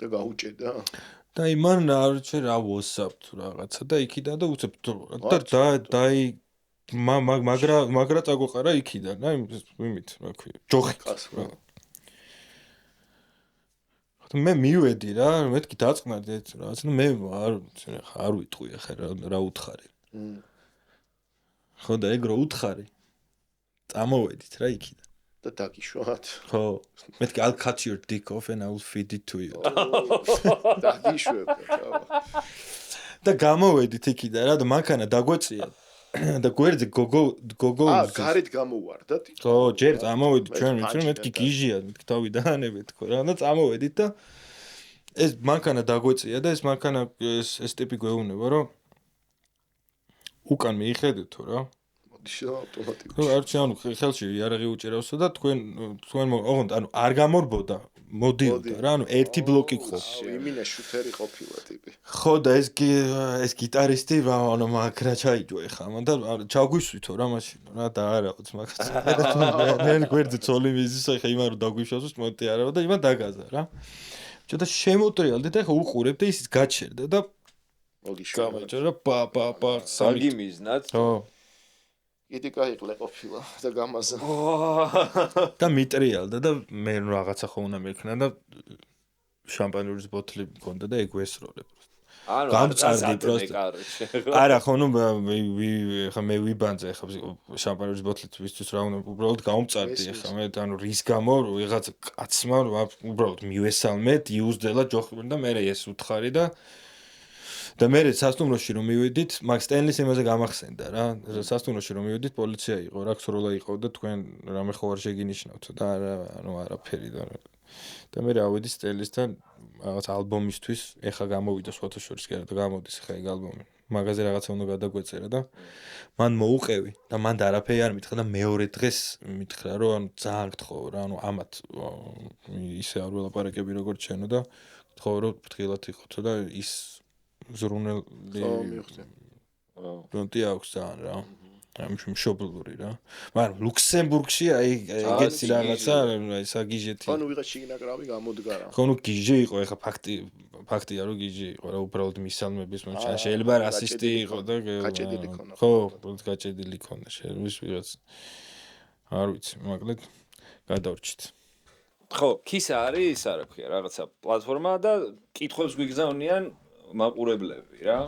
და გაუჭედა და იმან არჩე რა what's up თუ რაღაცა და იქიდან და უცებ და დაი მაგრა წაგვეყარა იქიდან რა იმით რა ქვია ჯოხი მე მივედი რა მეთქი დაწყნარდი რაღაც მე არ ვიტყვი ახლა რა უთხარი ხო და ეგ რო უთხარი წამოვედით რა იქიდან და დაგიშვათ ხო მეთქი I'll cut your dick off and I will feed it to you დაგიშვებ და გამოვედით იქიდან რა და მანქანა დაგვეწია და გვერდზე გოგო გარეთ გამოვარდათ ხო ჯერ წამოვედით ჩვენ ვიცი მეთქი გიჟია მეთქი თავი დაანებეთ ხო რა და წამოვედით და ეს მანქანა დაგვეწია და ეს მანქანა ეს ტიპი გვეუბნება რომ უკან მიიხედეთო რა მოდიშა ავტომატიკურად ხო არჩი ანუ ხელში იარაღი უჭირავსო და თქვენ ოღონდ ანუ არ გამორბოდა მოდიოდა რა, ანუ ერთი ბლოკი ყო. იმინე შუთერი ყოფილა ტიპი. ხო და ეს გიტარისტი ანუ მაგ რა ჩაიჯო ეხა, და ჩაგვისვითო რა მაშინ რა და არაოც მაგას. მე გვერდზე ცოლი მიზის ეხა იმან რომ დაგვიშვას მომენტი არა და იმან დაგაზა რა. ჩოდა შემოტრიალდი და ეხა უყურებ და ის გაჩერდა და გამაჭა რა პა საგი მიზნად. ხო. იგი кайყლე ყოფილა და გამაზა. და მიტრიალდა და მე რაღაცა ხო უნდა მექნა და შამპანურის ბოთლი მქონდა და ეგ ვესროლე. გამწარდი პროსტო. არა ხო ნუ ხა მე ვიბანძე ხა შამპანურის ბოთლით ვისთვის რა უნდა უბრალოდ გამწარდი ხა მე ანუ რის გამო ვიღაც კაცმა უბრალოდ მივესალმეთ იუსდელა ჯოხი და მე ეს უთხარი და მე სასტუმროში რომ მივედით მაგ სტენლის იმაზე გამახსენდა რა სასტუმროში რომ მივედით პოლიცია იყო რა ქსროლა იყო და თქვენ რამე ხო არ შეგინიშნავთ და ანუ არაფერი და მე ავედი სტენლისთან რაღაც ალბომისთვის ეხა გამოვიდა ფოტოშოპის კი არა და გამოდის ეხა ეგ ალბომი მაგაზე რაღაცა უნდა გადაგვეწერა და მან მოუყევი და მან არაფერი არ მითხრა და მეორე დღეს მითხრა რომ ანუ ძალიან გთხოვ რა ანუ ამათ ისე არ ველაპარაკები როგორც შენო და გთხოვ რომ ფრთხილად იყოთ და ის ზრუნელი პრონტი აქვს ძალიან რა ამ მშობლური რა მაგრამ ლუქსემბურგში აი ეგეთი რაღაცა აი საგიჟეთი ანუ ვიღაც შიგნაკრავი გამოდგა რა ხო ნუ გიჟი იყო ეხა ფაქტია რომ გიჟი იყო რა უბრალოდ მისალმების მომჩა შეიძლება რასისტი იყო და გაჭედილი ქონა ხო გაჭედილი ქონა შეიძლება ვიღაც არ ვიცი მაგრამ გადავრჩით ხო ქისა არის ის არა ქვია რაღაცა პლატფორმა და კითხვებს გვიგზავნიან მაყურებლები რა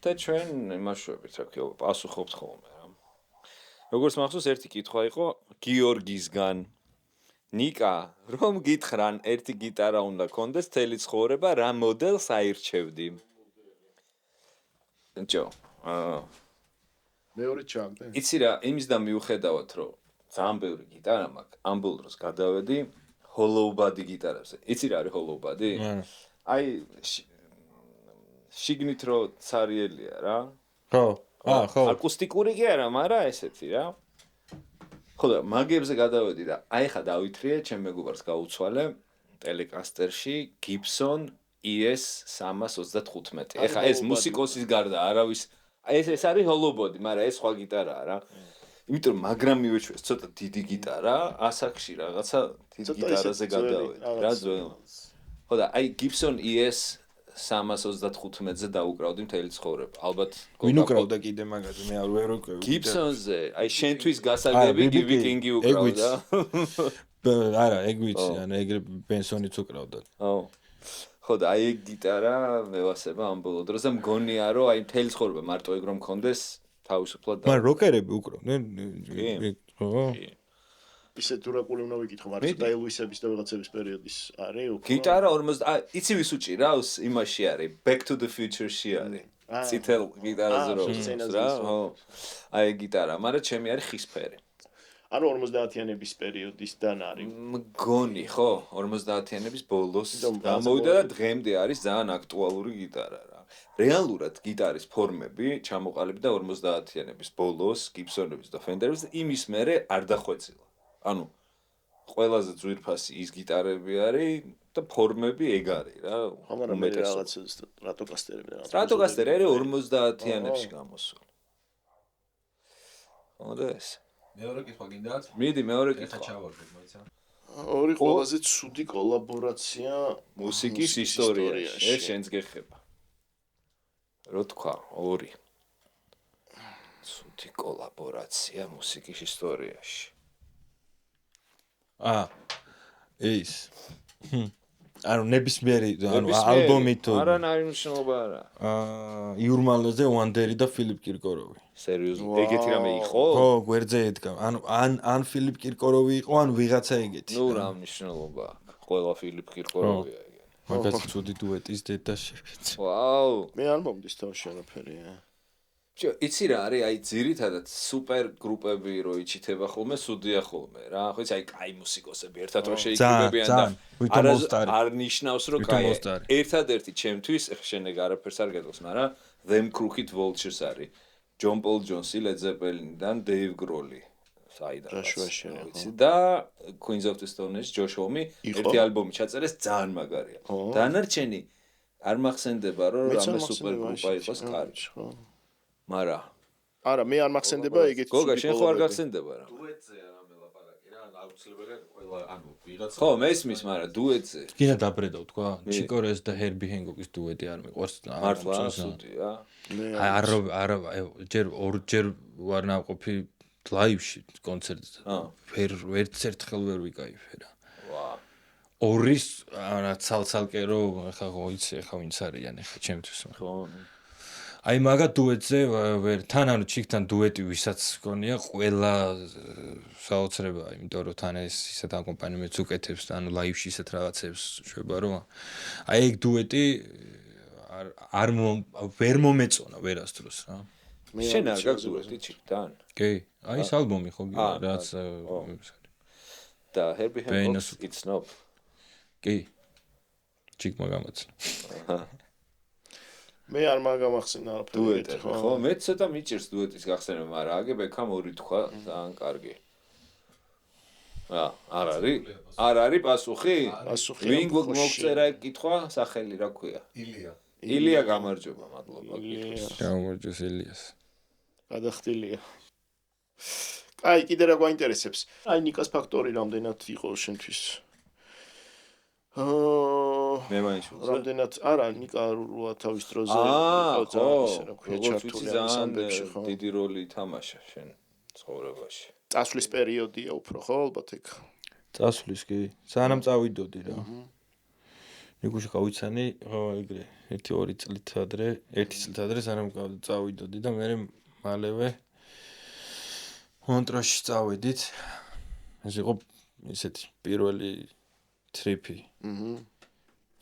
და ჩვენ იმაშვებით რა ქვია პასუხობთ ხოლმე რა როგორც მახსოვს ერთი კითხვა იყო გიორგისგან ნიკა რომ გითხრან ერთი გიტარა უნდა კონდეს თელი ცხოვრება რა მოდელს აირჩევდი ჯო მეორე ჩამდე იცი რა იმის და მიუხედავად რომ ძალიან ბევრი გიტარა მაქვს ამ ბოლო დროს გადავედი hollow body გიტარებზე იცი რა არის hollow body აი შიგნით რო цаრიელია რა ხო ხო აკუსტიკური კი არა მაგრამ ესეთი რა ხო და მაგებზე გადავედი და აი ხა დავითრიე ჩემ მეგობარს გაუცვალე ტელეკასტერში Gibson ES 335 ეხა ეს მუსიკოსის გარდა არავის ეს არის hollow body მაგრამ ეს სხვა გიტარაა რა იმიტომ მაგრამ მივეჩვეს ცოტა დიდი გიტარა ასაკში რაღაცა დიდი გიტარაზე გადავედი რა ძველი ხო და აი Gibson ES 335-ზე დაუკრავდი მთელი ცხოვრება. ალბათ ვინ უკრავდა კიდე მაგაზე? მე არ ვერ ვუკრავდი. Gibson-ზე, აი შენთვის გასაგები BB King-ი უკრავდა. არა, ეგ ვიცი, ანუ ეგრე ბენსონიც უკრავდა. ხო და აი ეგ გიტარა მევასება ამ ბოლო დროს და მგონია რომ აი მთელი ცხოვრება მარტო ეგ რომ მქონდეს თავისუფლად და მაგრამ როკერები უკრავდნენ? ხო. ისე დურაკული უნდა ვიკითხო, მაგრამ და ელვისების და ვიღაცების პერიოდის არის უკვე. გიტარა 40 იცი ვის უჭირავს იმაში არის Back to the Future-ში არის. ციტელ გიტარაზე რო რა, ხო. აი გიტარა, მაგრამ ჩემი არის ხისფერი. ანუ 50-იანების პერიოდისდან არის. მგონი, ხო, 50-იანების ბოლოს გამოვიდა და დღემდე არის ძალიან აქტუალური გიტარა რა. რეალურად გიტარის ფორმები ჩამოყალიბდა 50-იანების ბოლოს Gibson-ების და Fender-ების და იმის მერე არ დახვეწილა. ანუ ყველაზე ძვირფასი ის გიტარები არის და ფორმები ეგ არის რა. მაგრამ მე რაღაც Stratocaster-ები რაღაც. Stratocaster არის 50-იანებში გამოსული. მოდეს. მეორე კითხვა გინდათ? მიდი მეორე კითხვა. ეხა ჩავარდეთ, მოიცა. ორი ყველაზე ცუდი კოლაბორაცია მუსიკის ისტორიაში. ეს შენს გეხება. რო თქვა, ორი. ცუდი კოლაბორაცია მუსიკის ისტორიაში. ის ანუ ნებისმიერი ანუ ალბომი თუ არანაირი მნიშვნელობა არა იურმალეზე ვანდერი და ფილიპ კირკოროვი სერიოზულად ეგეთი რამე იყო ხო გვერდზე ედგა ანუ ან ფილიპ კირკოროვი იყო ან ვიღაცა ეგეთი ნუ რა მნიშვნელობა ყველა ფილიპ კირკოროვია ეგენი მაგაც ცუდი დუეტის დედა შევეც ვაუ მე არ მომდის თავში არაფერია იცი რა არის აი ძირითადად სუპერ გრუპები რო იჩითება ხოლმე სუდია ხოლმე რა ხო იცი აი კაი მუსიკოსები ერთად რო შეიკრიბებიან და არ ნიშნავს რომ კაი ერთადერთი ჩემთვის ეხლა შენ ეგ არაფერს არ გეტყვის მაგრამ Them Crooked Vultures არის ჯონ პოლ ჯონსი ლედ ზეპელინიდან დეივ გროლი საიდანაც ჯოშუაში, ვიცი და Queens of the Stone Age ჯოშ ჰომი ერთი ალბომი ჩაწერეს ძალიან მაგარია. დანარჩენი არ მახსენდება რომ რამე სუპერგრუპა იყოს კარგი. მარა არა, მე არ მახსენდება ეგეთი გოგა შენ ხო არ გახსენდება რა. დუეტზე რამე ლაპარაკი რა, აუცილებელია ყველა ანუ ვიღაცა ხო, მესმის, მარა დუეტზე. გინდა დაბრედავ თქვა, ჩიკორეს და ჰერბი ჰენგოკის დუეტი არ მიყვარს. მართლა სუდია. არა, ჯერ ვარ ნამყოფი ლაივში კონცერტზე. ვერც ერთხელ ვერ ვიკაიფე რა. ვა. ორის რა ცალცალკე რო ხა იცი ხა ვინც არიან ხა ჩემთვის. ხო. აი მაგა დუეტზე ვერ თან ანუ ჩიქთან დუეტი ვისაც გქონია ყველა საოცრებაა, იმიტომ რომ თან ეს ისეთ აკომპანიმენტს უკეთებს, ანუ ლაივში ისეთ რაღაცებს შვება რომ აი ეგ დუეტი არ ვერ მომეწონა ვერასდროს რა. შენ არ გაქვს დუეტი ჩიქთან? კი, აი ეს ალბომი ხო რაც და Herbie Hancock's It's Snob. კი. ჩიქმა გამოცნა. მე არ მაგამახსენა დუეტი ხო? მე ცოტა მიჭირს დუეტის გახსენება, მაგრამ აგებექამ ორი თქვა ძალიან კარგი. არ არის? არ არის პასუხი? პასუხი ვინ მოგწერა ეგ კითხვა, სახელი რა ქვია? ილია გამარჯობა, მადლობა კითხვის. გამარჯოს ილიას. გადახდილია. აი, კიდე რა გვაინტერესებს? აი, ნიკას ფაქტორი რამდენად იყო შენთვის? მე მაინც რამდენად არა, ნიკა როა თავის დროზე იყო ძალიან რა ქვია ჩართული ამბებში, ხო? დიდი როლი ითამაშა შენ ცხოვრებაში. წასვლის პერიოდია უფრო, ხო, ალბათ ეგ. წასვლის კი, სანამ წავიდოდი რა. ნიკუში ყავიცანი, ხო, ეგრე 1-2 წლით ადრე, 1 წლით ადრე სანამ წავიდოდი და მე მალევე მონტროში წავედით. ეს იყო ისეთი პირველი ტრიპი.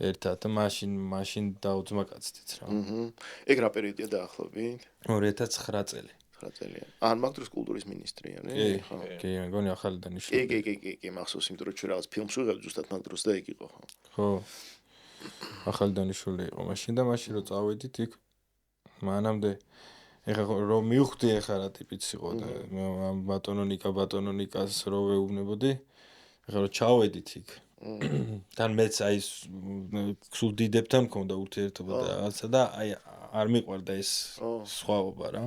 ერთად მაშინ დაუძმა კაცთით რა. ეგ რა პერიოდია დაახლოებით? 2009 წელი. 9 წელია. ან მაგ დროს კულტურის მინისტრიანი, ხო? კი, მეგონი ახალი დანიშნული. კი, მახსოვს, იმიტომ რომ ჩვენ რაღაც ფილმს ვიღებთ ზუსტად მაგ დროს და ეგ იყო, ხო? ხო. ახალი დანიშნული იყო მაშინ და მაშინ რომ წავედით იქ მანამდე ეხა რომ მივხვდი ეხა რა ტიპიც იყო და ბატონონიკას რო ვეუბნებოდი ეხა რომ ჩავედით იქ თან მეც აი სულ დიდებთან მქონდა ურთიერთობა და რაღაცა და აი არ მიყვარდა ეს სხვაობა რა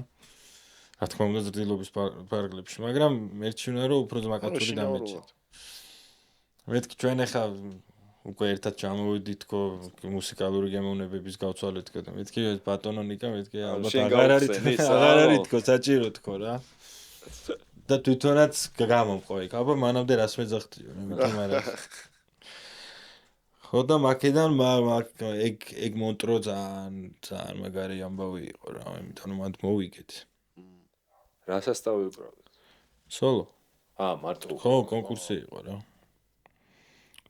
რა თქმა უნდა ზრდილობის პარკლებში მაგრამ მერჩივნა რომ უფრო ზმაკაცური დამეჩით მეთქი ჩვენ ეხა უკვე ერთად ჩამოვიდით თქო მუსიკალური გემოვნებების გავცვალეთ და მეთქი ბატონონიკა მეთქი ალბათ აღარ არის თქო საჭირო თქო რა და თვითონაც გამომყო იქ აბა მანამდე რას მეძახთიო რა მეთქი მაგრამ ხო და მაკედან ეგ მონტრო ძალიან მაგარი ამბავი იყო რა იმიტომ რომ მათ მოვიგეთ რა სასწავლი უკრავდით სოლო მარტო ხო კონკურსი იყო რა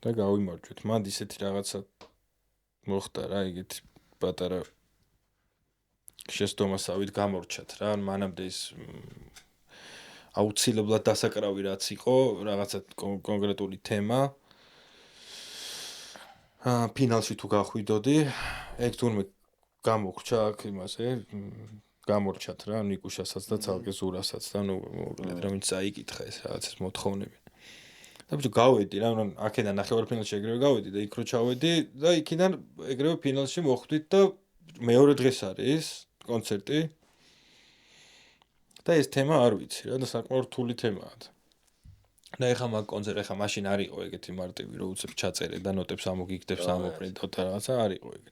და გავიმარჯვეთ. მან ისეთი რაღაცა მოხდა რა, იგივე პატარა შესტომასავით გამორჩათ რა. მანამდე ის აუცილებლად დასაკრავი რაც იყო, რაღაცა კონკრეტული თემა. ფინალში თუ გახვიდოდი, ეგ თურმე გამოგრჩა აქ იმასე, გამორჩათ რა, ნიკუშასაც და ცალკე ზურასაც და ნუ მოკლედ რა ვინც აიკითხა ეს რაღაცის მოთხოვნები. და ბიჭო გავედი რა, აქედან ნახევარფინალში ეგრევე გავედი და იქ რო ჩავედი და იქიდან ეგრევე ფინალში მოხვდით და მეორე დღეს არის კონცერტი. და ეს თემა არ ვიცი რა და საკმაოდ რთული თემაა. და ეხა მაგ კონცერტ ეხა მაშინ არ იყო ეგეთი მარტივი რო უცებ ჩაწერე და ნოტებს ამოგიგდებს ამოპრინტო და რაღაცა არ იყო ეგ.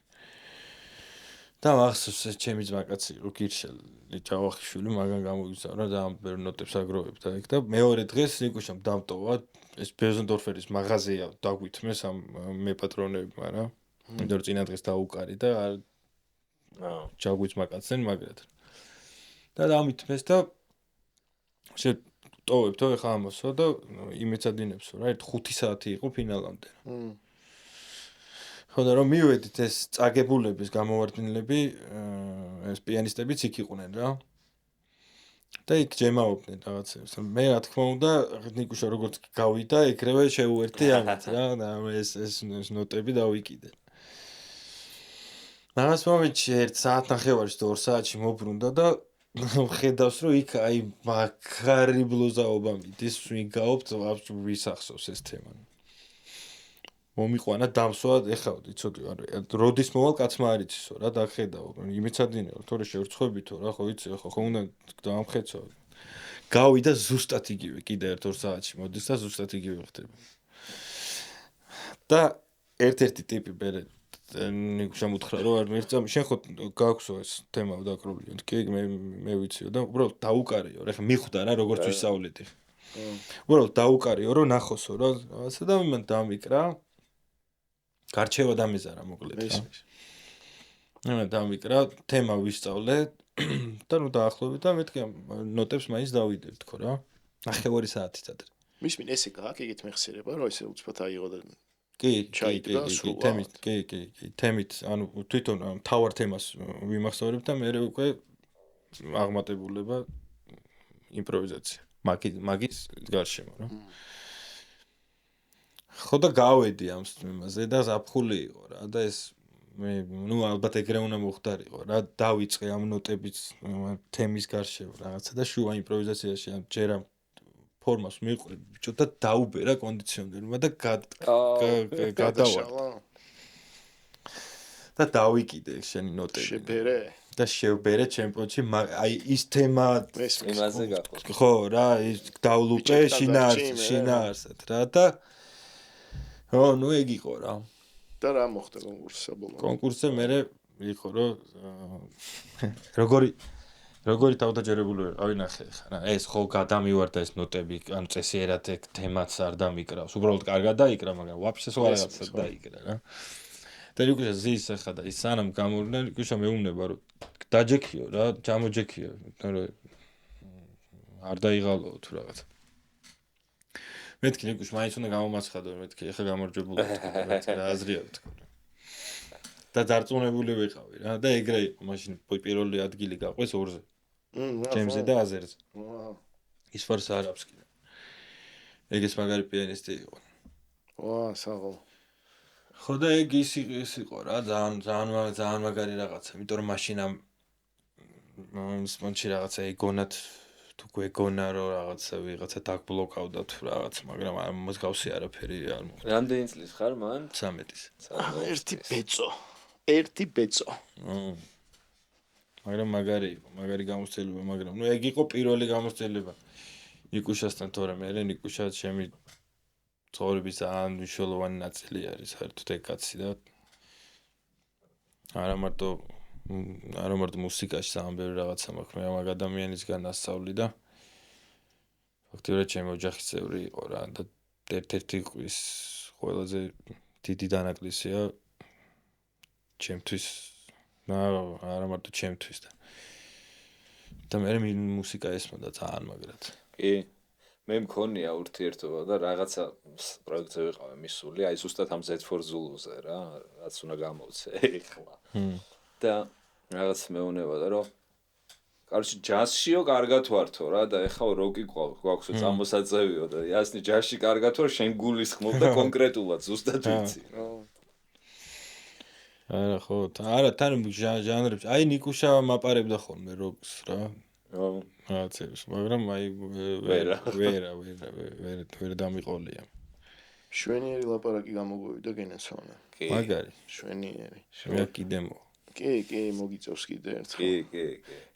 და მახსოვს ჩემი ძმაკაცი რო გირშელი ჯავახიშვილი მაგან გამოგიზავნა და ამ ბევრ ნოტებს აგროვებდა ეგ და მეორე დღეს ნიკუშამ დამტოვა ეს ბეზონდორფერის მაღაზია დაგვითმეს ამ მეპატრონებმა რა. იმიტომ რომ წინა დღეს დაუკარი და ჯაგვიცმაკაცენ მაგრად. და დამითმეს და შეტოვებთო ეხა ამოსო და იმეცადინებსო რა 5 საათი იყო ფინალამდე. ხო და რომ მივედით ეს წაგებულების გამოვარდნილები ეს პიანისტებიც იქ იყვნენ რა. და იქ ჯემაობდნენ რაღაცებს. მე რა თქმა უნდა ნიკუშა როგორც გავიდა, ეგრევე შეუერთდი ამით რა და ეს ნოტები დავიკიდე. მაგას მომენტში 1 საათნახევარში 2 საათში მოbrunდა და ხედავს რომ იქ აი მაგარი ბლუზაობა მიდის ვიგაობთ ვაფშე ვისახსოვს ეს თემა მომიყვანა დამსვა ეხლა იცოდი როდის მოვალ კაცმა არ იცისო რა დახედავ იმეცადინეო თორე შევრცხვებითო რა ხო იცი ხო უნდა დაამხეცო გავიდა ზუსტად იგივე კიდე 1-2 საათში მოდის და ზუსტად იგივე ხდება და ერთ-ერთი ტიპი მერე ნიკუშამ უთხრა რომ არ მერწა შენ ხო გააქვსო ეს თემა დაკრული კი მე ვიციო და უბრალოდ დაუკარიო რა ხა მიხვდა რა როგორც ვისწავლეთი უბრალოდ დაუკარიო რომ ნახოსო რა ასე და მან დამიკრა გარჩევა დამეზარა მოკლედ რა დამიკრა თემა ვისწავლე და ნუ დაახლოებით და მეთქი ნოტებს მაინც დავიდებ თქო რა 9 საათი წადრე მის მინდა ესე გააკეთეთ მეხსიერება რომ ესე უცბად აიღო და კი თემით ანუ თვითონ თავარ თემას ვიმახსოვრებ და მე უკვე აღმატებულება იმპროვიზაცია მაგის გარშემო რა ხო და გავედი ამ იმაზე და ზაფხული იყო რა და ეს მე ნუ ალბათ ეგრე უნდა მოხდარიყო რა დავიწყე ამ ნოტების თემის გარშემო რაღაცა და შუა იმპროვიზაციაში ჯერ ამ ფორმას მიყვრე ბიჭო და დაუბერა კონდიციონერმა და გადავა და დავიკიდე შენი ნოტები შებერე და შევბერე ჩემპიონში აი ის თემა იმაზე გახოს ხო რა ის დავლუპე შინაარსად რა და ო ნუ ეგ იყო რა და რა მოხდა კონკურსზე საბოლოო კონკურსზე მე იყო რომ როგორი თავდაჯერებული ვიყავი ნახე ხა ეს ხო გადამივარდა ეს ნოტები ან წესიერად ეგ თემაც არ დამიკრავს უბრალოდ კარგად დაიკრა მაგრამ ვაფშე სხვა რაღაცა დაიკრა რა და ნიკუშა ზის ხა და ის სანამ გამოვიდა ნიკუშა მეუბნება რომ დაჯექიო რა ჯამოჯექიო რომ არ დაიღალო თუ რაღაცა მეთქი ნიკუშ მაინც უნდა გამომაცხადო მეთქი ეხა გამარჯვებული მეთქი რა აზრია ვთქო და დარწმუნებული ვიყავი რა და ეგრე იყო მაშინ პირველი ადგილი გაყვეს 2-ზე ჩემზე და აზერზე ის ფარს არ აქვს კიდე ეგეს მაგარი პიანისტი იყო საღო ხო და ეგ ის იყო რა ძალიან მაგარი რაღაცა იმიტომ რომ მაშინ ამ მომენტში რაღაცა ეგონათ თუ გვეგონა რომ რაღაცა დაგბლოკავდა თუ რაღაც მაგრამ არ მოსგავსი არაფერი არ მოხდა რამდენი წლის ხარ მან 13-ის ერთი ბეწო მაგრამ მაგარი გამოცდილება მაგრამ ნუ ეგ იყო პირველი გამოცდილება ნიკუშასთან თორემ მე ნიკუშა ჩემი ცხოვრების ძალიან მნიშვნელოვანი ნაწილი არის საერთოდ ეგ კაცი და არა მარტო მუსიკაში ძალიან ბევრი რაღაცა მაქვს მე მაგ ადამიანისგან ასწავლი და ფაქტიურად ჩემი ოჯახის წევრი იყო რა და ერთ-ერთი ის ყველაზე დიდი დანაკლისია ჩემთვის არა მარტო ჩემთვის და მე მუსიკა ესმოდა ძალიან მაგრად კი მე მქონია ურთიერთობა და რაღაცა პროექტზე ვიყავი მისული აი ზუსტად ამ Z4 Zulu-ზე რა რაც უნდა გამოვცე ეხლა და რაღაც მეუბნებოდა რომ კაროჩი ჯაზშიო კარგად ვართო რა და ეხლა როკი გვაქვსო წამოსაწევიო და ясни ჯაზში კარგად ვარ შენ გულისხმობ და კონკრეტულად ზუსტად ვიცი არა ხო არა თან ჟანრებში აი ნიკუშა მაპარებდა ხოლმე როკს რა რაღაცებს მაგრამ აი ვერ დამიყოლია შვენიერი ლაპარაკი გამოგვივიდა გენაცვალა მაგარი შვენიერი მე კიდე კი მოგიწევს კიდე ერთხელ კი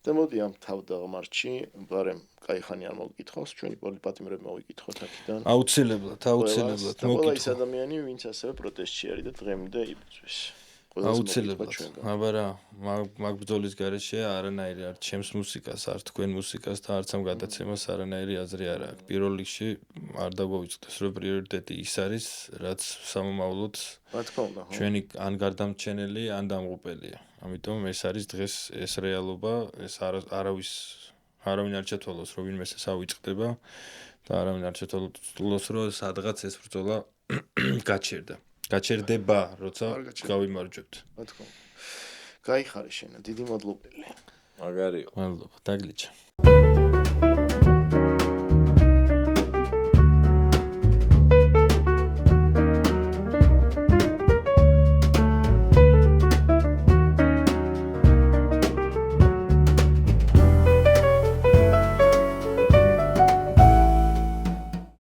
და მოდი ამ თავდაღმართში ბარემ კაიხანი არ მოგკითხავს ჩვენი პოლიპატიმრები მოვიკითხოთ აქედან აუცილებლად მოგკითხო ის ადამიანი ვინც ასევე პროტესტში არის და დღემდე იბრძვის აუცილებლად აბა რა მაგ ბრძოლის გარეშე არანაირი არ ჩემს მუსიკას არ თქვენ მუსიკას და არც ამ გადაცემას არანაირი აზრი არ აქვს პირველ რიგში არ დაგვიწყდეს რომ პრიორიტეტი ის არის რაც სამომავლოდ ჩვენი ან გარდამჩენელი ან დამღუპელია ამიტომ ეს არის დღეს ეს რეალობა ეს არავინ არ ჩათვალოს რომ ვინმე ეს ავიწყდება და არავინ არ ჩათვალოს რომ სადღაც ეს ბრძოლა გაჩერდება, როცა გავიმარჯვებთ. რა თქმა უნდა. გაიხარე შენ, დიდი მადლობელი. მაგარი. მადლობა, დაგლიჩა.